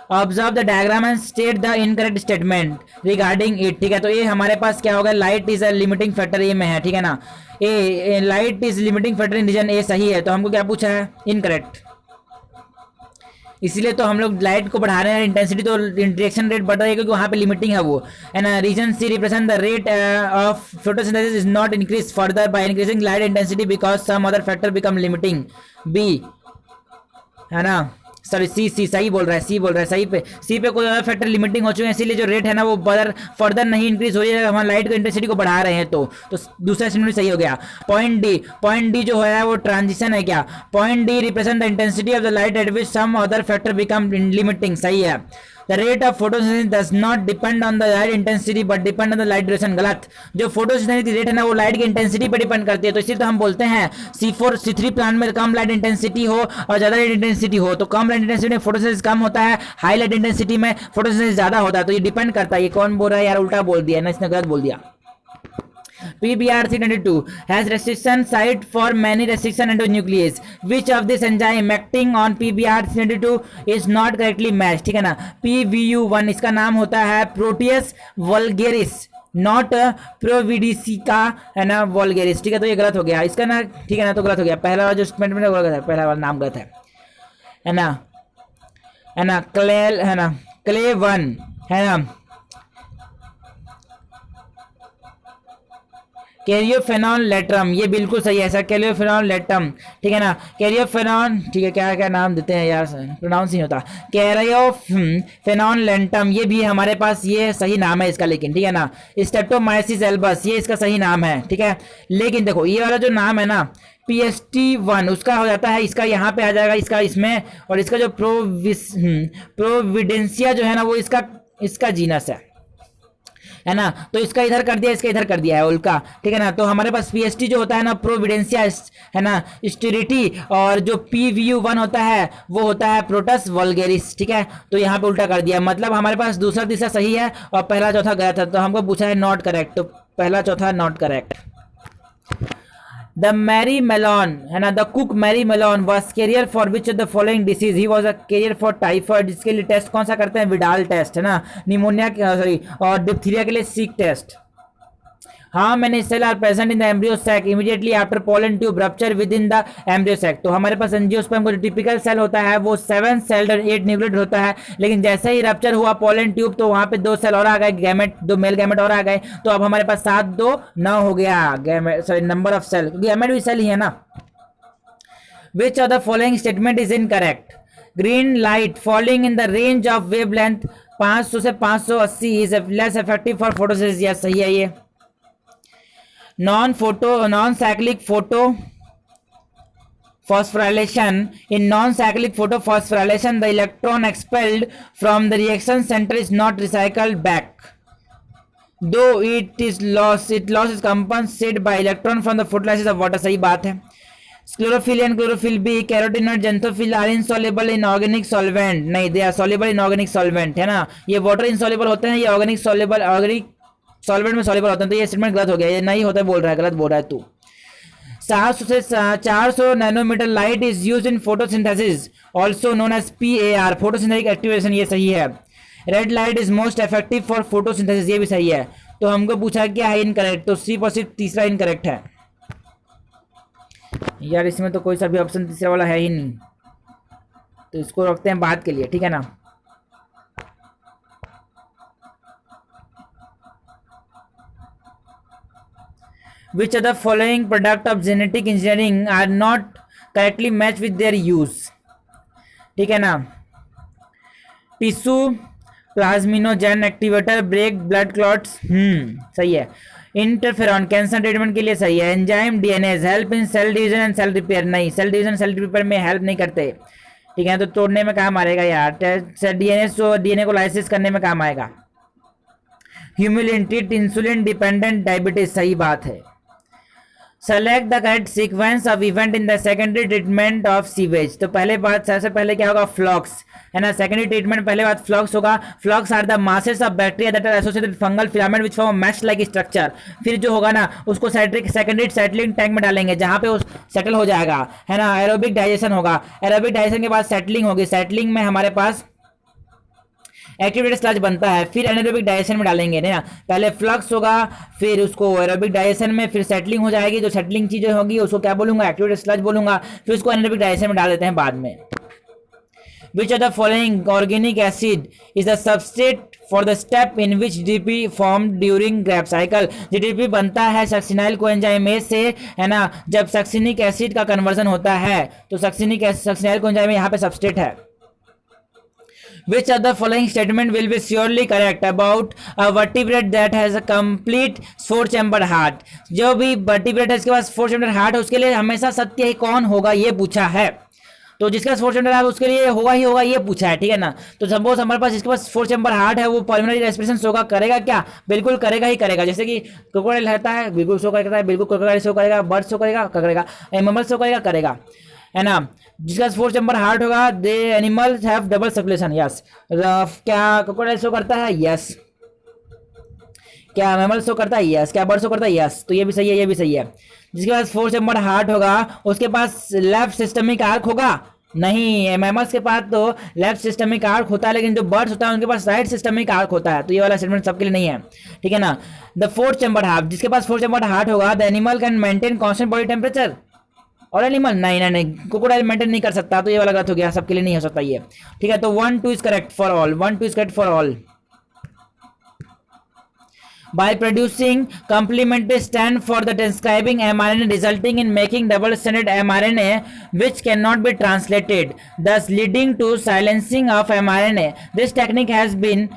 Speaker 1: Observe the diagram and state the incorrect statement regarding it. ठीक है, तो ये हमारे पास क्या होगा, light is a limiting factor A में है। ठीक है ना, A light is limiting factor in region A सही है, तो हमको क्या पूछा है, इनकरेक्ट। इसलिए तो हम लोग लाइट को बढ़ा रहे हैं इंटेंसिटी, तो रिएक्शन रेट बढ़ रही है क्योंकि वहाँ पे लिमिटिंग है वो। And region C represent the rate of photosynthesis is not increase further by increasing light intensity because some other factor become limiting. B है ना, सॉरी सी सही बोल रहा है, सही पे सी पे कोई अदर फैक्टर लिमिटिंग हो चुके हैं, इसीलिए जो रेट है ना वो फर्दर नहीं इंक्रीज हो रही है, हम लाइट को इंटेंसिटी को बढ़ा रहे हैं। तो दूसरा स्टेटमेंट सही हो गया। पॉइंट डी जो है वो ट्रांजिशन है क्या, point D represent the intensity of the light at which some other factor become limiting, सही है। The rate of photosynthesis does not depend on the light intensity but depend on the light duration, गलत। जो photosynthesis की rate है ना वो light की intensity पर डिपेंड करती है, तो इसलिए तो हम बोलते हैं C3 प्लांट में कम लाइट इंटेंसिटी हो और ज्यादा लाइट इंटेंसिटी हो, तो कम लाइट इंटेंसिटी में फोटोसिंथेसिस कम होता है, हाई लाइट इंटेंसिटी में फोटोसिंथेसिस ज्यादा होता है। तो ये डिपेंड करता है। ये कौन बोल रहा है यार, उल्टा बोल दिया ना, इसने गलत बोल दिया। PBr 322 has restriction site for many restriction endonuclease. Which of this enzyme acting on PBr 322 is not correctly matched? ठीक है ना, PVU1 इसका नाम होता है प्रोटियस वल्गेरिस, नॉट प्रोविडिसिका है ना वल्गेरिस। ठीक है, तो ये गलत हो गया इसका ना, ठीक है ना, तो गलत हो गया। पहला वाला जो स्टेटमेंट में गलत है, पहला वाला नाम गलत है ना, क्लेल है ना, क्ले1 है ना, कैरियोफेनॉन लेट्रम, ये बिल्कुल सही है सर, कैरियोफेनॉन लेट्रम। ठीक है ना, कैरियोफेनॉन, ठीक है, क्या क्या नाम देते हैं यार, प्रोनाउंस नहीं होता, कैरियोफेनॉन लेंटम, ये भी हमारे पास ये सही नाम है इसका, लेकिन ठीक है ना, स्ट्रेप्टोमाइसिस एल्बस ये इसका सही नाम है। ठीक है, लेकिन देखो ये वाला जो नाम है ना PST1 उसका हो जाता है, इसका यहाँ पे आ जाएगा, इसका इसमें, और इसका जो प्रोविडेंसिया जो है ना वो इसका जीनस है ना, तो इसका इधर कर दिया, इसका इधर कर दिया है उल्का। ठीक है ना, तो हमारे पास PST जो होता है ना प्रोविडेंसिया है ना स्टेरिटी, और जो PVU1 होता है वो होता है प्रोटस वल्गेरिस। ठीक है, तो यहाँ पे उल्टा कर दिया, मतलब हमारे पास दूसरा तीसरा सही है और पहला चौथा गलत है, तो हमको पूछा है नॉट करेक्ट, तो पहला चौथा not correct. The Mary Mellon है ना, the cook Mary Mellon was carrier for which of the following disease? He was a carrier for typhoid, जिसके लिए टेस्ट कौन सा करते हैं, विडाल टेस्ट है ना, निमोनिया सॉरी और डिप्थीरिया के लिए सीक टेस्ट। हाँ मैंने cell are present in the embryo sac immediately after pollen tube rupture within the embryo sac. तो हमारे पास एंजियोस्पर्म का जो टिपिकल सेल होता है वो 7 सेल्ड और 8 न्यूक्लियड होता है, लेकिन जैसे ही रप्चर हुआ पोलन ट्यूब तो वहां पे 2 सेल और आ गए, गैमेट 2 मेल गैमेट और आ गए, तो अब हमारे पास 7 2 9 हो गया gamete, sorry number of cell, gamete भी सेल ही है ना। Which of the following statement is incorrect? Green light falling in the range of wavelength 500 से 580 is less effective for photosynthesis, yes सही है ये। Non cyclic photo phosphorylation, in non-cyclic photophosphorilation the electron expelled from the reaction center is not recycled back, though it loss is compensated by electron from the photolysis of water, सही बात है। Chlorophyll and chlorophyll B, carotenoid, xanthophyll are insoluble in organic solvent, नहीं they are soluble in organic solvent है ना, ये water insoluble होते हैं, ये ऑर्गेनिक सॉल्वेंट में सॉल्युबल होते हैं, तो ये स्टेटमेंट गलत हो गया, ये नहीं होता बोल रहा है, गलत बोल रहा है तू। 700 से 400 nanometer light is used in photosynthesis also known as PAR, photosynthetic activation, ये सही है। Red light is most effective for photosynthesis, ये भी सही है। तो हमको पूछा क्या है इनकरेक्ट, तो सी पर सिर्फ तीसरा इनकरेक्ट है यार, इसमें तो कोई सा भी ऑप्शन तीसरा वाला है ही नहीं, तो इसको रखते हैं बाद के लिए, ठीक है ना। Which of the following product of genetic engineering are not correctly matched with their use? ठीक है ना, tissue plasminogen activator, break blood clots, सही है। इंटरफेरॉन कैंसर ट्रीटमेंट के लिए सही है। Enzyme DNase help in cell division and cell repair, नहीं, सेल डिवीजन सेल रिपेयर में हेल्प नहीं करते, ठीक है, तो तोड़ने में काम आएगा यार, डीएनए को लाइसिस करने में काम आएगा। ह्यूमिलिन इंसुलिन डिपेंडेंट डायबिटीज, सही बात है। Select the correct sequence of event in the secondary treatment of sewage, तो पहले बात सबसे पहले क्या होगा, फ्लॉक्स है ना, सेकेंडरी ट्रीटमेंट पहले बात फ्लॉक्स होगा। Flocs are the masses of bacteria that are associated fungal filament which form mesh like structure. फिर जो होगा ना उसको सेकेंडरी सेटलिंग टैंक में डालेंगे जहां पे वो सेटल हो जाएगा, है ना। एरोबिक डाइजेशन होगा, एरोबिक डाइजेशन के बाद सेटलिंग होगी, सेटलिंग में हमारे पास एक्टिवेटेड स्लज बनता है, फिर एनारोबिक डाइजेशन में डालेंगे ना, पहले फ्लक्स होगा, फिर उसको एरोबिक डाइजेशन में, फिर सेटलिंग हो जाएगी, जो सेटलिंग चीजें होगी उसको क्या बोलूंगा, एक्टिवेटेड स्लज बोलूंगा, फिर उसको एनारोबिक डाइजेशन में डाल देते हैं बाद में। Which of the following organic acid is the substrate for the step in which GDP formed during Krebs cycle? GDP बनता है सक्सिनाइल कोएंजाइमेज से, है ना, जब सक्सिनिक एसिड का कन्वर्जन होता है तो सक्सिनाइल कोएंजाइम यहाँ पे सबस्ट्रेट है। Which of the following statement will be surely correct about a vertebrate that has a complete four chamber heart? जो भी vertebrate है इसके पास फोर चैम्बर हार्ट है उसके लिए हमेशा सत्य ही कौन होगा ये पूछा है, तो जिसके पास फोर चैम्बर है उसके लिए होगा ही होगा ये पूछा है, ठीक है ना। तो सपोज हमारे पास जिसके पास फोर चैम्बर हार्ट है वो पल्मोनरी रेस्पिरेशन शो करेगा क्या, बिल्कुल करेगा ही करेगा। जैसे कि क्रोकोडाइल रहता है बिल्कुल शो करता है, बिल्कुल क्रोकोडाइल शो करेगा, बर्ड शो करेगा, एनिमल शो करेगा, है ना। जिसका फोर चैम्बर हार्ट होगा they animals have double circulation, yes. क्या क्रोकोडाइल शो करता है, यस। क्या मैमल शो करता है, यस। क्या बर्ड शो करता है, यस। तो ये भी सही है, ये भी सही है। जिसके पास फोर चैम्बर हार्ट होगा उसके पास लेफ्ट सिस्टमिक आर्क होगा, नहीं, मैमल्स के पास तो लेफ्ट सिस्टमिक आर्क होता है, लेकिन जो बर्ड्स होता है उनके पास राइट सिस्टमिक आर्क होता है, तो ये वाला स्टेटमेंट सबके लिए नहीं है, ठीक है ना। द फोर्थ चैम्बर हार्ट, जिसके पास फोर्थ चैम्बर हार्ट होगा the animal can maintain constant body temperature, और एनिमल नहीं, क्रोकोडाइल मेंटेन नहीं कर सकता, तो ये वाला गलत हो गया, सबके लिए नहीं हो सकता ये, ठीक है। तो 1 2 is correct for all, 1 2 is correct for all. By producing complementary strand for the transcribing mRNA resulting in making double-stranded mRNA which cannot be translated, thus leading to silencing of mRNA. This technique has been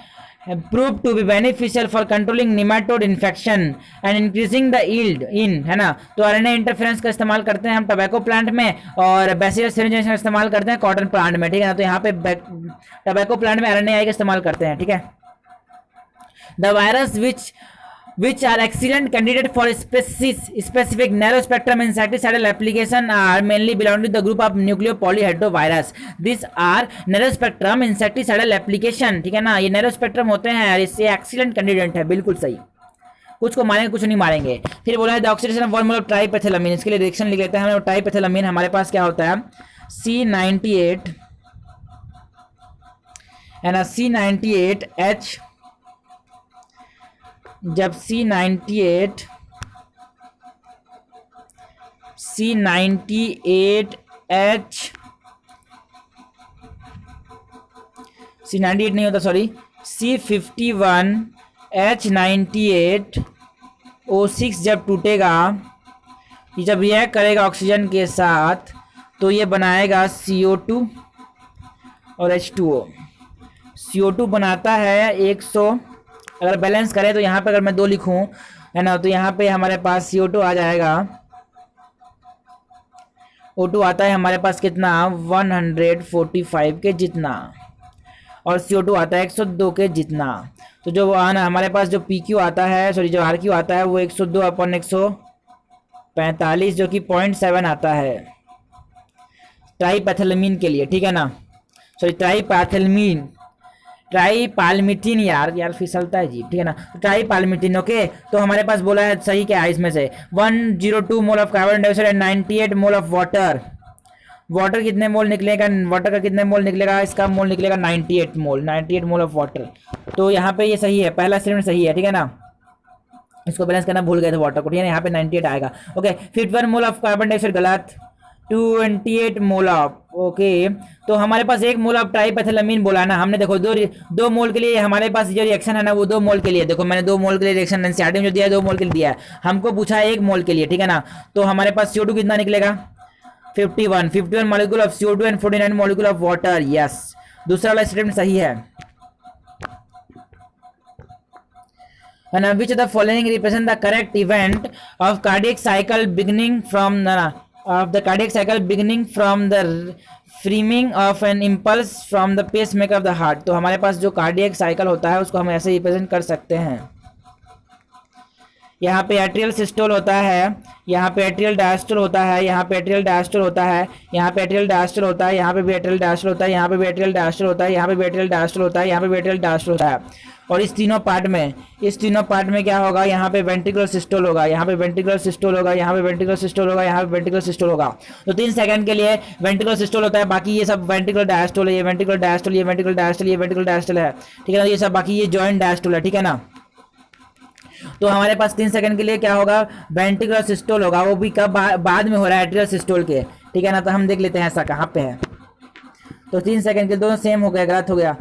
Speaker 1: proved to be beneficial for controlling nematode infection and increasing the yield in, है ना। तो RNA interference का इस्तेमाल करते हैं हम tobacco plant में, और बैसिलस सीरेंजेशन का इस्तेमाल करते हैं कॉटन प्लांट में, ठीक है ना। तो यहाँ पे टबैको प्लांट में RNA का इस्तेमाल करते हैं, ठीक है। The virus which are excellent candidate for specific narrow spectrum insecticidal application are mainly belong to the group of nucleopolyhedrovirus. These are narrow spectrum insecticidal application, ठीक है ना। ये narrow spectrum होते हैं और इससे excellent candidate है, बिल्कुल सही। कुछ को मारेंगे कुछ नहीं मारेंगे। फिर बोला है the oxidation of one mole of triethylamine, इसके लिए रिएक्शन लिख लेते हैं हम। ट्राइपेथिलामीन हमारे पास क्या होता है, C98 है ना, C98H, जब C98H C98 नहीं होता, सॉरी, C51H98O6 जब टूटेगा, ये जब रिएक्ट करेगा ऑक्सीजन के साथ तो ये बनाएगा CO2 और H2O। CO2 बनाता है 100, अगर बैलेंस करें तो यहाँ पे अगर मैं 2 लिखूँ, है ना, तो यहाँ पे हमारे पास CO2 आ जाएगा, O2 आता है हमारे पास कितना, 145 के जितना, और CO2 आता है 102 के जितना। तो जो आना हमारे पास जो PQ आता है, सॉरी जो RQ आता है वो 102/145 जो कि 0.7 आता है ट्राइपैथिलामीन के लिए, ठीक है ना। सॉरी ट्राइपाल्मिथिन, यार फिसलता है जी, ठीक है ना। ट्राइपाल्मिथिन, ओके। तो हमारे पास बोला है सही क्या है इसमें से, 102 mole of carbon dioxide and 98 mole of water. Water कितने मोल निकलेगा, वाटर का कितने मोल निकलेगा, इसका मोल निकलेगा 98 मोल ऑफ वाटर। तो यहाँ पे ये सही है, पहला स्टेटमेंट सही है, ठीक है ना। इसको बैलेंस करना भूल गए थे वाटर को, ठीक है ना। यहाँ पे 98 आएगा, okay. 51 mole of carbon dioxide गलत, 28 मोल ऑफ, ओके। तो हमारे पास 1 मोल ऑफ ट्राइपैथिलामीन बोला ना हमने, देखो 2 मोल के लिए हमारे पास जो रिएक्शन है ना वो 2 मोल के लिए, देखो मैंने 2 मोल के लिए रिएक्शन एनसीईआरटी में जो दिया है 2 मोल के लिए दिया है, हमको पूछा है 1 मोल के लिए, ठीक है ना। तो हमारे पास CO2 कितना निकलेगा, 51 molecule of CO2 and 49 molecule of water, yes. दूसरा वाला स्टेटमेंट सही है। And which of the following represent the correct event of cardiac cycle beginning from the framing of an impulse from the pacemaker of the heart? तो हमारे पास जो cardiac cycle होता है उसको हम ऐसे रिप्रेजेंट कर सकते हैं, यहाँ पे एट्रियल सिस्टोल होता है, यहाँ पे एट्रियल डायस्टोल होता है, यहाँ पे एट्रियल डायस्टोल होता है, यहाँ पे एट्रियल डायस्टोल होता है, यहाँ पे भी एट्रियल डायस्टोल होता है, यहाँ पे भी एट्रियल डायस्टोल होता है, यहाँ पे भी एट्रियल डायस्टोल होता है, यहाँ पे भी एट्रियल डायस्टोल होता है। और इस तीनों पार्ट में क्या होगा, यहाँ पे वेंट्रिकुलर सिस्टोल होगा, यहाँ पे वेंट्रिकुलर सिस्टोल होगा, यहाँ पे वेंट्रिकुलर सिस्टोल होगा, यहाँ पे वेंट्रिकुलर सिस्टोल होगा। तो 3 सेकंड के लिए वेंट्रिकुलर सिस्टोल होता है, बाकी ये सब वेंट्रिकुलर डायस्टोल है, ये वेंट्रिकुलर डायस्टोल, ये वेंट्रिकुलर डायस्टोल, ये वेंट्रिकुलर डायस्टोल है, ठीक है ना। ये सब बाकी ये जॉइंट डायस्टोल है, ठीक है ना। तो हमारे पास 3 सेकंड के लिए क्या होगा, वेंट्रिकुलर सिस्टोल होगा, वो भी कब बाद में हो रहा है, एट्रियल सिस्टोल के, ठीक है ना। तो हम देख लेते हैं ऐसा कहाँ पे है। तो 3 सेकंड के दोनों सेम हो गया, गलत हो गया।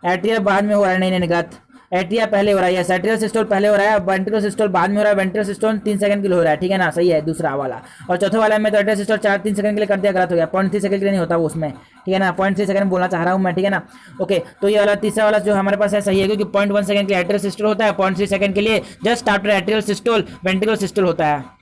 Speaker 1: एट्रियल बाद में हो रहा है, नहीं नहीं गलत, एट्रिया पहले हो रहा है, यस एट्रियल सिस्टोल पहले हो रहा है, वेंट्रिकुलर सिस्टोल बाद में हो रहा है, वेंट्रिकुलर सिस्टोल 3 सेकंड के लिए हो रहा है, ठीक है ना, सही है दूसरा वाला। और चौथे वाला में तो एट्रियल सिस्टोल 3 सेकंड के लिए कर दिया, गलत हो गया, 0.3 सेकंड के लिए नहीं होता वो उसमें, ठीक है ना, 0.3 सेकंड बोलना चाह रहा हूँ मैं, ठीक है ना। ओके, तो ये वाला तीसरा वाला जो हमारे पास है सही है, क्योंकि 0.1 सेकंड के लिए एट्रियल सिस्टोल होता है, 0.3 सेकंड के लिए just after atrial systole ventricular systole होता है।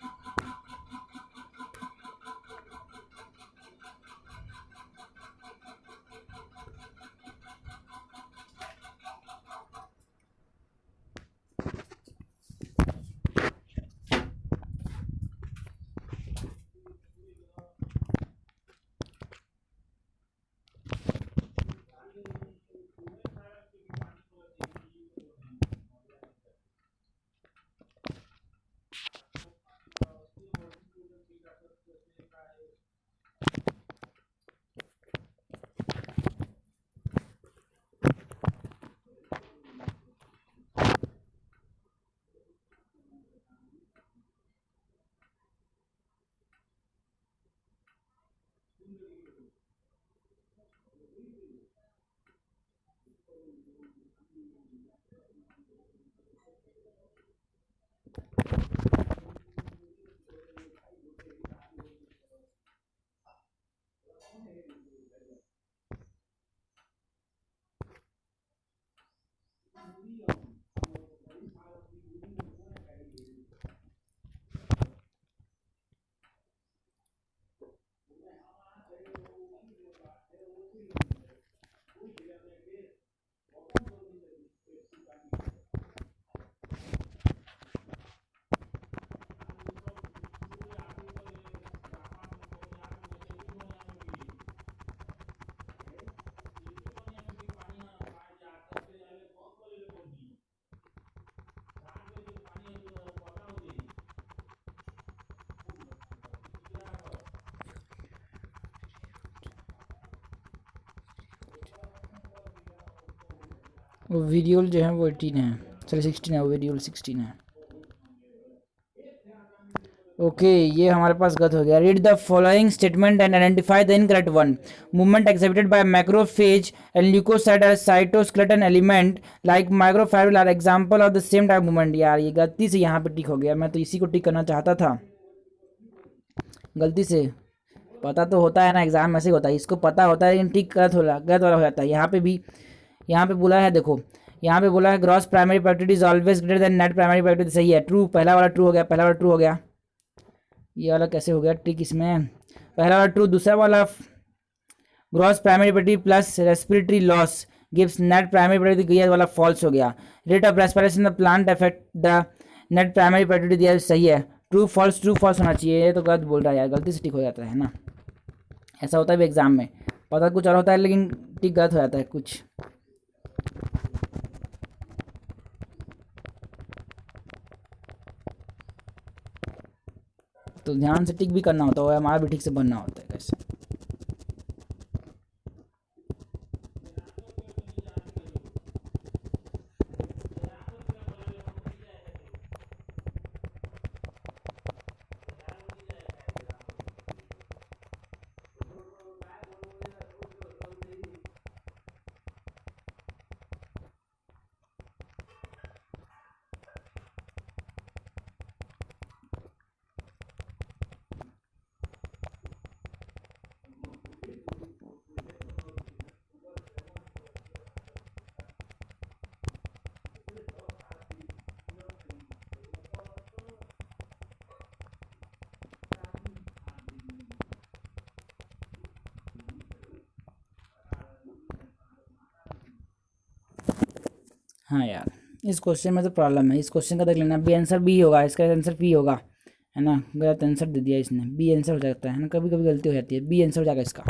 Speaker 1: वो वीडियोल जो है वो 18 है, सॉरी 16 है, वो वीडियोल 16 है। ओके, ये हमारे पास गलत हो गया। Read the following statement and identify the incorrect one. Movement exhibited by macrophage and leucocyte are cytoskeleton element like microfibril are example of the same type movement. यार ये गलती से यहाँ पे टिक हो गया, मैं तो इसी को टिक करना चाहता था गलती से। पता तो होता है ना, एग्जाम में ऐसे ही होता है, इसको पता होता है लेकिन टिक गलत वाला हो जाता है। यहाँ पे भी यहाँ पे बोला है, देखो यहाँ पे बोला है gross primary productivity is always greater then net primary productivity, सही है, ट्रू, पहला वाला ट्रू हो गया, पहला वाला ट्रू हो गया। ये वाला कैसे हो गया टिक इसमें, पहला वाला ट्रू, दूसरा वाला gross primary productivity plus respiratory loss gives net primary productivity, ये वाला फॉल्स हो गया। Rate of respiration the plant affect the net primary productivity, दिया सही है, ट्रू फॉल्स होना चाहिए, ये तो गलत बोल रहा है यार, गलती से टिक हो जाता है ना, ऐसा होता है भी एग्जाम में, पता कुछ और होता है लेकिन टिक गलत हो जाता है कुछ। तो ध्यान से टिक भी करना होता है, हमारा भी ठीक से बनना होता है कैसे। हाँ यार।
Speaker 2: इस क्वेश्चन में तो प्रॉब्लम है, इस क्वेश्चन का देख लेना, बी आंसर बी होगा, इसका आंसर पी होगा, है ना, गलत आंसर दे दिया इसने, बी आंसर हो जाता है ना, कभी कभी गलती हो जाती है, बी आंसर हो जाएगा इसका।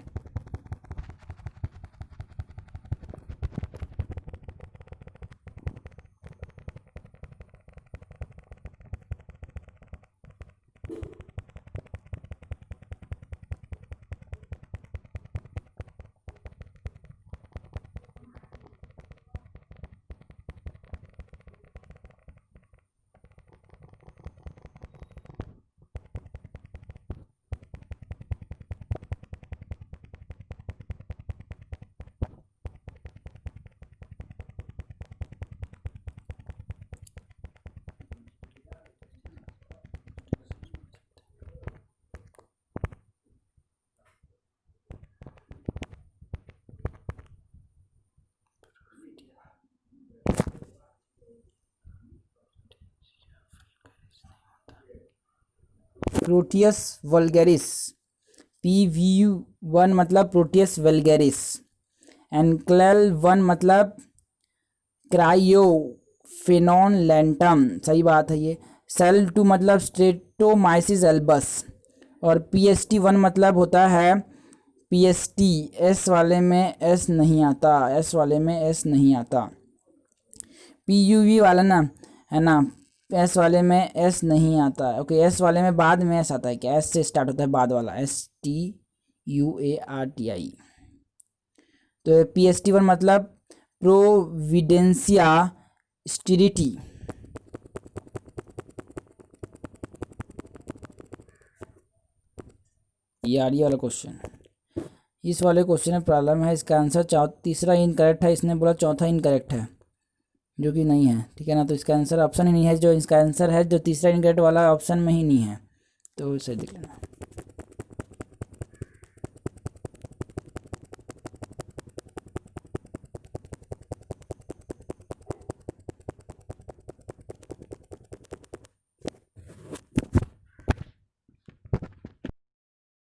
Speaker 2: प्रोटियस वल्गेरिस, PVU1 मतलब प्रोटियस वल्गेरिस, एनक्लेल 1 मतलब क्रायोफेनॉन लेंटम, सही बात है ये, सेल 2 मतलब स्ट्रेटोमाइसिस एल्बस, और PST1 मतलब होता है PST, एस वाले में एस नहीं आता, एस वाले में एस नहीं आता, PUV वाला ना, है ना, एस वाले में एस नहीं आता है, ओके, एस वाले में बाद में एस आता है क्या, एस से स्टार्ट होता है बाद वाला, STUARTI। तो PST1 मतलब प्रोविडेंसिया स्टिरिटी, यार ये वाला क्वेश्चन, इस वाले क्वेश्चन में प्रॉब्लम है, इसका आंसर तीसरा इनकरेक्ट है, इसने बोला चौथा इनकरेक्ट है, जो कि नहीं है, ठीक है ना, तो इसका आंसर ऑप्शन ही नहीं है, जो इसका आंसर है जो तीसरा इनकरेक्ट वाला ऑप्शन में ही नहीं है, तो इसे देख लेना।